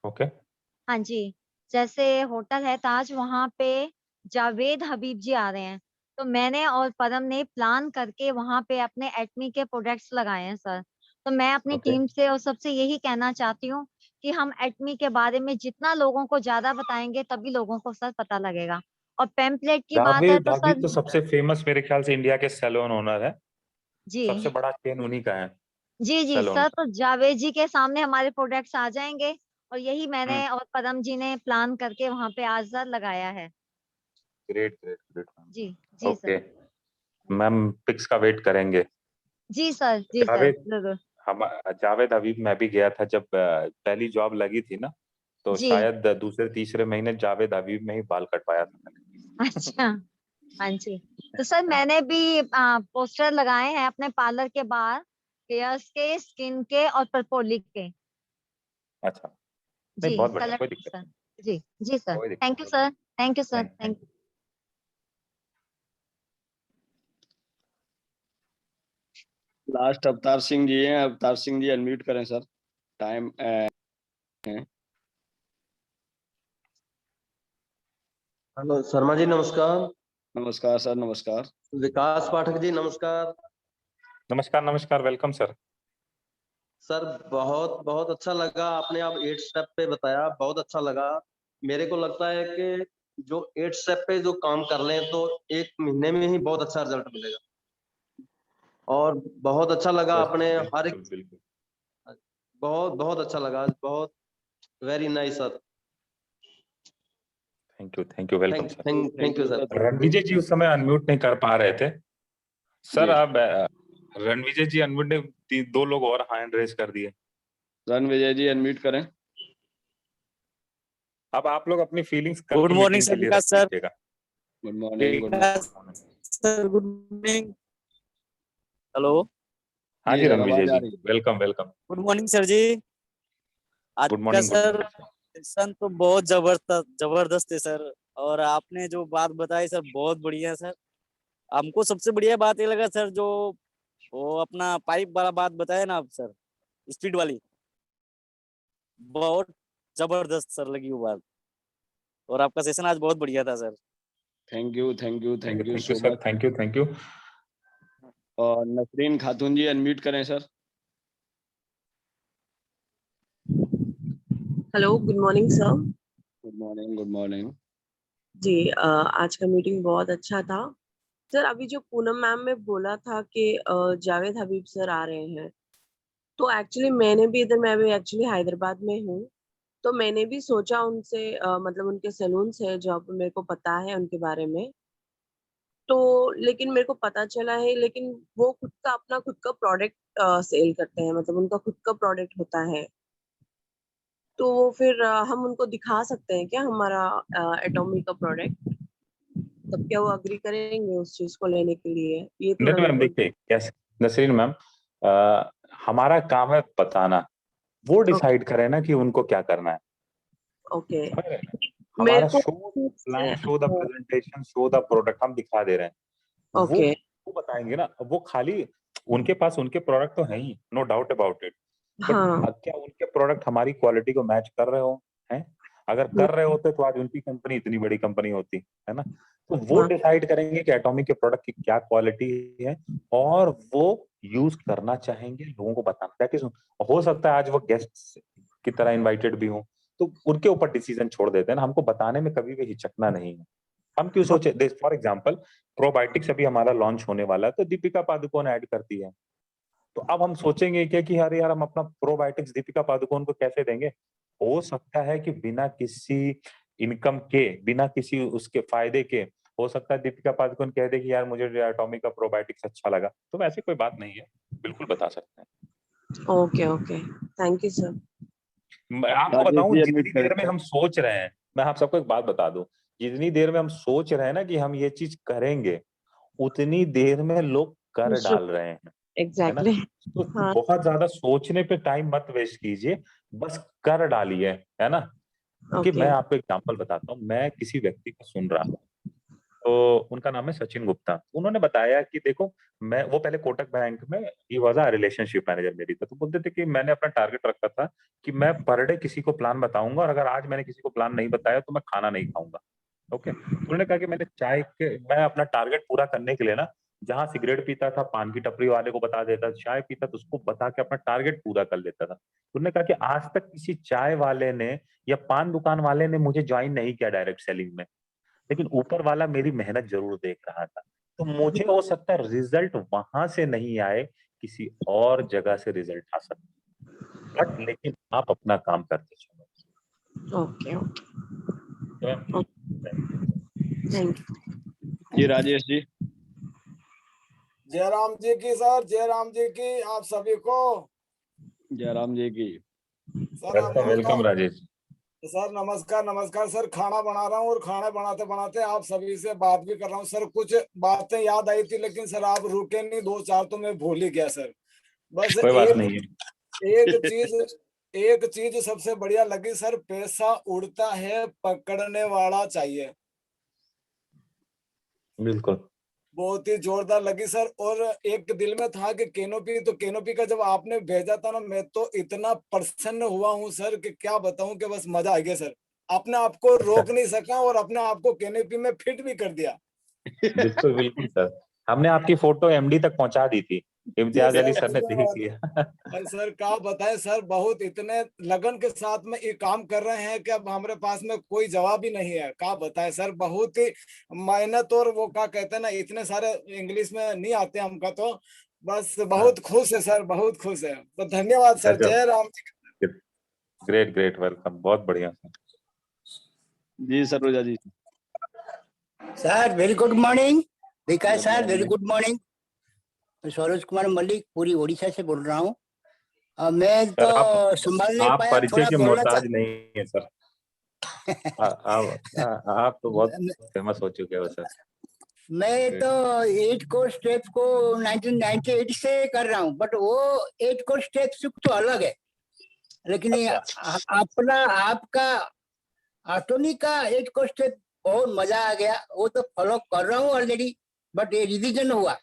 ओके। हाँ जी, जैसे होटल है ताज, वहां पे जावेद हबीब जी आ रहे हैं, तो मैंने और परम ने प्लान करके वहां पे अपने एटमी के प्रोडक्ट्स लगाए हैं सर। तो मैं अपनी ओके। टीम से और सबसे यही कहना चाहती हूँ कि हम एटमी के बारे में जितना लोगों को ज्यादा बताएंगे तभी लोगों को सर पता लगेगा। और पैम्पलेट की बात है जावेद तो हबीब सर तो सबसे फेमस मेरे ख्याल से इंडिया के सैलून ओनर है, सबसे जी बड़ा चेन उन्हीं का है जी जी सैलून सर, का। तो जावेद जी के सामने हमारे प्रोडक्ट्स आ जाएंगे और यही मैंने और परम जी ने प्लान करके वहां पे आज सर लगाया है। ग्रेट ग्रेट ग्रेट जी मैम। जी ओके सर। मैम, पिक्स का वेट करेंगे। जी सर जावेद, जरूर। हम जावेद हबीब मैं भी गया था जब पहली जॉब लगी थी ना, तो जी शायद दूसरे तीसरे महीने जावेद हबीब में ही बाल कटवाया था मैंने। अच्छा, हाँ जी। तो सर मैंने भी पोस्टर लगाए हैं अपने पार्लर के बाहर, हेयर्स के, स्किन के और परपोलिक के। अच्छा, नहीं जी बहुत बढ़िया, कलर कोई दिक्कत सर। नहीं। जी सर, कोई दिक्कत थैंक यू नहीं। Sir, thank you sir, thank thank you. Last Avtar Singh ji हैं, अवतार सिंह जी अनम्यूट करें सर, टाइम है। हेलो शर्मा जी नमस्कार। नमस्कार सर, नमस्कार। विकास पाठक जी नमस्कार। नमस्कार, नमस्कार, वेलकम सर। सर बहुत बहुत अच्छा लगा, आपने अब 8 स्टेप पे बताया, बहुत अच्छा लगा। मेरे को लगता है कि जो 8 स्टेप पे जो काम कर लें तो 1 महीने में ही बहुत अच्छा रिजल्ट मिलेगा। और बहुत अच्छा लगा आपने हर एक, बिल्कुल। बहुत बहुत अच्छा लगा, बहुत very nice sir. Thank you, welcome sir. Thank you sir. Ranvijay ji उस समय अनम्यूट नहीं कर पा रहे थे सर। जी। अब रणविजय जी अनम्यूट ने 2 लोग और हैंड रेज कर दिए। रणविजय जी अनम्यूट करें। अब आप लोग अपनी फीलिंग्स कल गुड की मॉर्निंग मीटिंग सर के लिए विकास रख सर। लीजिएगा। Good morning, good Vikas morning. Sir good morning. Hello, हाँ जी जी सर, रणविजय आवाज आ जी, रही है। Welcome welcome. Good morning sir ji. आज गुड का morning, good sir morning. Session तो बहुत जबरदस्त है सर। और आपने जो बात बताई सर बहुत बढ़िया सर। हमको सबसे बढ़िया बात ये लगा सर, जो वो अपना पाइप वाला बात बताया ना आप सर, स्पीड वाली, बहुत जबरदस्त सर लगी वो बात। और आपका सेशन आज बहुत बढ़िया था सर। Thank you, thank you, thank you thank you so sir, much. Thank you. और नसरीन खातून जी अनम्यूट करें sir. Hello, good morning sir. Good morning, good morning. जी आज का मीटिंग बहुत अच्छा था सर। अभी जो पूनम मैम ने बोला था कि जावेद हबीब सर आ रहे हैं, तो एक्चुअली मैंने भी इधर, मैं भी एक्चुअली हैदराबाद में हूँ, तो मैंने भी सोचा उनसे मतलब उनके सैलून्स है जहाँ पे मेरे को पता है उनके बारे में, तो लेकिन मेरे को पता चला है, लेकिन वो अपना खुद का प्रोडक्ट सेल करते हैं, मतलब उनका खुद का प्रोडक्ट होता है। तो वो फिर हम उनको दिखा सकते हैं क्या हमारा एटॉमी का प्रोडक्ट? तब क्या वो अग्री करेंगे उस चीज को लेने के लिए? ये थोड़ा नहीं मेरे मैम, को। देखिए कैसे नसरीन मैम, हमारा काम है बताना, वो डिसाइड करें ना कि उनको क्या करना है। ओके। समझ रहे हैं ना? मेरे हमारा को show plan, show the presentation, show the product हम दिखा दे रहे हैं। वो ओके। वो बताएंगे ना। वो खाली उनके पास उनके प्रोडक्ट तो है ही, no doubt about it, but हाँ। क्या उनके प्रोडक्ट हमारी क्वालिटी को मैच कर रहे हो हैं? अगर कर रहे होते तो आज उनकी कंपनी इतनी बड़ी कंपनी होती है ना। तो वो हाँ। डिसाइड करेंगे कि एटॉमिक के प्रोडक्ट की क्या क्वालिटी है, और वो यूज करना चाहेंगे, लोगों को बताना। दैट इज, हो सकता है आज वो गेस्ट की तरह इनवाइटेड भी हो, तो उनके ऊपर डिसीजन छोड़ देते हैं ना। हमको बताने में कभी भी हिचकना नहीं है। हम क्यों सोचे, फॉर एग्जाम्पल प्रोबायोटिक्स अभी हमारा लॉन्च होने वाला है, तो दीपिका पादुकोण ऐड करती है। तो अब हम सोचेंगे क्या कि अरे यार हम अपना प्रोबायोटिक्स दीपिका पादुकोण को कैसे देंगे? हो सकता है कि बिना किसी इनकम के, बिना किसी उसके फायदे के, हो सकता है दीपिका पादुकोण कह दे कि यार मुझे एटॉमिक का प्रोबायोटिक्स अच्छा लगा। तो ऐसी कोई बात नहीं है, बिल्कुल बता सकते हैं। Okay okay, thank you sir. मैं आपको राजेश बताऊं, जी जितनी अनम्यूट करें देर में सर। हम सोच रहे हैं, मैं आप सबको एक बात बता दूं, जितनी देर में हम सोच रहे हैं ना कि हम ये चीज करेंगे, उतनी देर में लोग कर डाल रहे हैं, है ना। एग्जैक्टली। तो हाँ। बहुत ज्यादा सोचने पे टाइम मत वेस्ट कीजिए, बस कर डालिए, है ना। कि ओके। मैं आपको एग्जांपल बताता हूँ। मैं किसी व्यक्ति को सुन रहा था, तो उनका नाम है सचिन गुप्ता। उन्होंने बताया कि देखो, मैं, वो पहले कोटक बैंक में he was a relationship manager मेरी था। तो बोलते थे कि मैंने अपना टारगेट रखा था कि मैं पर डे किसी को प्लान बताऊंगा, और अगर आज मैंने किसी को प्लान नहीं बताया तो मैं खाना नहीं खाऊंगा। ओके, तो उन्होंने कहा कि मैं अपना टारगेट पूरा करने के लिए ना, जहां सिगरेट पीता था पान की टपरी वाले को बता देता, चाय पीता तो उसको बता के अपना टारगेट पूरा कर लेता था। तो उन्होंने कहा कि आज तक किसी चाय वाले ने या पान दुकान वाले ने मुझे ज्वाइन नहीं किया डायरेक्ट सेलिंग में, लेकिन ऊपर वाला मेरी मेहनत जरूर देख रहा था। तो मुझे हो सकता है रिजल्ट वहां से नहीं आए, किसी और जगह से रिजल्ट आ सकता, बट लेकिन आप अपना काम करते चलो। Okay okay, thank you. जी राजेश जी। जयराम जी की सर, जयराम जी की आप सभी को। जयराम जी की। सर आप वेलकम वेलकम राजेश। सर नमस्कार, नमस्कार सर। खाना बना रहा हूँ और खाना बनाते बनाते आप सभी से बात भी कर रहा हूँ सर। कुछ बातें याद आई थी, लेकिन सर आप रुके नहीं, 2-4 तो मैं भूल ही गया सर। बस कोई बात नहीं है। एक चीज सबसे बढ़िया लगी सर, पैसा उड़ता है पकड़ने वाला चाहिए। बिल्कुल। बहुत ही जोरदार लगी सर। और एक दिल में था कि कैनोपी, तो कैनोपी का जब आपने भेजा था ना, मैं तो इतना प्रसन्न हुआ हूँ सर कि क्या बताऊं, कि बस मजा आ गया सर। अपने आप को रोक नहीं सका और अपने आप को कैनोपी में फिट भी कर दिया। बिल्कुल बिल्कुल सर, हमने आपकी फोटो एमडी तक पहुंचा दी थी। इम्तियाज अली सर ने देख लिया। और सर क्या बताएं सर, बहुत इतने लगन के साथ में ये काम कर रहे हैं कि अब हमारे पास में कोई जवाब ही नहीं है। क्या बताएं सर, बहुत ही मेहनत, और वो क्या कहते हैं ना, इतने सारे इंग्लिश में नहीं आते हमका, तो बस बहुत खुश है सर, बहुत खुश है। तो धन्यवाद सर, जय राम। ग्रेट ग्रेट, वेलकम, बहुत बढ़िया सर। जी Saroja ji. Sir very good morning. Vikas sir very good morning. Saroj Kumar Malik Puri Orissa से बोल रहा हूँ। मैं सर, तो संभाल नहीं आप पाया, परिचय थोड़ा के बोलना मोहताज नहीं है सर। आप तो बहुत फेमस हो चुके हो सर। मैं तो 8 कोर्स स्टेप को 1998 से कर रहा हूँ, बट वो 8 कोर्स स्टेप तो अलग है, लेकिन ये अपना आपका ऑटोनी का 8 कोर्स स्टेप बहुत मजा आ गया। वो तो फॉलो कर रहा हूँ ऑलरेडी, बट ये रिवीजन हुआ।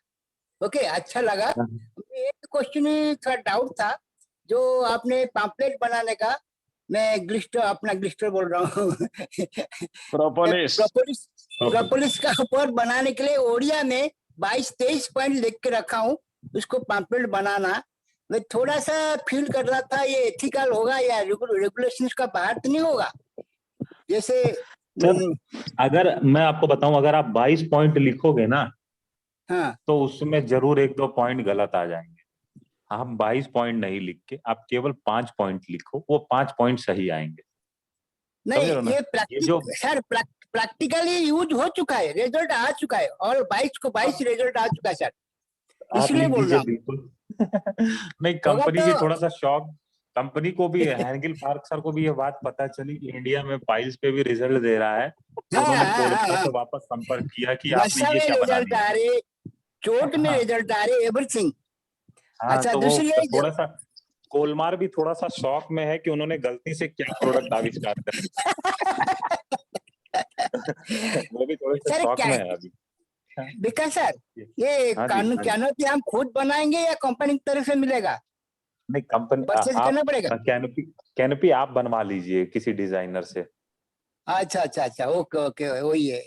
ओके, अच्छा लगा। एक क्वेश्चन का डाउट था, जो आपने पैम्पलेट बनाने का, मैं ग्लिस्टर बोल रहा हूँ प्रोपोलिस का ऊपर बनाने के लिए ओडिया में 22-23 पॉइंट लिख के रखा हूँ, उसको पैम्पलेट बनाना। मैं थोड़ा सा फील कर रहा था ये एथिकल होगा या रेगुलेशंस का बाहर तो नहीं होगा। जैसे अगर मैं आपको बताऊं, अगर आप 22 पॉइंट लिखोगे ना, हाँ, तो उसमें जरूर 1-2 पॉइंट गलत आ जाएंगे। हम 22 पॉइंट नहीं लिख के आप केवल 5 पॉइंट लिखो, वो 5 पॉइंट सही आएंगे। नहीं, ये सर प्रैक्टिकली यूज हो चुका है, रिजल्ट आ चुका है, और 22 को 22 रिजल्ट आ चुका है सर, इसलिए बोल रहा हूँ। बिल्कुल नहीं, कंपनी भी थोड़ा सा शॉक, कंपनी को भी, हैंगिल पार्क सर को भी ये बात पता चली कि इंडिया में पाइल्स पे भी रिजल्ट दे रहा है, तो उन्होंने कोलकाता से वापस संपर्क किया कि आपने ये क्या बना रिजल्ट दिया। आ रहे, चोट में रिजल्ट आ रहे, एवरीथिंग। अच्छा, तो दूसरी थोड़ा सा कोलमार भी थोड़ा सा शॉक में है कि उन्होंने गलती से क्या प्रोडक्ट आविष्कार कर वो भी थोड़े से शॉक में है अभी। विकास सर, ये कैनोपी हम खुद बनाएंगे या कंपनी की तरफ से मिलेगा? नहीं, कंपनी करना पड़ेगा। कैनोपी आप बनवा लीजिए किसी डिजाइनर से। अच्छा, ओके ओके, वही है।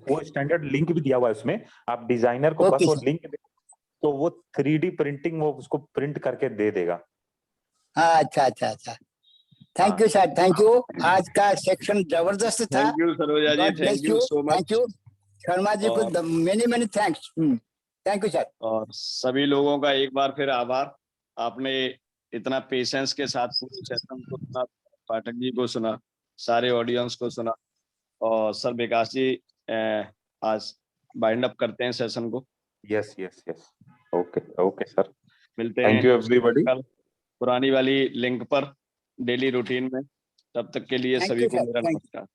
वो स्टैंडर्ड लिंक भी दिया हुआ है उसमें, आप डिजाइनर को बस वो लिंक दे, तो वो 3D प्रिंटिंग वो उसको प्रिंट करके दे देगा। अच्छा। Thank you sir, thank you. आज का सेक्शन जबरदस्त था। Thank you Saroja ji, thank you so much. Thank you Sharma ji को many thanks. Thank you sir. और सभी लोगों का एक बार फिर आभार, आपने इतना पेशेंस के साथ पूरे सेशन को सुना, पाठक जी को सुना, सारे ऑडियंस को सुना। और सर विकास जी आज वाइंड अप करते हैं सेशन को। यस, ओके सर, मिलते हैं। Thank you everybody. कल पुरानी वाली लिंक पर डेली रूटीन में, तब तक के लिए सभी को मेरा नमस्कार।